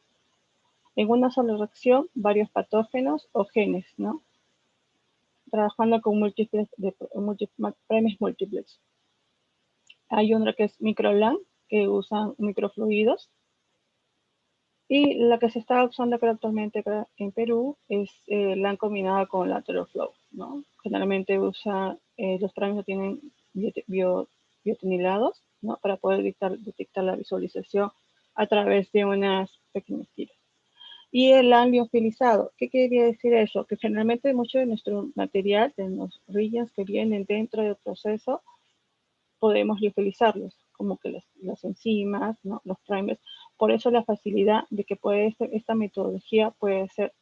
en una sola reacción varios patógenos o genes, ¿no? Trabajando con premios múltiples. Hay una que es microLAN, que usan microfluidos, y la que se está usando actualmente en Perú es LAN combinada con lateral flow, ¿no? Generalmente los premios tienen biotinilados, ¿no? Para poder detectar la visualización a través de unas pequeñas tiras. Y el LAN liofilizado, ¿qué quería decir eso? Que generalmente mucho de nuestro material, de los regions que vienen dentro del proceso, podemos liofilizarlos, como que las enzimas, ¿no? Los primers. Por eso la facilidad de que esta metodología puede ser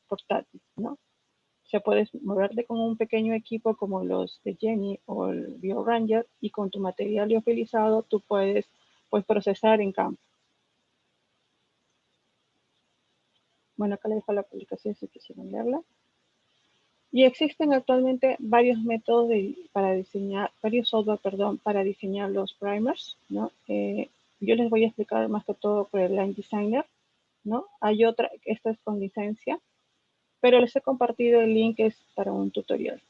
portátil, ¿no? O sea, puedes moverte con un pequeño equipo como los de Jenny o el BioRanger y con tu material liofilizado tú puedes procesar en campo. Bueno, acá les dejo la publicación si quisieran leerla. Y existen actualmente varios métodos varios software, para diseñar los primers, ¿no? Yo les voy a explicar más que todo por el Line Designer, ¿no? Hay otra, esta es con licencia, pero les he compartido el link para un tutorial.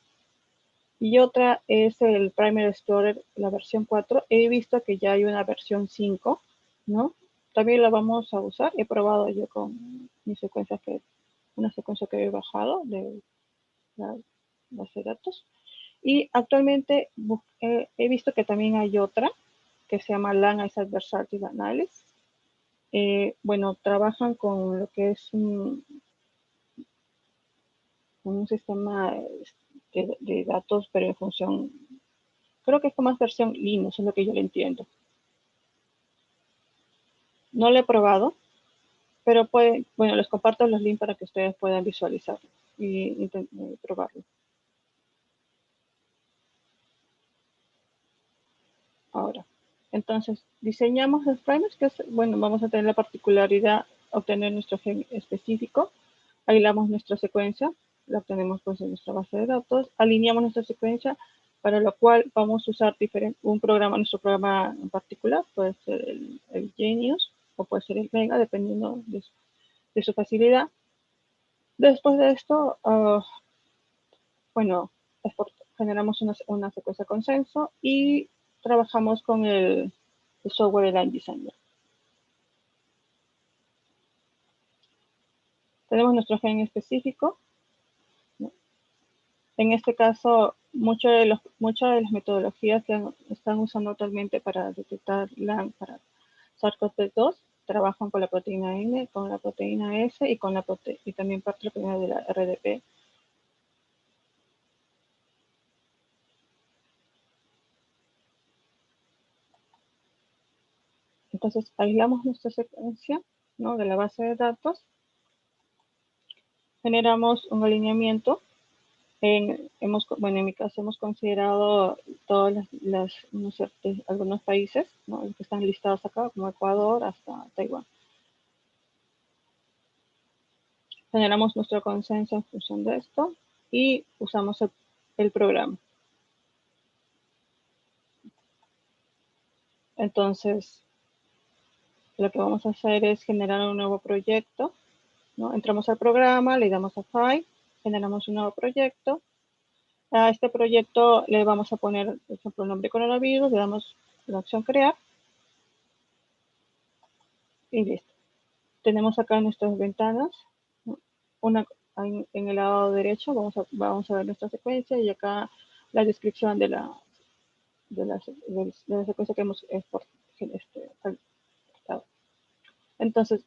Y otra es el Primer Explorer, la versión 4. He visto que ya hay una versión 5, ¿no? También la vamos a usar. He probado yo con mi secuencia una secuencia que he bajado de la base de datos. Y actualmente he visto que también hay otra que se llama LAN Adversarial Analysis. Bueno, trabajan con lo que es un sistema de datos, pero en función, creo que es como más versión Linux, es lo que yo le entiendo. No lo he probado, pero bueno, les comparto los links para que ustedes puedan visualizarlo y probarlo. Ahora, entonces, diseñamos los primers, que es, bueno, vamos a tener la particularidad de obtener nuestro gen específico, aislamos nuestra secuencia, la obtenemos pues en nuestra base de datos, alineamos nuestra secuencia, para lo cual vamos a usar nuestro programa en particular, puede ser el Genius o puede ser el Mega, dependiendo de su facilidad. Después de esto, bueno, generamos una secuencia consenso y trabajamos con el software Line Designer. Tenemos nuestro gen específico, ¿no? En este caso, muchas de las metodologías que están usando actualmente para detectar LAN para SARS-CoV-2 trabajan con la proteína N, con la proteína S y también parte de la proteína de la RDP. Entonces, aislamos nuestra secuencia, ¿no? De la base de datos. Generamos un alineamiento. Bueno, en mi caso hemos considerado todos algunos países, ¿no? Que están listados acá, como Ecuador hasta Taiwán. Generamos nuestro consenso en función de esto y usamos el programa. Entonces, lo que vamos a hacer es generar un nuevo proyecto, ¿no? Entramos al programa, le damos a File, generamos un nuevo proyecto. A este proyecto le vamos a poner, por ejemplo, el nombre coronavirus, le damos la opción crear. Y listo. Tenemos acá nuestras ventanas. Una en el lado derecho vamos a ver nuestra secuencia y acá la descripción de la secuencia que hemos exportado. Entonces,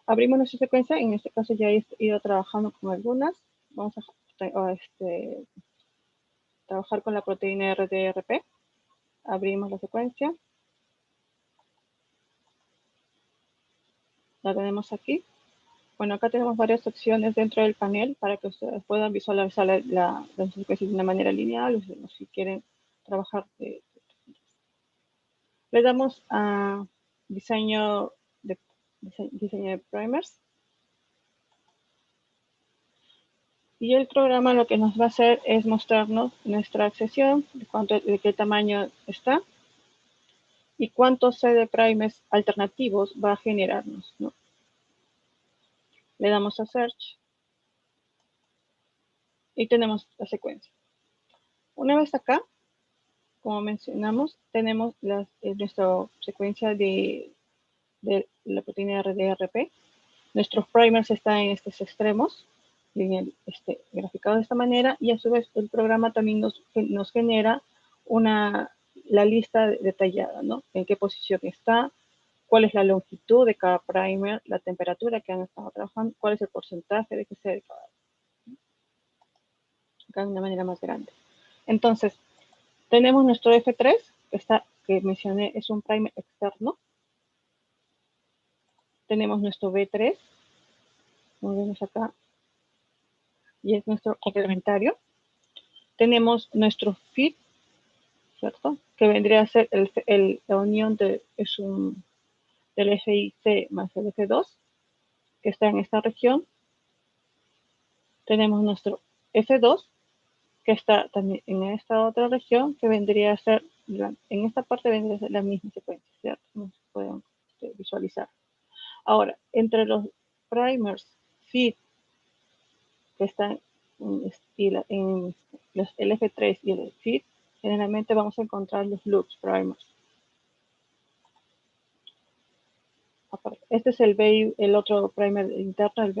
abrimos nuestra secuencia. En este caso ya he ido trabajando con algunas. Vamos a trabajar con la proteína RDRP. Abrimos la secuencia. La tenemos aquí. Bueno, acá tenemos varias opciones dentro del panel para que ustedes puedan visualizar la secuencia de una manera lineal o si quieren trabajar. Le damos a diseño de primers. Y el programa lo que nos va a hacer es mostrarnos nuestra accesión, de qué tamaño está y cuántos CD primers alternativos va a generarnos, ¿no? Le damos a Search y tenemos la secuencia. Una vez acá, como mencionamos, tenemos nuestra secuencia de la proteína RDRP. Nuestros primers están en estos extremos, graficados de esta manera, y a su vez el programa también nos genera la lista detallada, ¿no? En qué posición está, cuál es la longitud de cada primer, la temperatura que han estado trabajando, cuál es el porcentaje de que sea de cada de una manera más grande. Entonces, tenemos nuestro F3, que mencioné, es un primer externo. Tenemos nuestro B3, como vemos acá, y es nuestro complementario. Tenemos nuestro FIT, ¿cierto? Que vendría a ser la unión del FIC más el F2, que está en esta región. Tenemos nuestro F2, que está también en esta otra región, que vendría a ser, en esta parte vendría a ser la misma secuencia, ¿cierto? Como se pueden visualizar. Ahora, entre los primers FIT, que están en el F3 y el FIT, generalmente vamos a encontrar los loops primers. Este es el B, el otro primer interno, el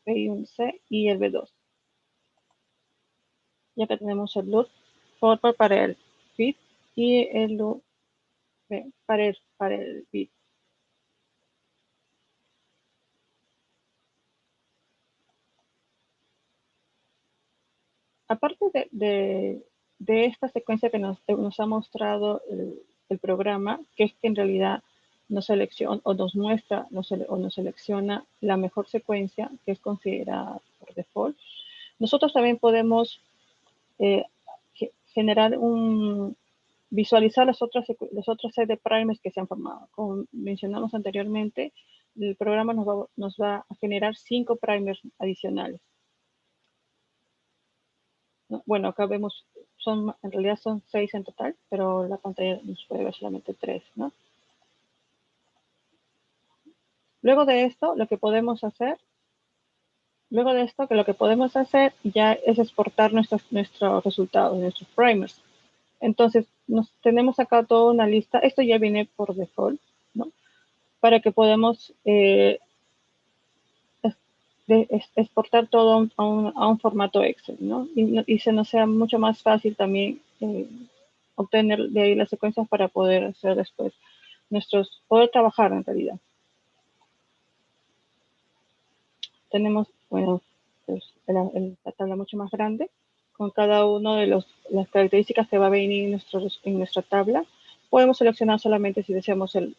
B1C y el B2. Ya que tenemos el loop forward para el FIT y el loop para el FIT. Aparte de esta secuencia que nos ha mostrado el programa, que es que en realidad nos selecciona o nos muestra o nos selecciona la mejor secuencia que es considerada por default, nosotros también podemos generar visualizar los otros set de primers que se han formado. Como mencionamos anteriormente, el programa nos va a generar 5 primers adicionales. Bueno, acá vemos, en realidad son 6 en total, pero la pantalla nos puede ver solamente 3, ¿no? Luego de esto, lo que podemos hacer ya es exportar nuestros resultados, nuestros primers. Entonces, tenemos acá toda una lista, esto ya viene por default, ¿no? Para que podamos exportar todo a un formato Excel, ¿no? Y se nos sea mucho más fácil también obtener de ahí las secuencias para poder hacer después poder trabajar en realidad. Tenemos, bueno, pues, la tabla mucho más grande con cada uno de las características que va a venir en nuestra tabla. Podemos seleccionar solamente si deseamos el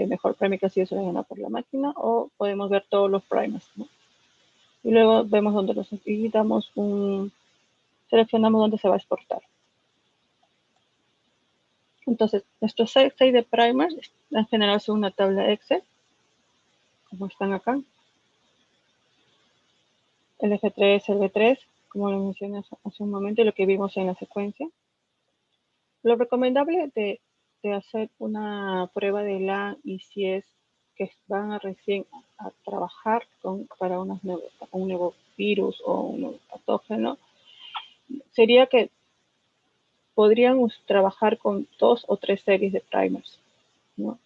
mejor primer que ha sido seleccionado por la máquina, o podemos ver todos los primers, ¿no? Y luego vemos dónde los editamos, seleccionamos dónde se va a exportar. Entonces, nuestros 6 de primers han generado una tabla Excel, como están acá. El F3, el B3, como lo mencioné hace un momento, y lo que vimos en la secuencia. Lo recomendable de hacer una prueba de LAN, y si es que van recién a trabajar para un nuevo virus o un nuevo patógeno, sería que podrían trabajar con 2 o 3 series de primers, ¿no?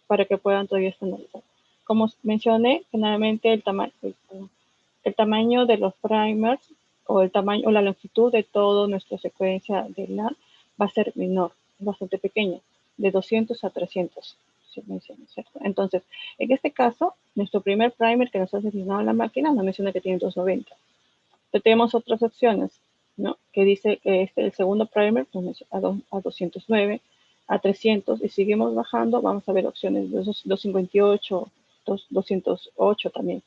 Para que puedan todavía estandarizar. Como mencioné, generalmente el tamaño de los primers o la longitud de toda nuestra secuencia de LAN va a ser menor, bastante pequeña, de 200 a 300, se menciona, ¿cierto? Entonces, en este caso, nuestro primer primer que nos ha asignado la máquina nos menciona que tiene 290. Pero tenemos otras opciones, ¿no? Que dice que el segundo primer pues, a 209, a 300, y seguimos bajando, vamos a ver opciones de 258, 208 también.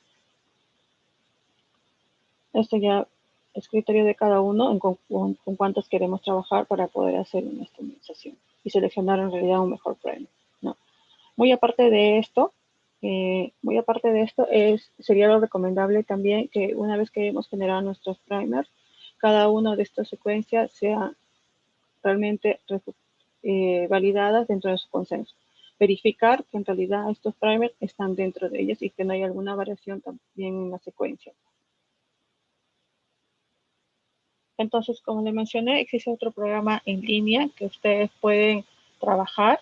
Esto ya es criterio de cada uno con cuántos queremos trabajar para poder hacer una estandarización y seleccionar en realidad un mejor primer, ¿no? Muy aparte de esto, sería lo recomendable también que una vez que hemos generado nuestros primers, cada una de estas secuencias sea realmente validadas dentro de su consenso. Verificar que en realidad estos primers están dentro de ellas y que no hay alguna variación también en la secuencia. Entonces, como le mencioné, existe otro programa en línea que ustedes pueden trabajar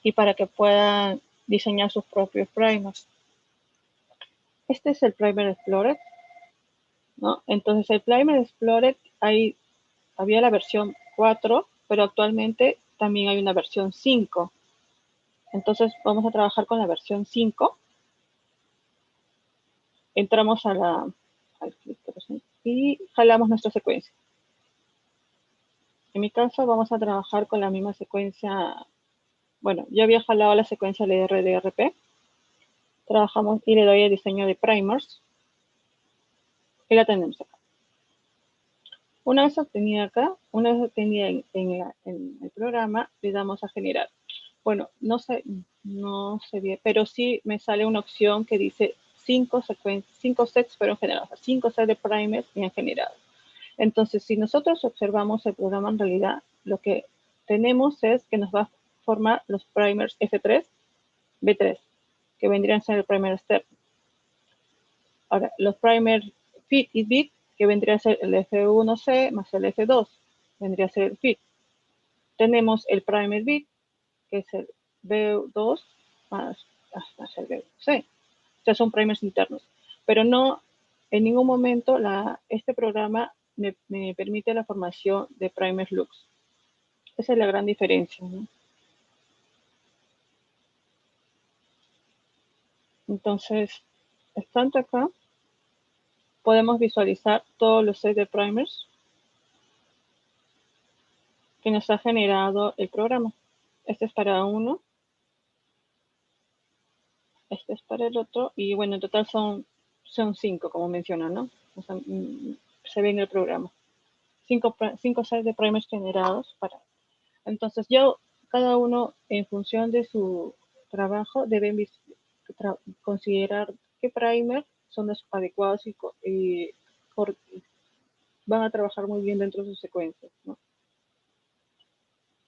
y para que puedan diseñar sus propios primers. Este es el Primer Explorer, ¿no? Entonces, el Primer Explorer, había la versión 4 pero actualmente también hay una versión 5. Entonces vamos a trabajar con la versión 5. Entramos al y jalamos nuestra secuencia. En mi caso vamos a trabajar con la misma secuencia. Bueno, yo había jalado la secuencia LR-DRP. Trabajamos y le doy el diseño de primers. Y la tenemos acá. Una vez obtenida acá, una vez obtenida en el programa, le damos a generar. Bueno, no sé bien, pero sí me sale una opción que dice 5 sets fueron generados, 5 sets de primers y han generado. Entonces, si nosotros observamos el programa en realidad, lo que tenemos es que nos va a formar los primers F3, B3, que vendrían a ser el primer step. Ahora, los primers fit y bit, que vendría a ser el F1C más el F2, vendría a ser el fit. Tenemos el primer bit, que es el B2 más el B1C. O sea, son primers internos. Pero no, en ningún momento este programa me permite la formación de primers lux. Esa es la gran diferencia, ¿no? Entonces, estando acá, podemos visualizar todos los sets de primers que nos ha generado el programa. Este es para uno, este es para el otro, y bueno, en total son 5, como mencionan, ¿no? O sea, se ve en el programa. 5 sets de primers generados para. Entonces, cada uno, en función de su trabajo, deben considerar qué primer son los adecuados y van a trabajar muy bien dentro de sus secuencias, ¿no?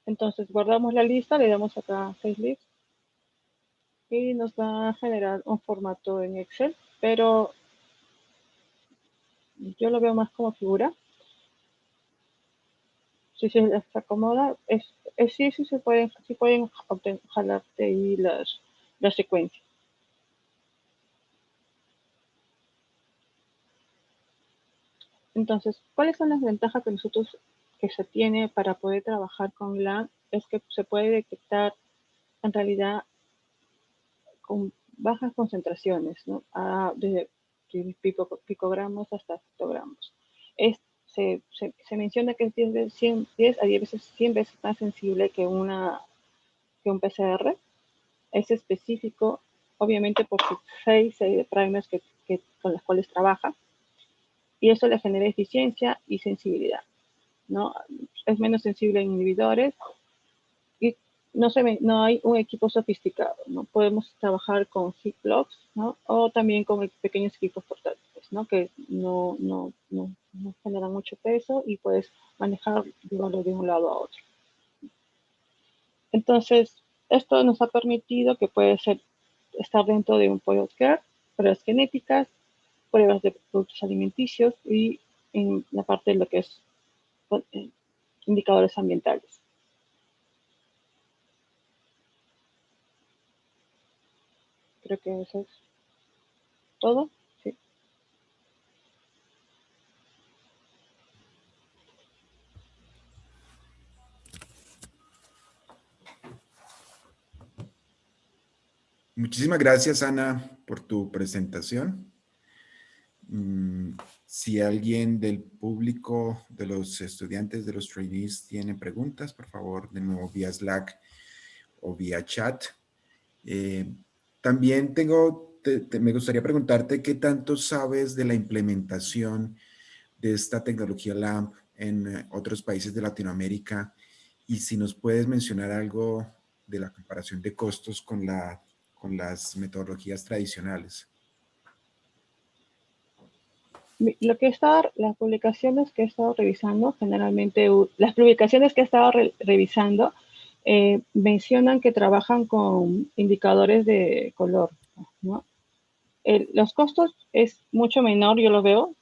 Entonces, guardamos la lista, le damos acá Save List y nos va a generar un formato en Excel, pero yo lo veo más como figura. Si se les acomoda, sí pueden jalar de ahí la secuencia. Entonces, ¿cuáles son las ventajas que se tiene para poder trabajar con LAN? Es que se puede detectar en realidad con bajas concentraciones, ¿no? Desde picogramos hasta fotogramos. Se menciona que es 10 a 10 veces 100 veces más sensible que un PCR. Es específico, obviamente, por sus 6 de primers con las cuales trabaja. Y eso le genera eficiencia y sensibilidad, ¿no? Es menos sensible en inhibidores y no hay un equipo sofisticado, ¿no? Podemos trabajar con heat blocks, ¿no? O también con pequeños equipos portátiles, ¿no? Que no generan mucho peso y puedes manejar de un lado a otro. Entonces, esto nos ha permitido que puede estar dentro de un point of care, pruebas genéticas, pruebas de productos alimenticios y en la parte de lo que es indicadores ambientales. Creo que eso es todo. Sí. Muchísimas gracias, Ana, por tu presentación. Si alguien del público, de los estudiantes, de los trainees, tiene preguntas, por favor, de nuevo vía Slack o vía chat. También me gustaría preguntarte qué tanto sabes de la implementación de esta tecnología LAMP en otros países de Latinoamérica y si nos puedes mencionar algo de la comparación de costos con las metodologías tradicionales. Las publicaciones que he estado revisando, generalmente, las publicaciones que he estado revisando mencionan que trabajan con indicadores de color, ¿no? Los costos es mucho menor, yo lo veo,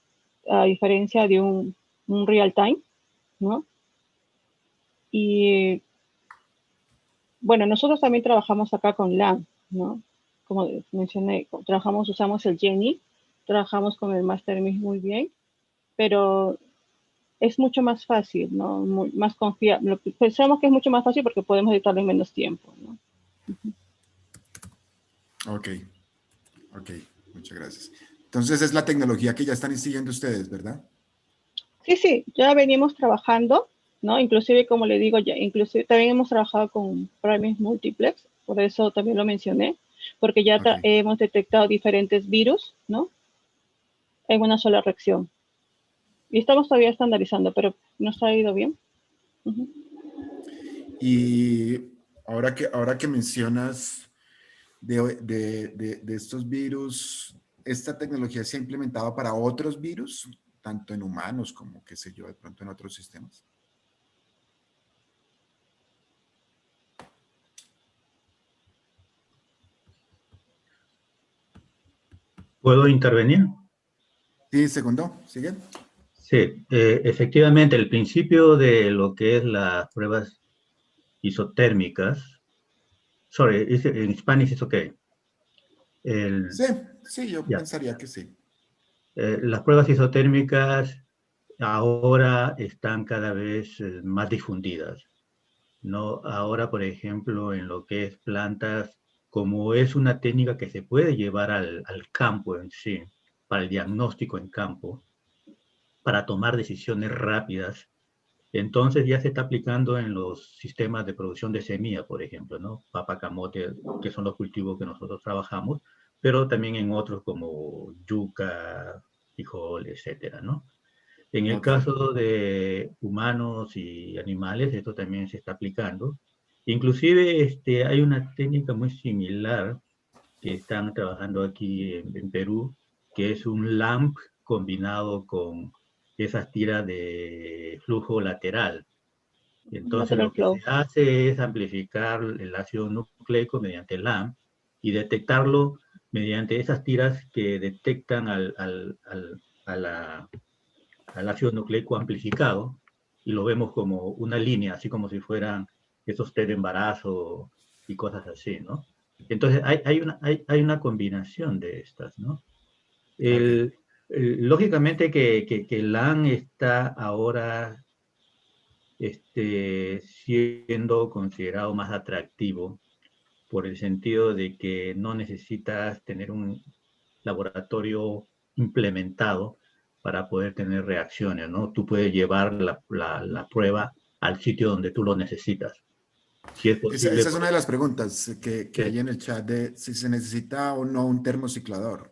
a diferencia de un real time, ¿no? Y bueno, nosotros también trabajamos acá con LAN, ¿no? Como mencioné, usamos el Jenny, trabajamos con el Master muy bien, pero es mucho más fácil, ¿no? Más confiable. Pensamos que es mucho más fácil porque podemos editarlo en menos tiempo, ¿no? Ok, ok, muchas gracias. Entonces es la tecnología que ya están siguiendo ustedes, ¿verdad? Sí, sí, ya venimos trabajando, ¿no? Inclusive, como le digo, ya, inclusive también hemos trabajado con primers multiplex, por eso también lo mencioné, porque ya hemos detectado diferentes virus, ¿no? En una sola reacción. Y estamos todavía estandarizando, pero nos ha ido bien. Y ahora que mencionas de estos virus, ¿esta tecnología se ha implementado para otros virus, tanto en humanos como, qué sé yo, de pronto en otros sistemas? ¿Puedo intervenir? Sí, segundo, ¿sigue? Sí, efectivamente, el principio de lo que es las pruebas isotérmicas, en Spanish es okay. Sí, yo pensaría que sí. Las pruebas isotérmicas ahora están cada vez más difundidas, ¿no? Ahora, por ejemplo, en lo que es plantas, como es una técnica que se puede llevar al campo en sí, para el diagnóstico en campo, para tomar decisiones rápidas, entonces ya se está aplicando en los sistemas de producción de semilla, por ejemplo, ¿no? Papa, camote, que son los cultivos que nosotros trabajamos, pero también en otros como yuca, frijol, etcétera, ¿no? En el caso de humanos y animales, esto también se está aplicando. Inclusive hay una técnica muy similar que están trabajando aquí en Perú, que es un LAMP combinado con esas tiras de flujo lateral. Entonces lo que se hace es amplificar el ácido nucleico mediante LAMP y detectarlo mediante esas tiras que detectan al ácido nucleico amplificado y lo vemos como una línea, así como si fueran esos test de embarazo y cosas así, ¿no? Entonces hay una combinación de estas, ¿no? Lógicamente que el LAN está ahora siendo considerado más atractivo por el sentido de que no necesitas tener un laboratorio implementado para poder tener reacciones, ¿no? Tú puedes llevar la prueba al sitio donde tú lo necesitas. Si es posible, Esa es una de las preguntas que hay en el chat de si se necesita o no un termociclador.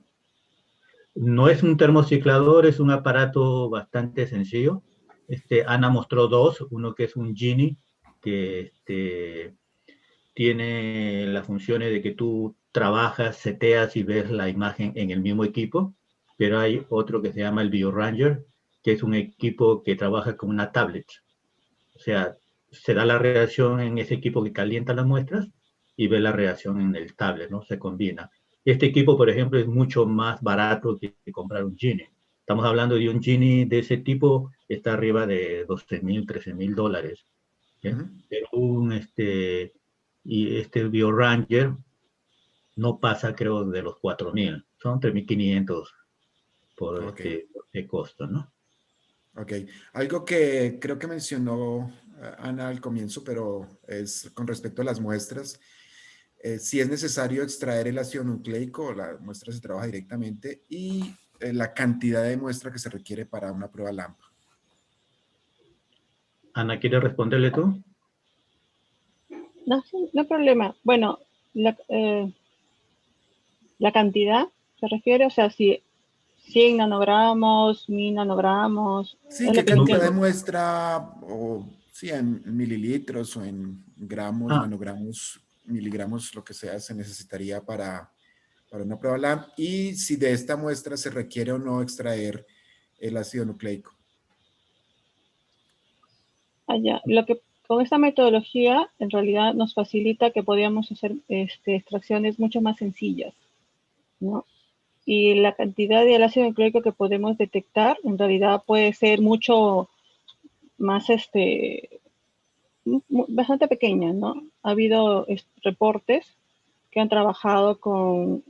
No es un termociclador, es un aparato bastante sencillo. Ana mostró dos, uno que es un Genie, que tiene las funciones de que tú trabajas, seteas y ves la imagen en el mismo equipo, pero hay otro que se llama el BioRanger, que es un equipo que trabaja con una tablet. O sea, se da la reacción en ese equipo que calienta las muestras y ve la reacción en el tablet, ¿no? Se combina. Este equipo, por ejemplo, es mucho más barato que comprar un Genie. Estamos hablando de un Genie de ese tipo, está arriba de $12,000, $13,000. ¿Sí? Pero este BioRanger no pasa, creo, de los 4,000. Son 3,500 por este costo, ¿no? Ok. Algo que creo que mencionó Ana al comienzo, pero es con respecto a las muestras. Si es necesario extraer el ácido nucleico, la muestra se trabaja directamente, y la cantidad de muestra que se requiere para una prueba LAMP. Ana, ¿quieres responderle tú? No, sí, no hay problema. Bueno, la cantidad se refiere, o sea, si 100 nanogramos, 1000 nanogramos. Sí, ¿qué cantidad de muestra, o sí, en mililitros o en gramos, nanogramos, miligramos, lo que sea, se necesitaría para una prueba LAMP? Y si de esta muestra se requiere o no extraer el ácido nucleico. Lo que con esta metodología en realidad nos facilita que podamos hacer extracciones mucho más sencillas, ¿no? Y la cantidad de ácido nucleico que podemos detectar en realidad puede ser mucho más, bastante pequeña, ¿no? Ha habido reportes que han trabajado con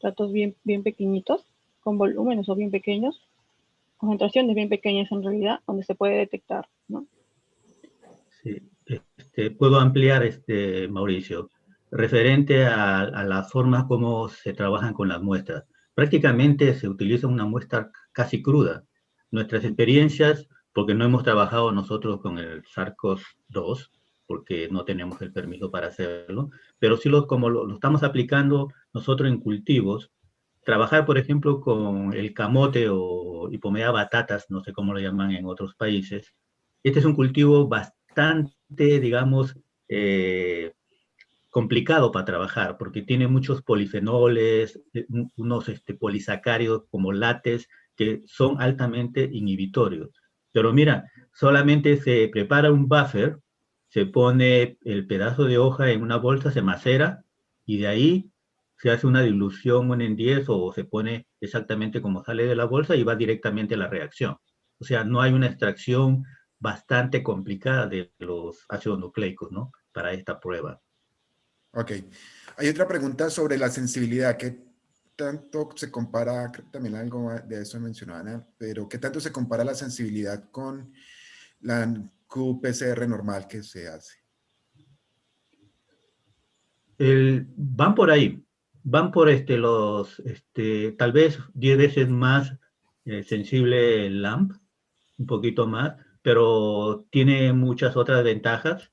datos bien pequeñitos, con volúmenes o bien pequeños, concentraciones bien pequeñas en realidad, donde se puede detectar, ¿no? Sí, puedo ampliar, Mauricio, referente a las formas como se trabajan con las muestras. Prácticamente se utiliza una muestra casi cruda. Nuestras experiencias, porque no hemos trabajado nosotros con el SARS-CoV-2, porque no tenemos el permiso para hacerlo, pero sí como lo estamos aplicando nosotros en cultivos, trabajar, por ejemplo, con el camote o hipomea batatas, no sé cómo lo llaman en otros países. Este es un cultivo bastante, digamos, complicado para trabajar, porque tiene muchos polifenoles, unos polisacáridos como látex, que son altamente inhibitorios. Pero mira, solamente se prepara un buffer, se pone el pedazo de hoja en una bolsa, se macera, y de ahí se hace una dilución 1 en 10 o se pone exactamente como sale de la bolsa y va directamente a la reacción. O sea, no hay una extracción bastante complicada de los ácidos nucleicos, ¿no? Para esta prueba. Ok. Hay otra pregunta sobre la sensibilidad. ¿Qué tanto se compara, creo que también algo de eso mencionó Ana, pero qué tanto se compara la sensibilidad con la qPCR normal que se hace? Van por ahí, van por tal vez 10 veces más sensible el LAMP, un poquito más, pero tiene muchas otras ventajas,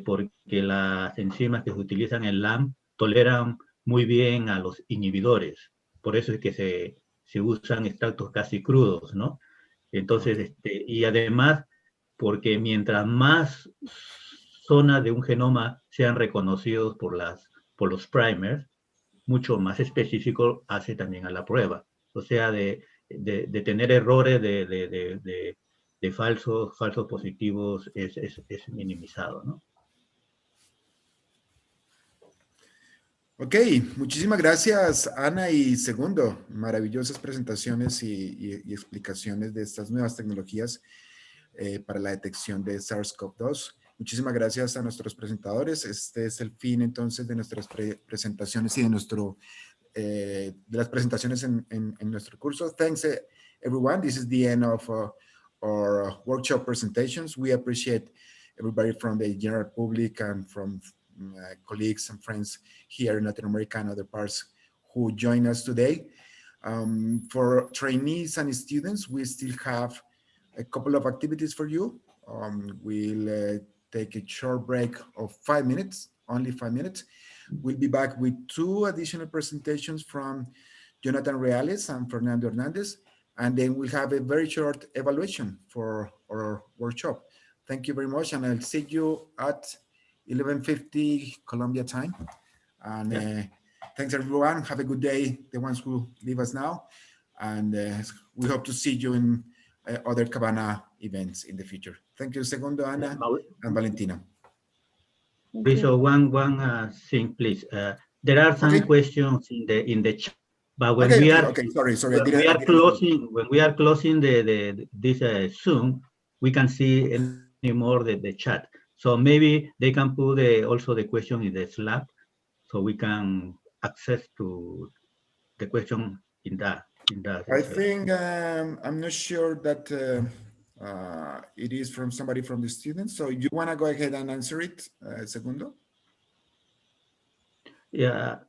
porque las enzimas que se utilizan en LAMP toleran muy bien a los inhibidores, por eso es que se usan extractos casi crudos, ¿no? Entonces, y además, porque mientras más zonas de un genoma sean reconocidos por los primers, mucho más específico hace también a la prueba. O sea, de tener errores de falsos positivos es minimizado, ¿no? Ok, muchísimas gracias Ana y Segundo. Maravillosas presentaciones y explicaciones de estas nuevas tecnologías para la detección de SARS-CoV-2. Muchísimas gracias a nuestros presentadores. Este es el fin entonces de nuestras presentaciones y de las presentaciones en nuestro curso. Thanks everyone. This is the end of our workshop presentations. We appreciate everybody from the general public and from colleagues and friends here in Latin America and other parts who join us today. For trainees and students, we still have a couple of activities for you. We'll take a short break of 5 minutes, only 5 minutes. We'll be back with 2 additional presentations from Jonathan Reales and Fernando Hernandez, and then we'll have a very short evaluation for our workshop. Thank you very much, and I'll see you at 11:50 Colombia time. And thanks everyone. Have a good day, the ones who leave us now. And we hope to see you in other CABANA events in the future. Thank you, Segundo, Ana, and Valentina. So one thing, please. There are some questions in the chat, but when we are closing this Zoom, we can see any more the chat. So maybe they can put also the question in the Slack, so we can access to the question in that. I think I'm not sure that it is from somebody from the students. So you want to go ahead and answer it, Segundo? Yeah.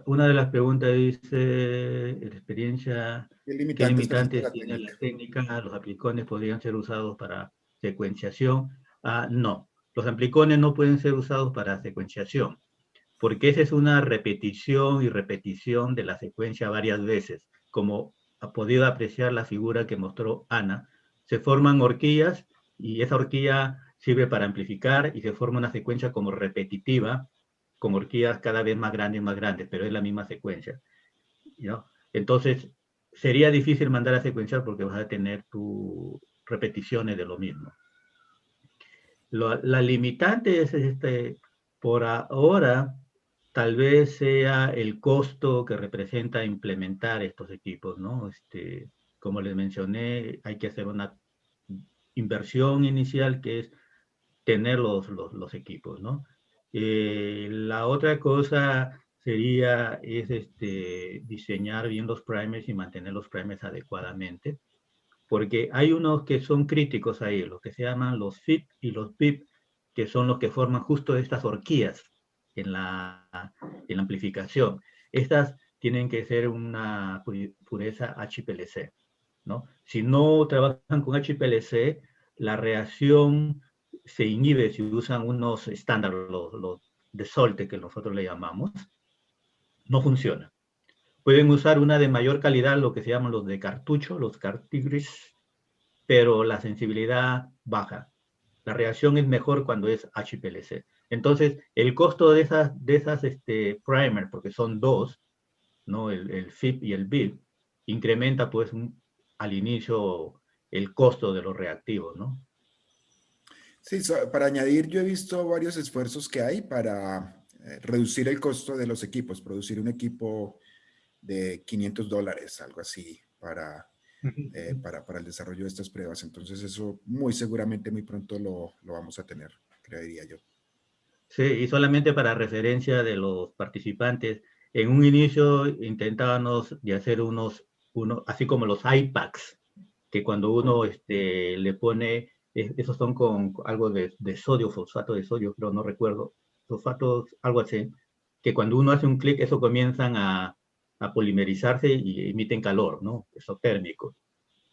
Una de las preguntas dice, la experiencia, ¿qué limitantes tiene la técnica? ¿Los amplicones podrían ser usados para secuenciación? No, los amplicones no pueden ser usados para secuenciación, porque esa es una repetición y repetición de la secuencia varias veces. Como ha podido apreciar la figura que mostró Ana, se forman horquillas y esa horquilla sirve para amplificar y se forma una secuencia como repetitiva, con horquillas cada vez más grandes, pero es la misma secuencia, ¿no? Entonces, sería difícil mandar a secuenciar porque vas a tener tus repeticiones de lo mismo. La limitante es, por ahora, tal vez sea el costo que representa implementar estos equipos, ¿no? Como les mencioné, hay que hacer una inversión inicial que es tener los equipos, ¿no? La otra cosa sería diseñar bien los primers y mantener los primers adecuadamente, porque hay unos que son críticos ahí, los que se llaman los FIP y los BIP, que son los que forman justo estas horquillas en la amplificación. Estas tienen que ser una pureza HPLC, ¿no? Si no trabajan con HPLC, la reacción se inhibe si usan unos estándares, los de Solte, que nosotros le llamamos, no funciona. Pueden usar una de mayor calidad, lo que se llaman los de cartucho, los cartridges, pero la sensibilidad baja. La reacción es mejor cuando es HPLC. Entonces, el costo de esas primer, porque son dos, ¿no? El FIP y el BIP, incrementa pues al inicio el costo de los reactivos, ¿no? Sí, para añadir, yo he visto varios esfuerzos que hay para reducir el costo de los equipos, producir un equipo de $500, algo así, para el desarrollo de estas pruebas. Entonces eso muy seguramente muy pronto lo vamos a tener, creería yo. Sí, y solamente para referencia de los participantes, en un inicio intentábamos de hacer unos así como los iPads, que cuando uno le pone, esos son con algo de sodio, fosfato de sodio, pero no recuerdo, fosfatos, algo así, que cuando uno hace un clic, eso comienzan a polimerizarse y emiten calor, ¿no? Exotérmico.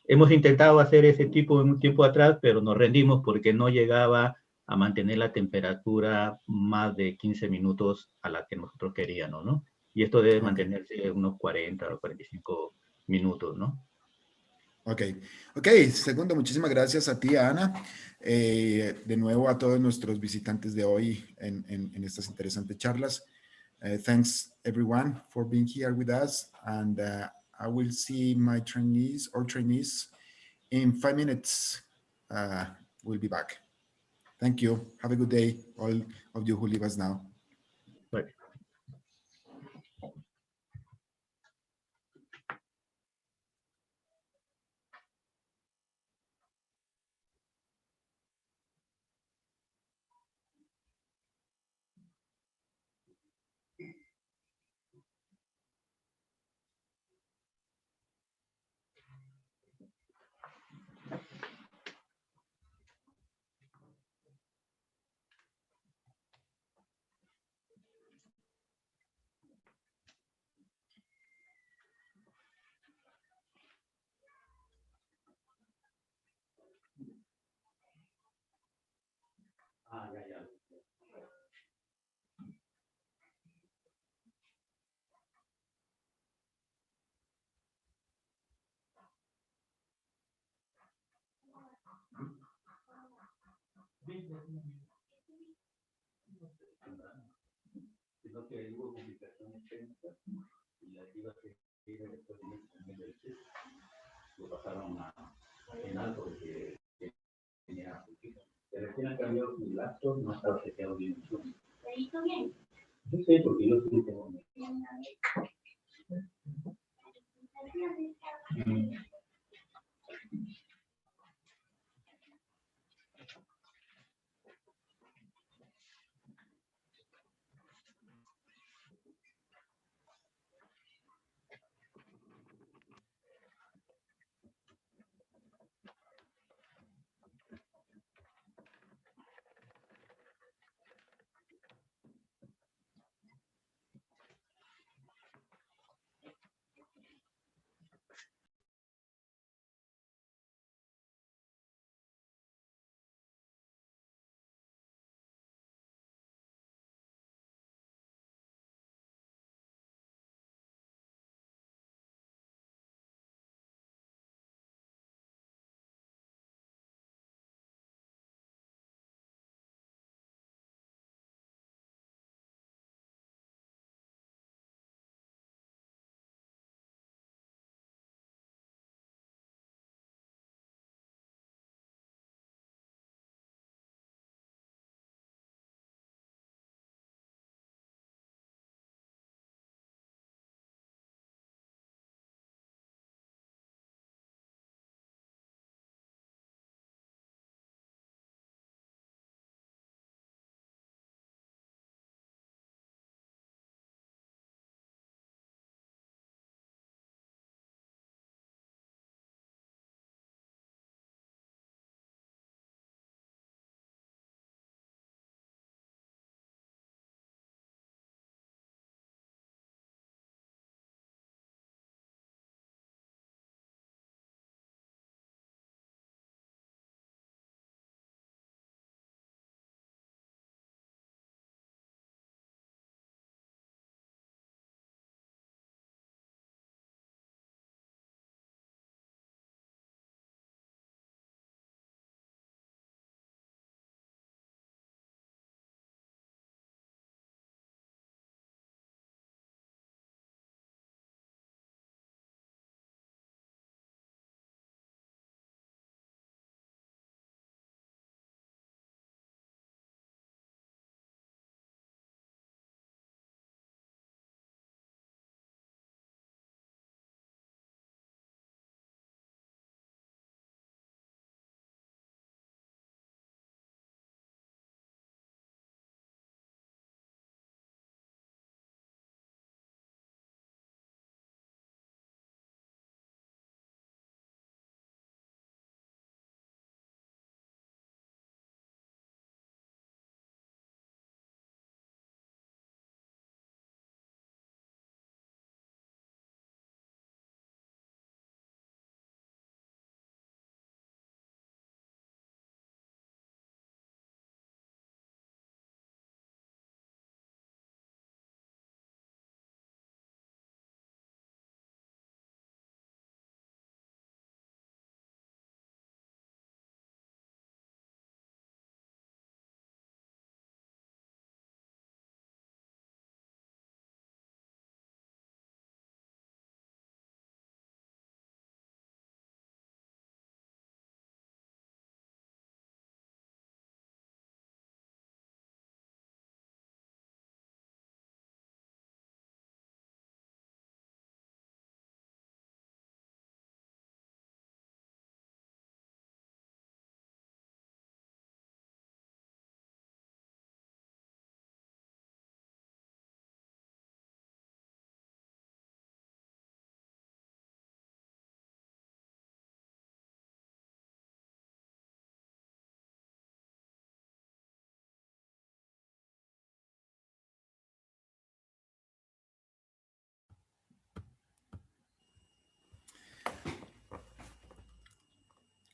Hemos intentado hacer ese tipo un tiempo atrás, pero nos rendimos porque no llegaba a mantener la temperatura más de 15 minutos a la que nosotros queríamos, ¿no? Y esto debe mantenerse unos 40 o 45 minutos, ¿no? Ok, Segundo, muchísimas gracias a ti, Ana. De nuevo a todos nuestros visitantes de hoy en estas interesantes charlas. Thanks everyone for being here with us, and I will see my trainees in 5 minutes. We'll be back. Thank you. Have a good day, all of you who leave us now. Bye. Sino que hubo complicaciones técnicas y la iba a seguir después de lo pasaron en alto porque tenía pero recién ha cambiado su laptop, no estaba seteado bien. ¿Te hizo bien? Yo sé, porque yo sí tengo.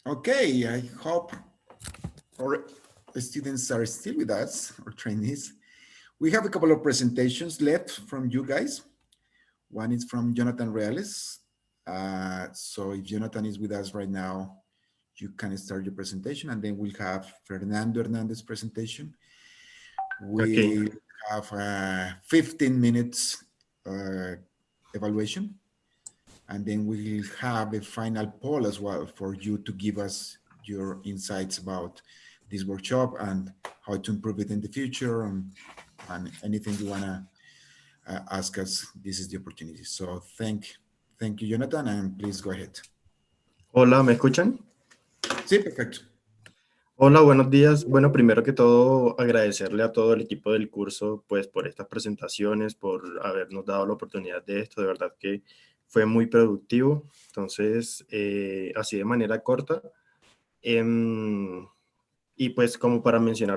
Okay, I hope our students are still with us, or trainees. We have a couple of presentations left from you guys. One is from Jonathan Reales. So if Jonathan is with us right now, you can start your presentation, and then we'll have Fernando Hernandez's presentation. We have 15 minutes evaluation, and then we'll have a final poll as well for you to give us your insights about this workshop and how to improve it in the future, and anything you want to ask us. This is the opportunity. So thank you, Jonathan, and please go ahead. Hola, ¿me escuchan? Sí, perfecto. Hola, buenos días. Bueno, primero que todo, agradecerle a todo el equipo del curso, pues, por estas presentaciones, por habernos dado la oportunidad de esto. De verdad que fue muy productivo. Entonces, así de manera corta. Y pues, como para mencionar